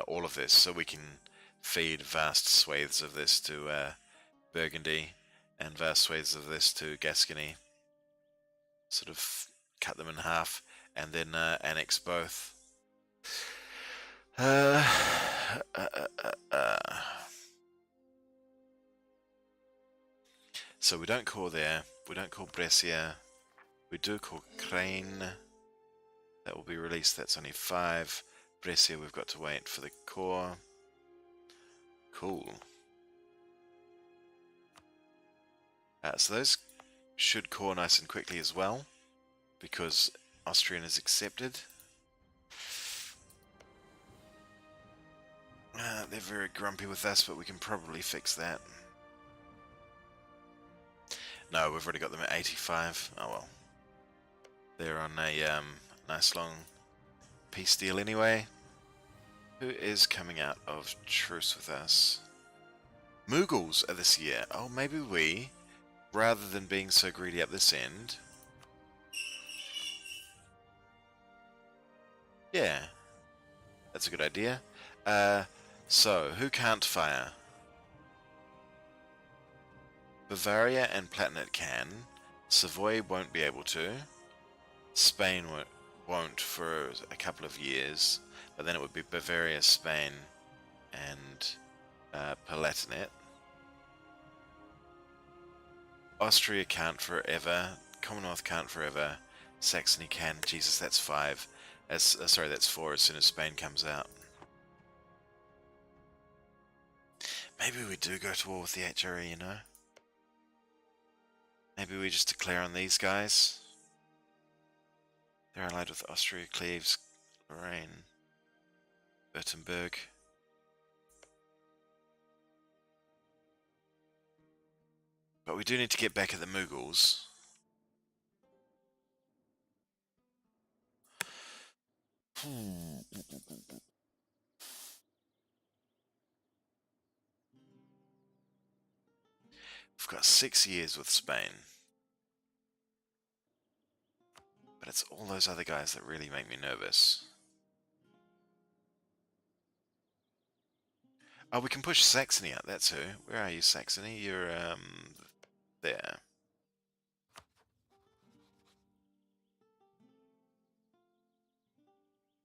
all of this, so we can feed vast swathes of this to Burgundy and vast swathes of this to Gascony. Sort of cut them in half and then annex both. So we don't core there, we don't core Brescia, we do core Crane. That will be released, that's only 5. Brescia, we've got to wait for the core. Cool. So those should core nice and quickly as well, because Austrian is accepted. They're very grumpy with us, but we can probably fix that. No, we've already got them at 85. Oh well. They're on a nice long peace deal anyway. Who is coming out of truce with us? Mughals are this year. Oh, maybe we, rather than being so greedy up this end... Yeah, that's a good idea. So, who can't fire? Bavaria and Palatinate can. Savoy won't be able to. Spain won't for a couple of years. But then it would be Bavaria, Spain, and Palatinate. Austria can't forever. Commonwealth can't forever. Saxony can. Jesus, that's 5. Sorry, that's 4 as soon as Spain comes out. Maybe we do go to war with the HRE, you know? Maybe we just declare on these guys. They're allied with Austria, Cleves, Lorraine, Württemberg. But we do need to get back at the Mughals. We've got 6 years with Spain. But it's all those other guys that really make me nervous. Oh, we can push Saxony out, that's who. Where are you, Saxony? You're, there.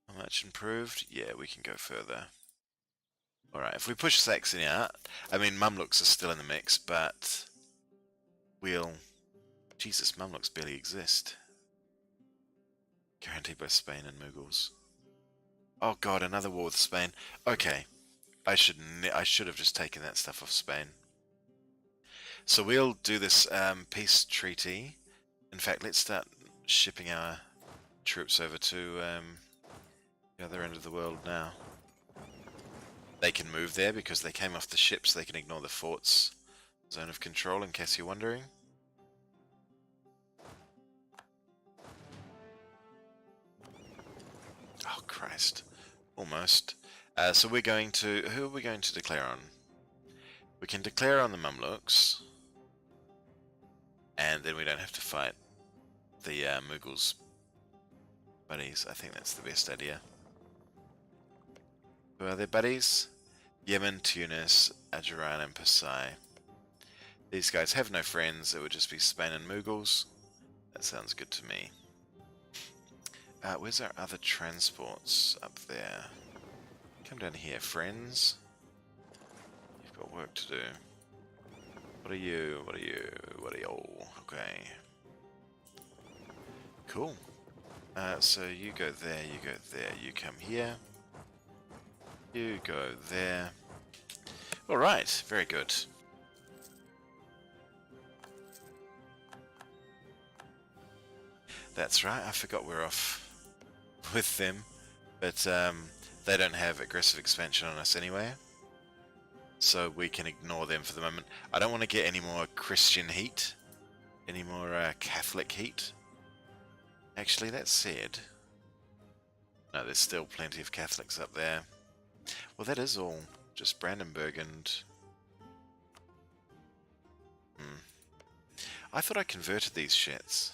How much improved? Yeah, we can go further. Alright, if we push Saxony out, I mean, Mamluks are still in the mix, but we'll... Jesus, Mamluks barely exist. Guaranteed by Spain and Mughals. Oh god, another war with Spain. Okay, I should have just taken that stuff off Spain. So we'll do this peace treaty. In fact, let's start shipping our troops over to the other end of the world now. They can move there because they came off the ships. They can ignore the fort's zone of control, in case you're wondering. Oh, Christ. Almost. So we're going to... Who are we going to declare on? We can declare on the Mamluks. And then we don't have to fight the Mughals buddies. I think that's the best idea. Who are their buddies? Yemen, Tunis, Ajuran and Pasai. These guys have no friends. It would just be Spain and Mughals. That sounds good to me. Where's our other transports up there? Come down here, friends. You've got work to do. What are you? What are you? What are you? Oh, okay. Cool. So you go there, you go there, you come here. You go there. Alright, very good. That's right, I forgot we're off with them. But they don't have aggressive expansion on us anyway. So we can ignore them for the moment. I don't want to get any more Christian heat. Any more Catholic heat. Actually, that said... No, there's still plenty of Catholics up there. Well, that is all. Just Brandenburg and... I thought I converted these shits.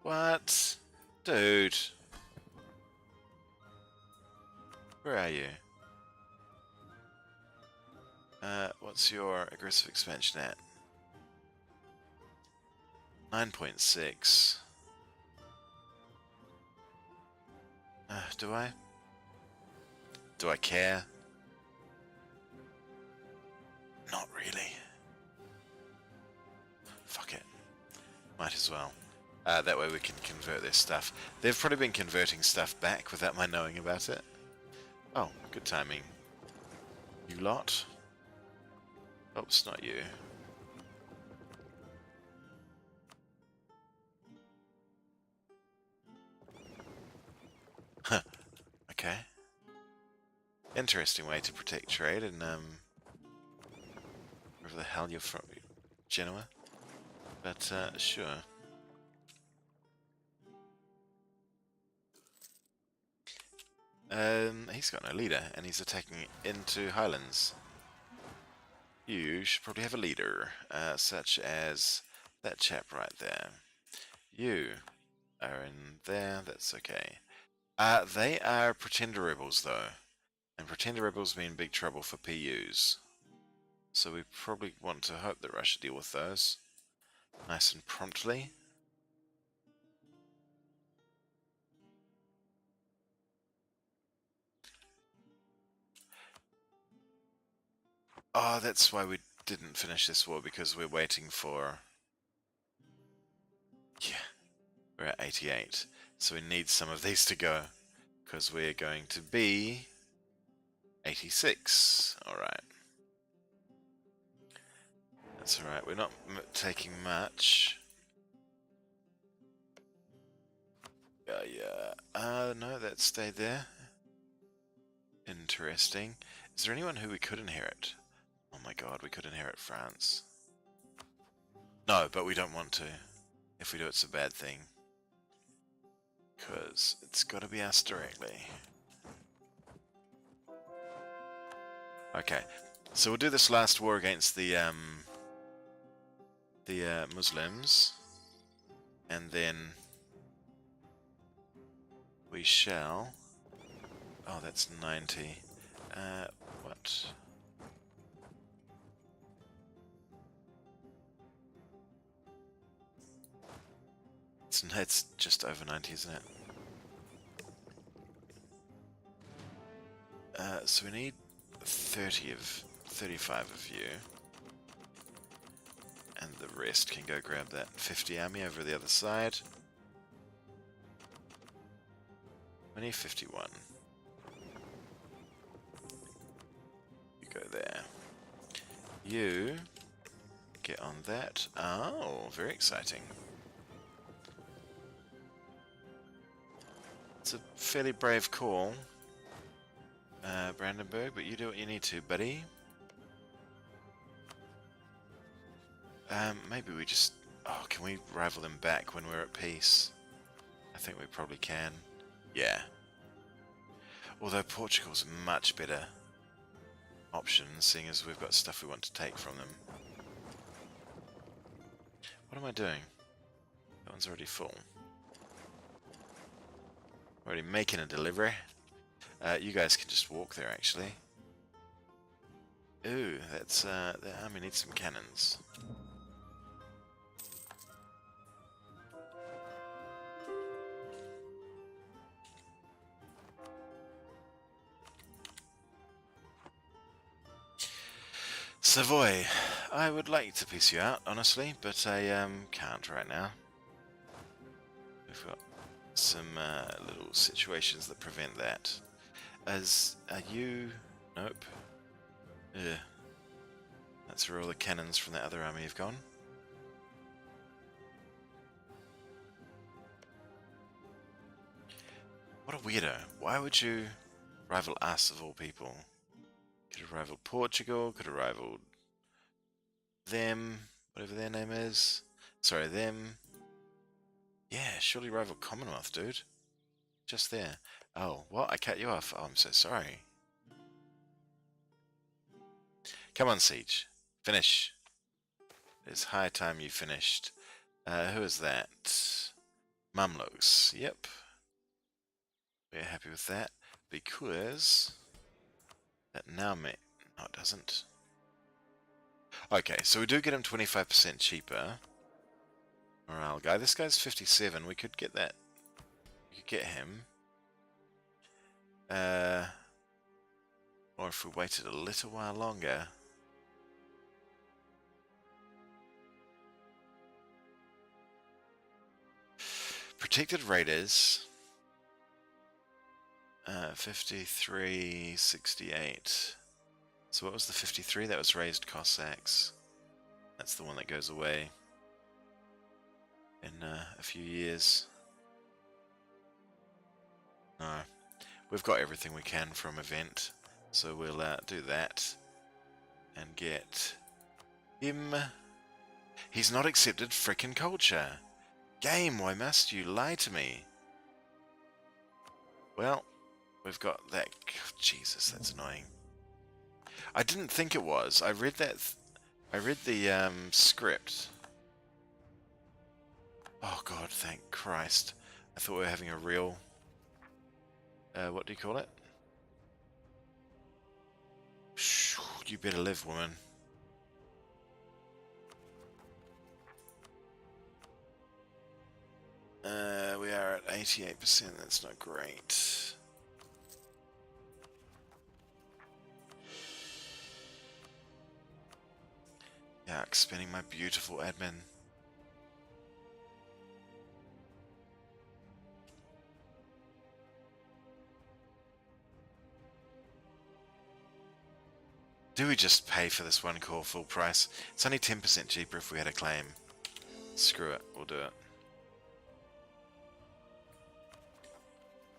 What? Dude. Where are you? What's your aggressive expansion at? 9.6. Do I? Do I care? Not really. Fuck it. Might as well. That way we can convert their stuff. They've probably been converting stuff back without my knowing about it. Oh, good timing. You lot? Oops, not you. Huh. Okay. Interesting way to protect trade in, wherever the hell you're from. Genoa? But, sure. He's got no leader, and he's attacking into Highlands. You should probably have a leader, such as that chap right there. You are in there, that's okay. They are Pretender Rebels, though. And Pretender Rebels mean big trouble for PUs. So we probably want to hope that Russia deal with those. Nice and promptly. Oh, that's why we didn't finish this war, because we're waiting for... Yeah, we're at 88. So we need some of these to go, because we're going to be 86. Alright. That's alright, we're not taking much. Yeah. No, that stayed there. Interesting. Is there anyone who we could inherit? Oh my god, we could inherit France. No, but we don't want to. If we do, it's a bad thing. Because it's got to be us directly. Okay, so we'll do this last war against the Muslims. And then we shall... Oh, that's 90. What? It's just over 90, isn't it? So we need 35 of you. And the rest can go grab that 50 army over the other side. We need 51. You go there. You get on that. Oh, very exciting. It's a fairly brave call, Brandenburg, but you do what you need to, buddy. Maybe we just... Oh, can we rival them back when we're at peace? I think we probably can. Yeah. Although Portugal's a much better option, seeing as we've got stuff we want to take from them. What am I doing? That one's already full. Already making a delivery. You guys can just walk there, actually. Ooh, that's... the army needs some cannons. Savoy. I would like to piece you out, honestly, but I can't right now. some little situations that prevent that. Are you... Nope. Yeah. That's where all the cannons from the other army have gone. What a weirdo. Why would you rival us of all people? Could have rivaled Portugal, could have rivaled them, whatever their name is. Sorry, them. Yeah, surely rival Commonwealth, dude. Just there. Oh, what? I cut you off. Oh, I'm so sorry. Come on, Siege. Finish. It's high time you finished. Who is that? Mamluks. Yep. We're happy with that because that now may... No, it doesn't. Okay, so we do get him 25% cheaper. Morale guy. This guy's 57. We could get that. We could get him. Or if we waited a little while longer. Protected Raiders. 53.68. So what was the 53? That was raised Cossacks. That's the one that goes away in a few years. No. We've got everything we can from event. So we'll do that. And get him. He's not accepted frickin' culture. Game, why must you lie to me? Well, we've got that. Jesus, that's annoying. I didn't think it was. I read that. I read the script. Oh God, thank Christ! I thought we were having a real. What do you call it? Shh, you better live, woman. We are at 88%. That's not great. Yeah, spending my beautiful admin. Do we just pay for this one call full price? It's only 10% cheaper if we had a claim. Screw it, we'll do it.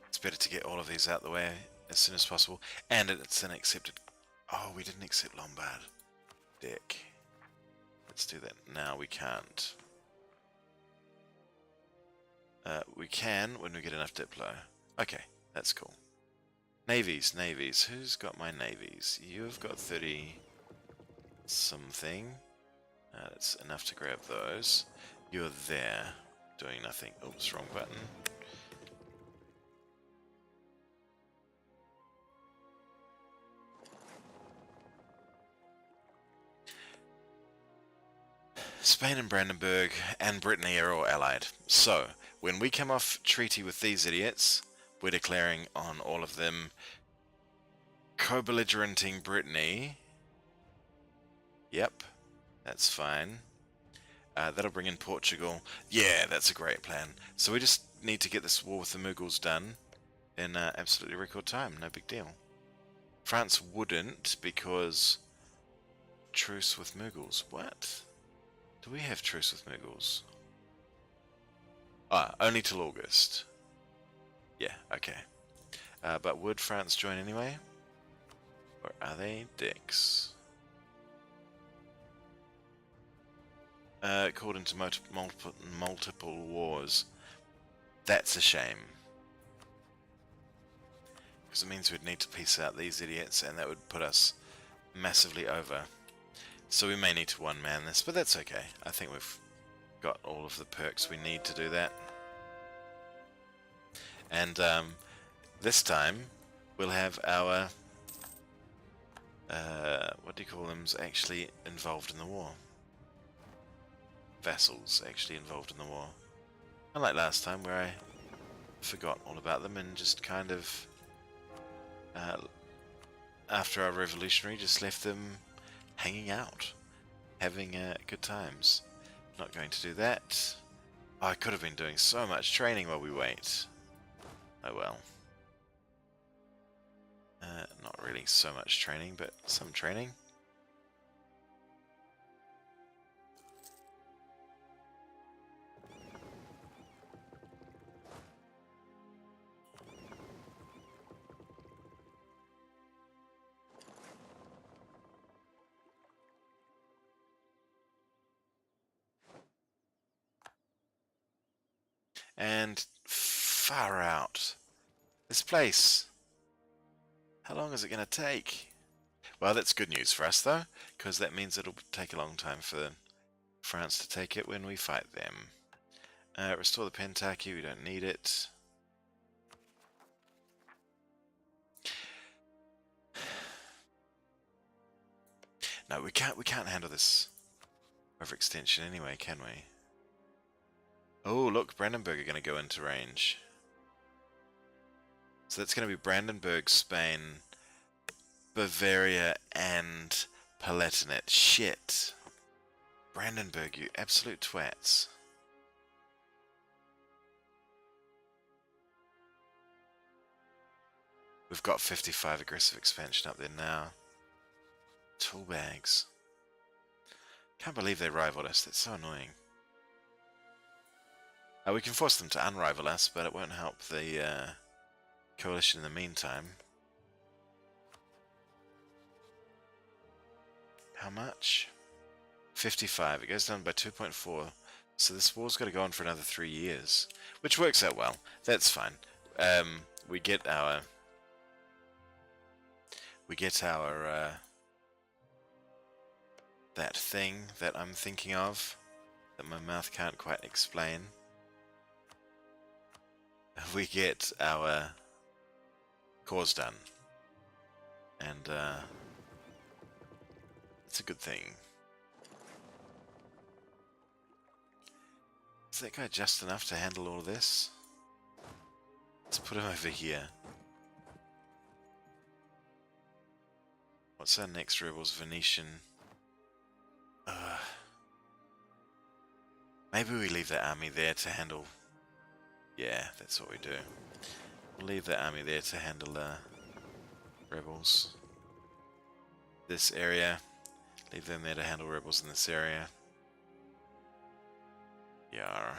It's better to get all of these out the way as soon as possible. And it's an accepted... Oh, we didn't accept Lombard. Dick. Let's do that. Now we can't. We can when we get enough Diplo. Okay, that's cool. Navies, navies. Who's got my navies? You've got 30 something. That's enough to grab those. You're there, doing nothing. Oops, wrong button. Spain and Brandenburg and Brittany are all allied. So, when we come off treaty with these idiots, we're declaring on all of them co-belligerenting Brittany. Yep, that's fine. That'll bring in Portugal. Yeah, that's a great plan. So we just need to get this war with the Mughals done in absolutely record time. No big deal. France wouldn't because truce with Mughals. What? Do we have truce with Mughals? Ah, only till August. Yeah, okay. But would France join anyway? Or are they dicks? Called into multiple wars. That's a shame. Because it means we'd need to piece out these idiots and that would put us massively over. So we may need to one-man this, but that's okay. I think we've got all of the perks we need to do that. And this time we'll have our what do you call them, actually involved in the war. Vassals actually involved in the war. Unlike last time where I forgot all about them and just kind of after our revolutionary just left them hanging out, having good times. Not going to do that. Oh, I could have been doing so much training while we wait. Oh well. Not really so much training, but some training. And far out. This place. How long is it going to take? Well, that's good news for us, though, because that means it'll take a long time for France to take it when we fight them. Restore the Pentarchy, we don't need it. No, we can't handle this overextension anyway, can we? Oh, look, Brandenburg are going to go into range. So that's going to be Brandenburg, Spain, Bavaria, and Palatinate. Shit. Brandenburg, you absolute twats. We've got 55 aggressive expansion up there now. Tool bags. Can't believe they rivaled us. That's so annoying. We can force them to unrival us, but it won't help the coalition in the meantime. How much? 55. It goes down by 2.4. So this war's got to go on for another 3 years, which works out well. That's fine. We get our that thing that I'm thinking of that my mouth can't quite explain. We get our cause done, and it's a good thing. Is that guy just enough to handle all of this? Let's put him over here. What's our next rebels? Venetian. Maybe we leave that army there to handle... Yeah, that's what we do. We'll leave that army there to handle rebels. This area. Leave them there to handle rebels in this area. Yar.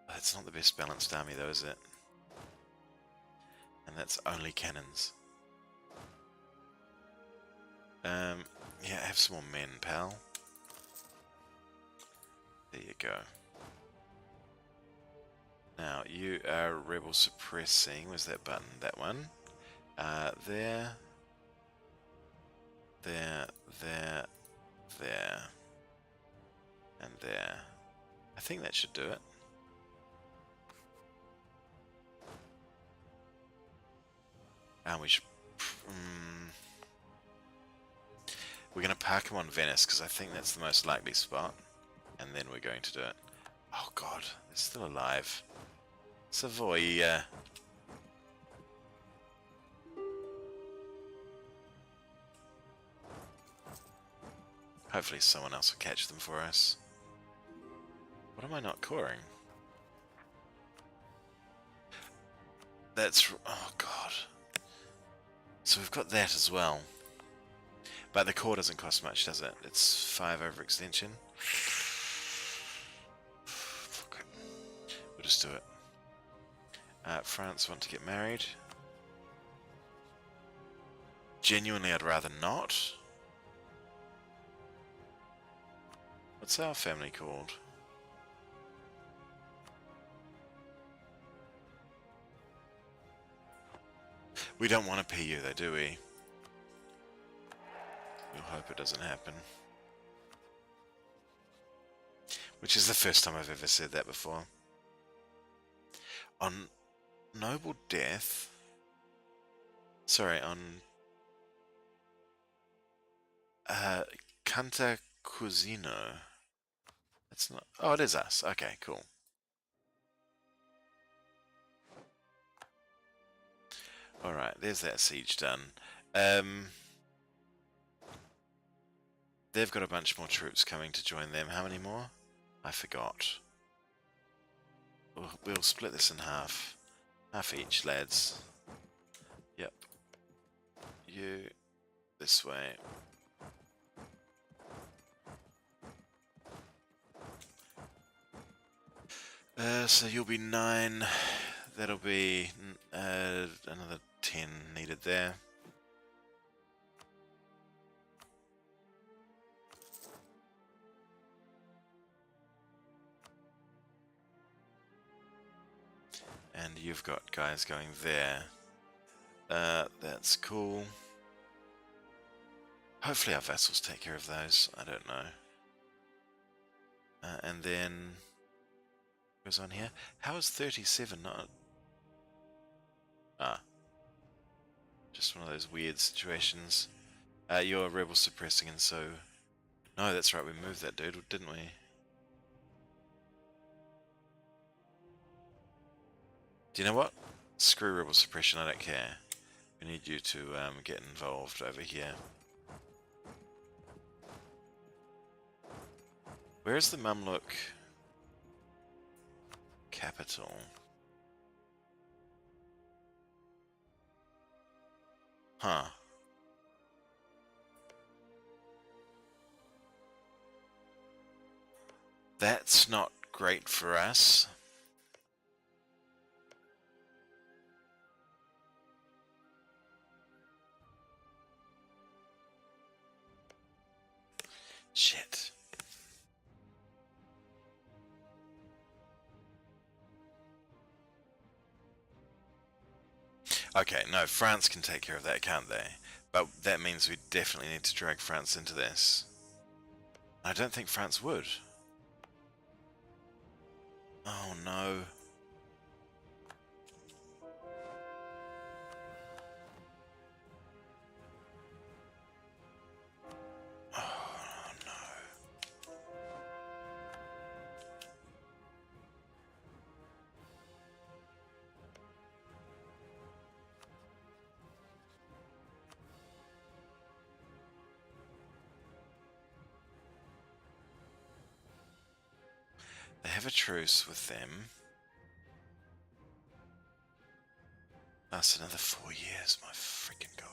That's not the best balanced army though, is it? And that's only cannons. Yeah, have some more men, pal. There you go. Now, you are rebel suppressing. Where's that button? That one. There. There. There. There. And there. I think that should do it. And we should... we're going to park him on Venice, because I think that's the most likely spot. And then we're going to do it. Oh god, they're still alive. Savoy. Hopefully someone else will catch them for us. What am I not coring? That's... oh god. So we've got that as well. But the core doesn't cost much, does it? It's 5 overextension. We'll just do it. France want to get married. Genuinely, I'd rather not. What's our family called? We don't want a PU though, do we? We'll hope it doesn't happen. Which is the first time I've ever said that before. On noble death... Sorry, on... Canta Cusino. That's not... Oh, it is us. Okay, cool. Alright, there's that siege done. They've got a bunch more troops coming to join them. How many more? I forgot. We'll split this in half. Half each, lads. Yep. You this way. So you'll be 9. That'll be another 10 needed there. And you've got guys going there. That's cool. Hopefully our vessels take care of those. I don't know. And then goes on here. How is 37 not? Just one of those weird situations. You're rebel suppressing, and so no, that's right. We moved that dude, didn't we? Do you know what? Screw rebel suppression. I don't care. We need you to get involved over here. Where's the Mamluk capital? Huh. That's not great for us. Shit. Okay, no, France can take care of that, can't they? But that means we definitely need to drag France into this. I don't think France would. Oh no. Oh no. They have a truce with them. That's another 4 years, my freaking god.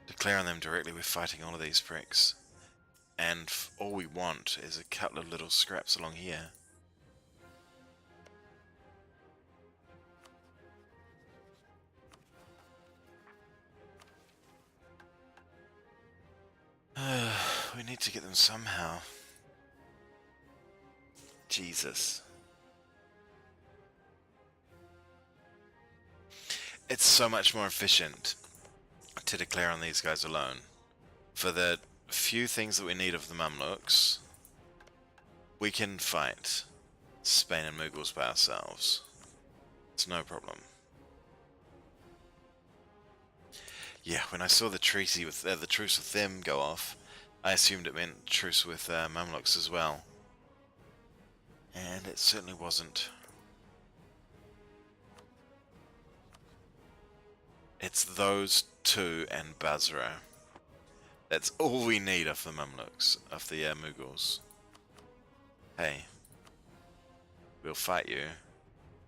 Declare on them directly, we're fighting all of these pricks. And all we want is a couple of little scraps along here. We need to get them somehow. Jesus. It's so much more efficient to declare on these guys alone. For the few things that we need of the Mamluks, we can fight Spain and Mughals by ourselves. It's no problem. Yeah, when I saw the treaty with the truce with them go off, I assumed it meant truce with Mamluks as well. And it certainly wasn't. It's those two and Basra. That's all we need of the Mamluks, of the Mughals. Hey, we'll fight you.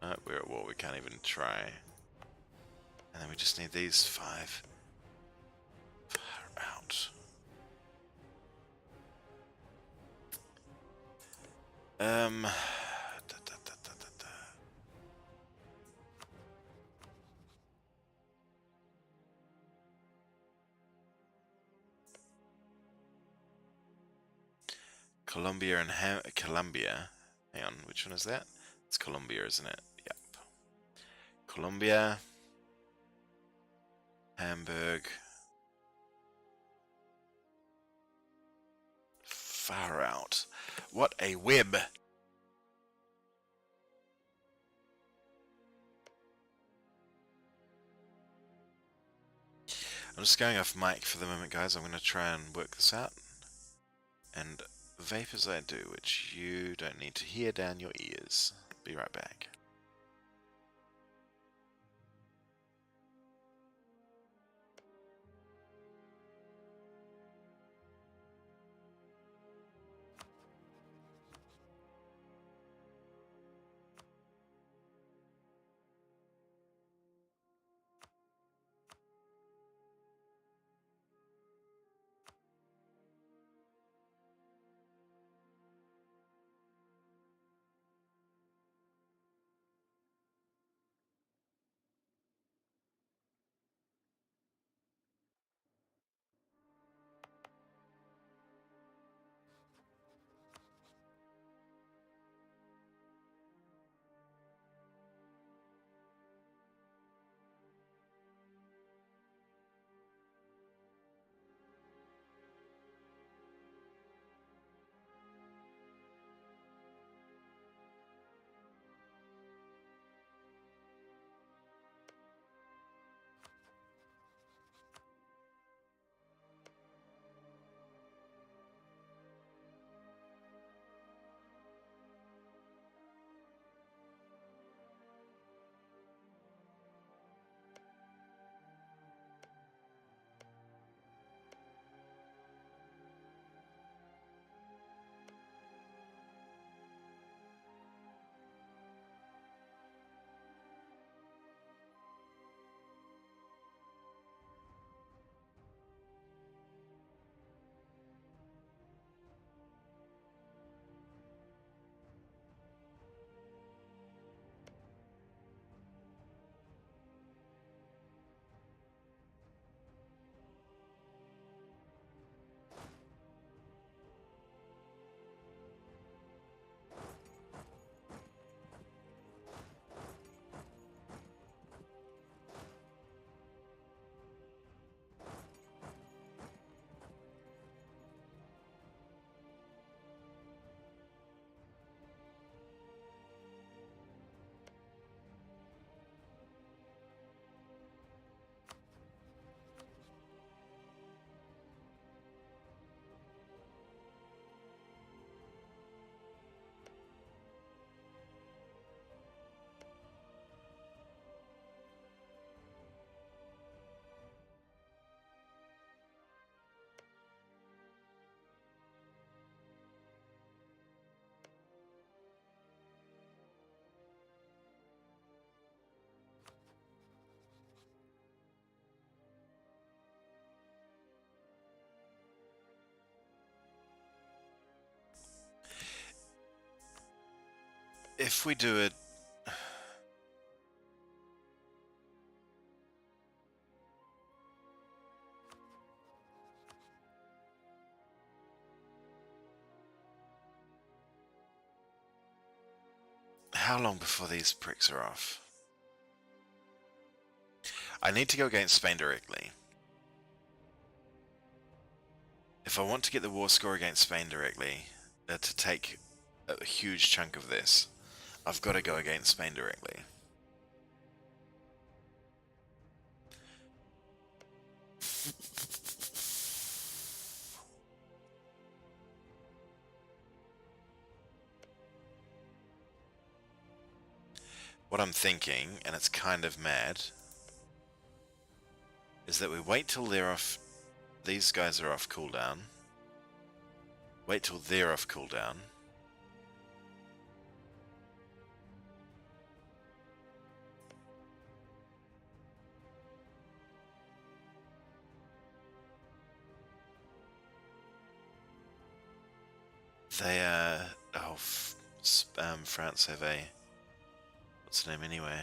No, we're at war, we can't even try. And then we just need these 5. Far out. Colombia and Colombia. Hang on, which one is that? It's Colombia, isn't it? Yep. Colombia. Hamburg. Far out. What a web! I'm just going off mic for the moment, guys. I'm going to try and work this out. And vape as I do, which you don't need to hear down your ears. Be right back. If we do it... How long before these pricks are off? I need to go against Spain directly. If I want to get the war score against Spain directly, to take a huge chunk of this, I've got to go against Spain directly. What I'm thinking, and it's kind of mad, is that we wait till they're off... These guys are off cooldown. Wait till they're off cooldown. They France have a... What's the name anyway?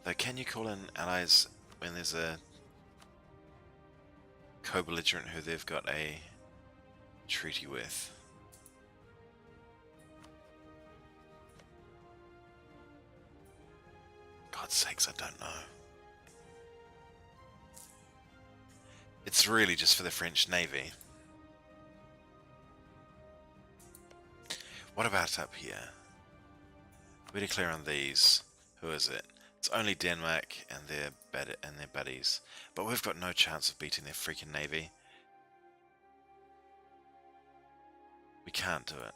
Though, can you call in allies when there's a co-belligerent who they've got a treaty with? God's sakes, I don't know. It's really just for the French Navy. What about up here? We declare on these. Who is it? It's only Denmark and their buddies. But we've got no chance of beating their freaking navy. We can't do it.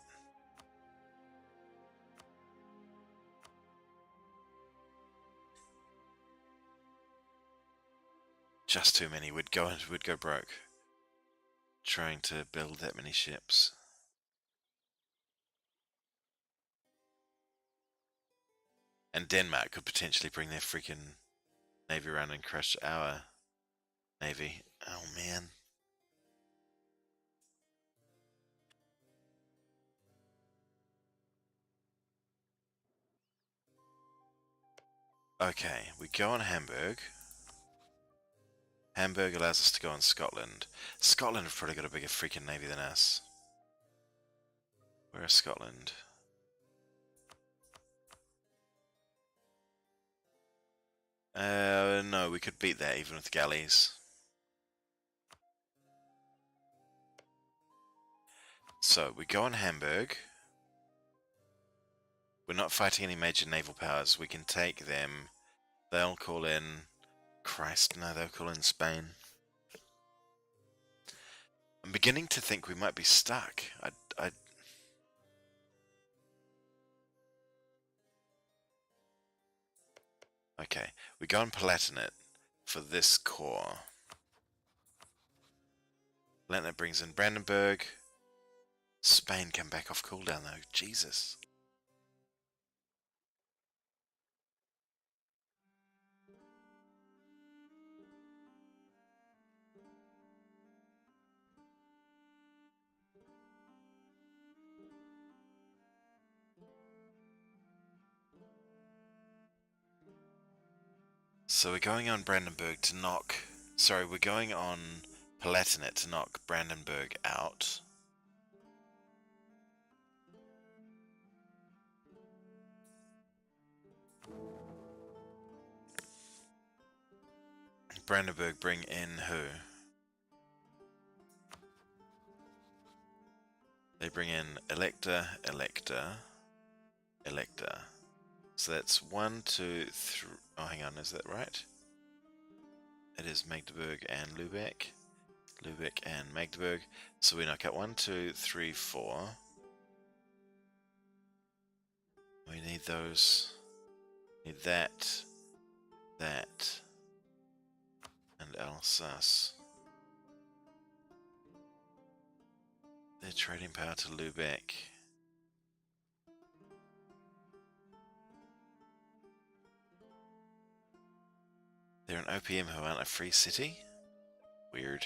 Just too many. We'd go broke trying to build that many ships. And Denmark could potentially bring their freaking navy around and crush our navy. Oh man. Okay, we go on Hamburg. Hamburg allows us to go on Scotland. Scotland have probably got a bigger freaking navy than us. Where is Scotland? No, we could beat that even with galleys. So, we go on Hamburg. We're not fighting any major naval powers. We can take them. They'll call in... Christ, no, they'll call in Spain. I'm beginning to think we might be stuck. Okay, we go on Palatinate for this core. Palatinate brings in Brandenburg. Spain come back off cooldown though, Jesus. So we're going on Brandenburg to knock... Sorry, we're going on Palatinate to knock Brandenburg out. Brandenburg bring in who? They bring in Elector, Elector, Elector. So that's 1, 2, 3... Oh, hang on, is that right? It is Magdeburg and Lübeck. Lübeck and Magdeburg. So we knock out 1, 2, 3, 4. We need those. Need that. That. And Alsace. Their trading power to Lübeck. They're an OPM who aren't a free city? Weird.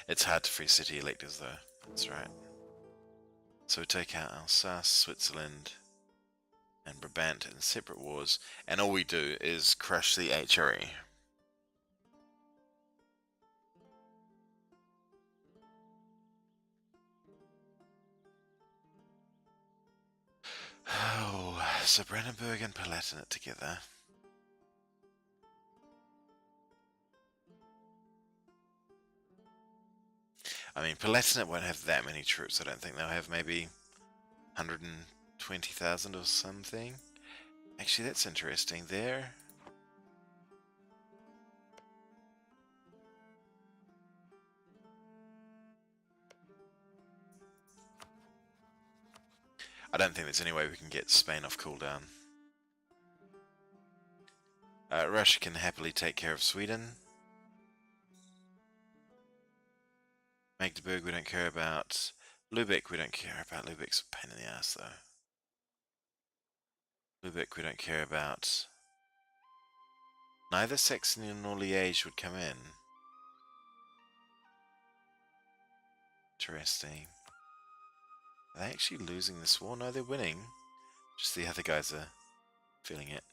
It's hard to free city electors though, that's right. So we take out Alsace, Switzerland, and Brabant in separate wars, and all we do is crush the HRE. Oh, so Brandenburg and Palatinate together. I mean, Palatinate won't have that many troops. I don't think they'll have maybe 120,000 or something. Actually, that's interesting. There. I don't think there's any way we can get Spain off cooldown. Russia can happily take care of Sweden. Magdeburg we don't care about. Lubeck we don't care about. Lubeck's a pain in the ass though. Lubeck we don't care about. Neither Saxony nor Liège would come in. Interesting. Are they actually losing this war? No, they're winning. Just the other guys are feeling it.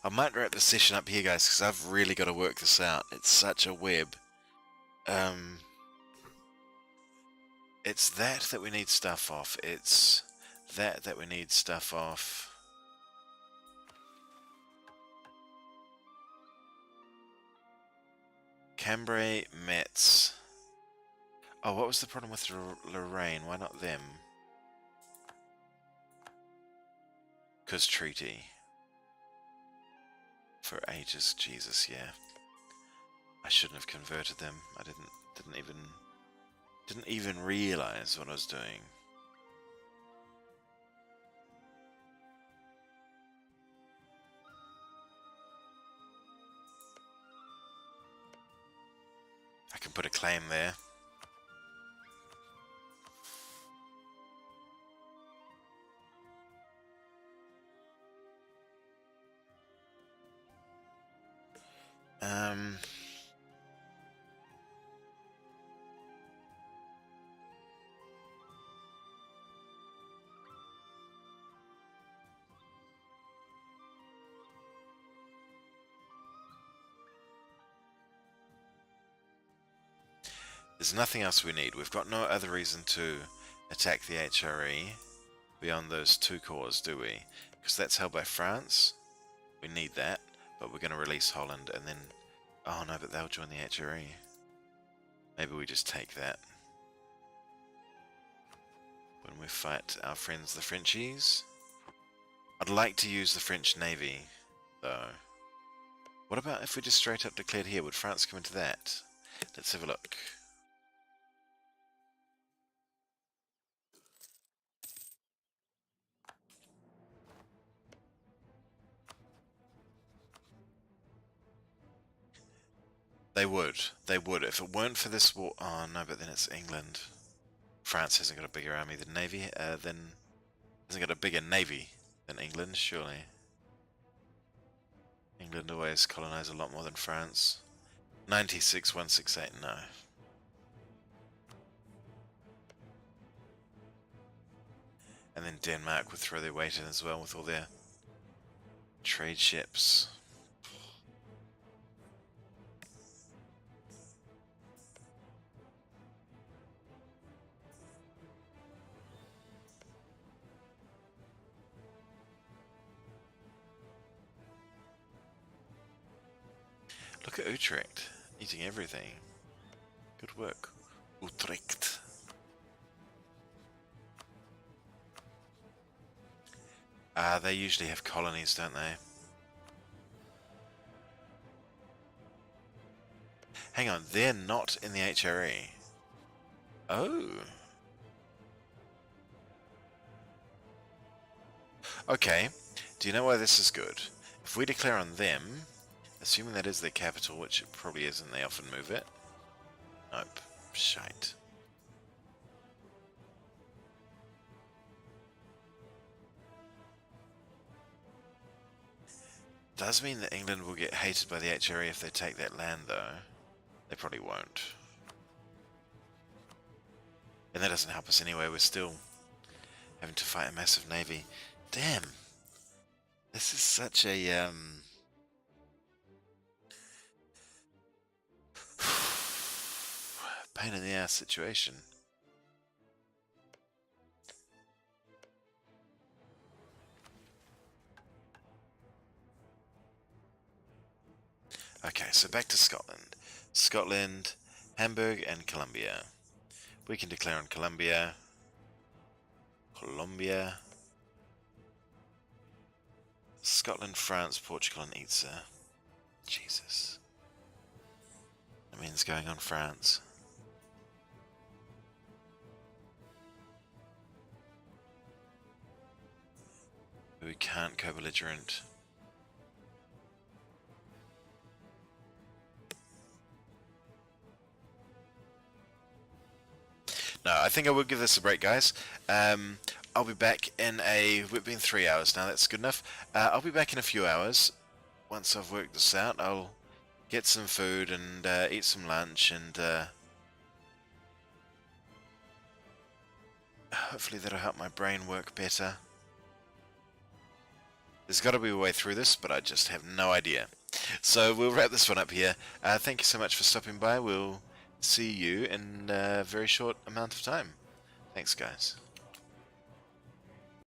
I might wrap the session up here, guys, because I've really got to work this out. It's such a web. It's that we need stuff off. It's that we need stuff off. Cambrai, Metz. Oh, what was the problem with Lorraine? Why not them? Because treaty. For ages, Jesus, yeah. I shouldn't have converted them. I didn't even realize what I was doing. I can put a claim there. There's nothing else we need. We've got no other reason to attack the HRE beyond those two cores, do we? Because that's held by France. We need that, but we're going to release Holland and then... Oh no, but they'll join the HRE. Maybe we just take that. When we fight our friends the Frenchies. I'd like to use the French Navy, though. What about if we just straight up declared here? Would France come into that? Let's have a look. They would. They would. If it weren't for this war... Oh, no, but then it's England. France hasn't got a bigger army than Navy, then... Hasn't got a bigger navy than England, surely. England always colonise a lot more than France. 96,168, no. And then Denmark would throw their weight in as well with all their trade ships. Look at Utrecht, eating everything. Good work, Utrecht. They usually have colonies, don't they? Hang on, they're not in the HRE. Oh. Okay, do you know why this is good? If we declare on them, assuming that is their capital, which it probably isn't, they often move it. Nope, shite. Does mean that England will get hated by the HRE if they take that land, though. They probably won't. And that doesn't help us anyway, we're still having to fight a massive navy. Damn! This is such a, pain in the ass situation. Okay, so back to Scotland. Scotland, Hamburg and Colombia. We can declare on Colombia. Scotland, France, Portugal and Itza. Jesus. That means going on France. We can't co-belligerent. No, I think I will give this a break, guys. I'll be back in we've been 3 hours now, that's good enough. I'll be back in a few hours. Once I've worked this out, I'll get some food and eat some lunch, and hopefully that'll help my brain work better. There's got to be a way through this, but I just have no idea. So we'll wrap this one up here. Thank you so much for stopping by. We'll see you in a very short amount of time. Thanks, guys.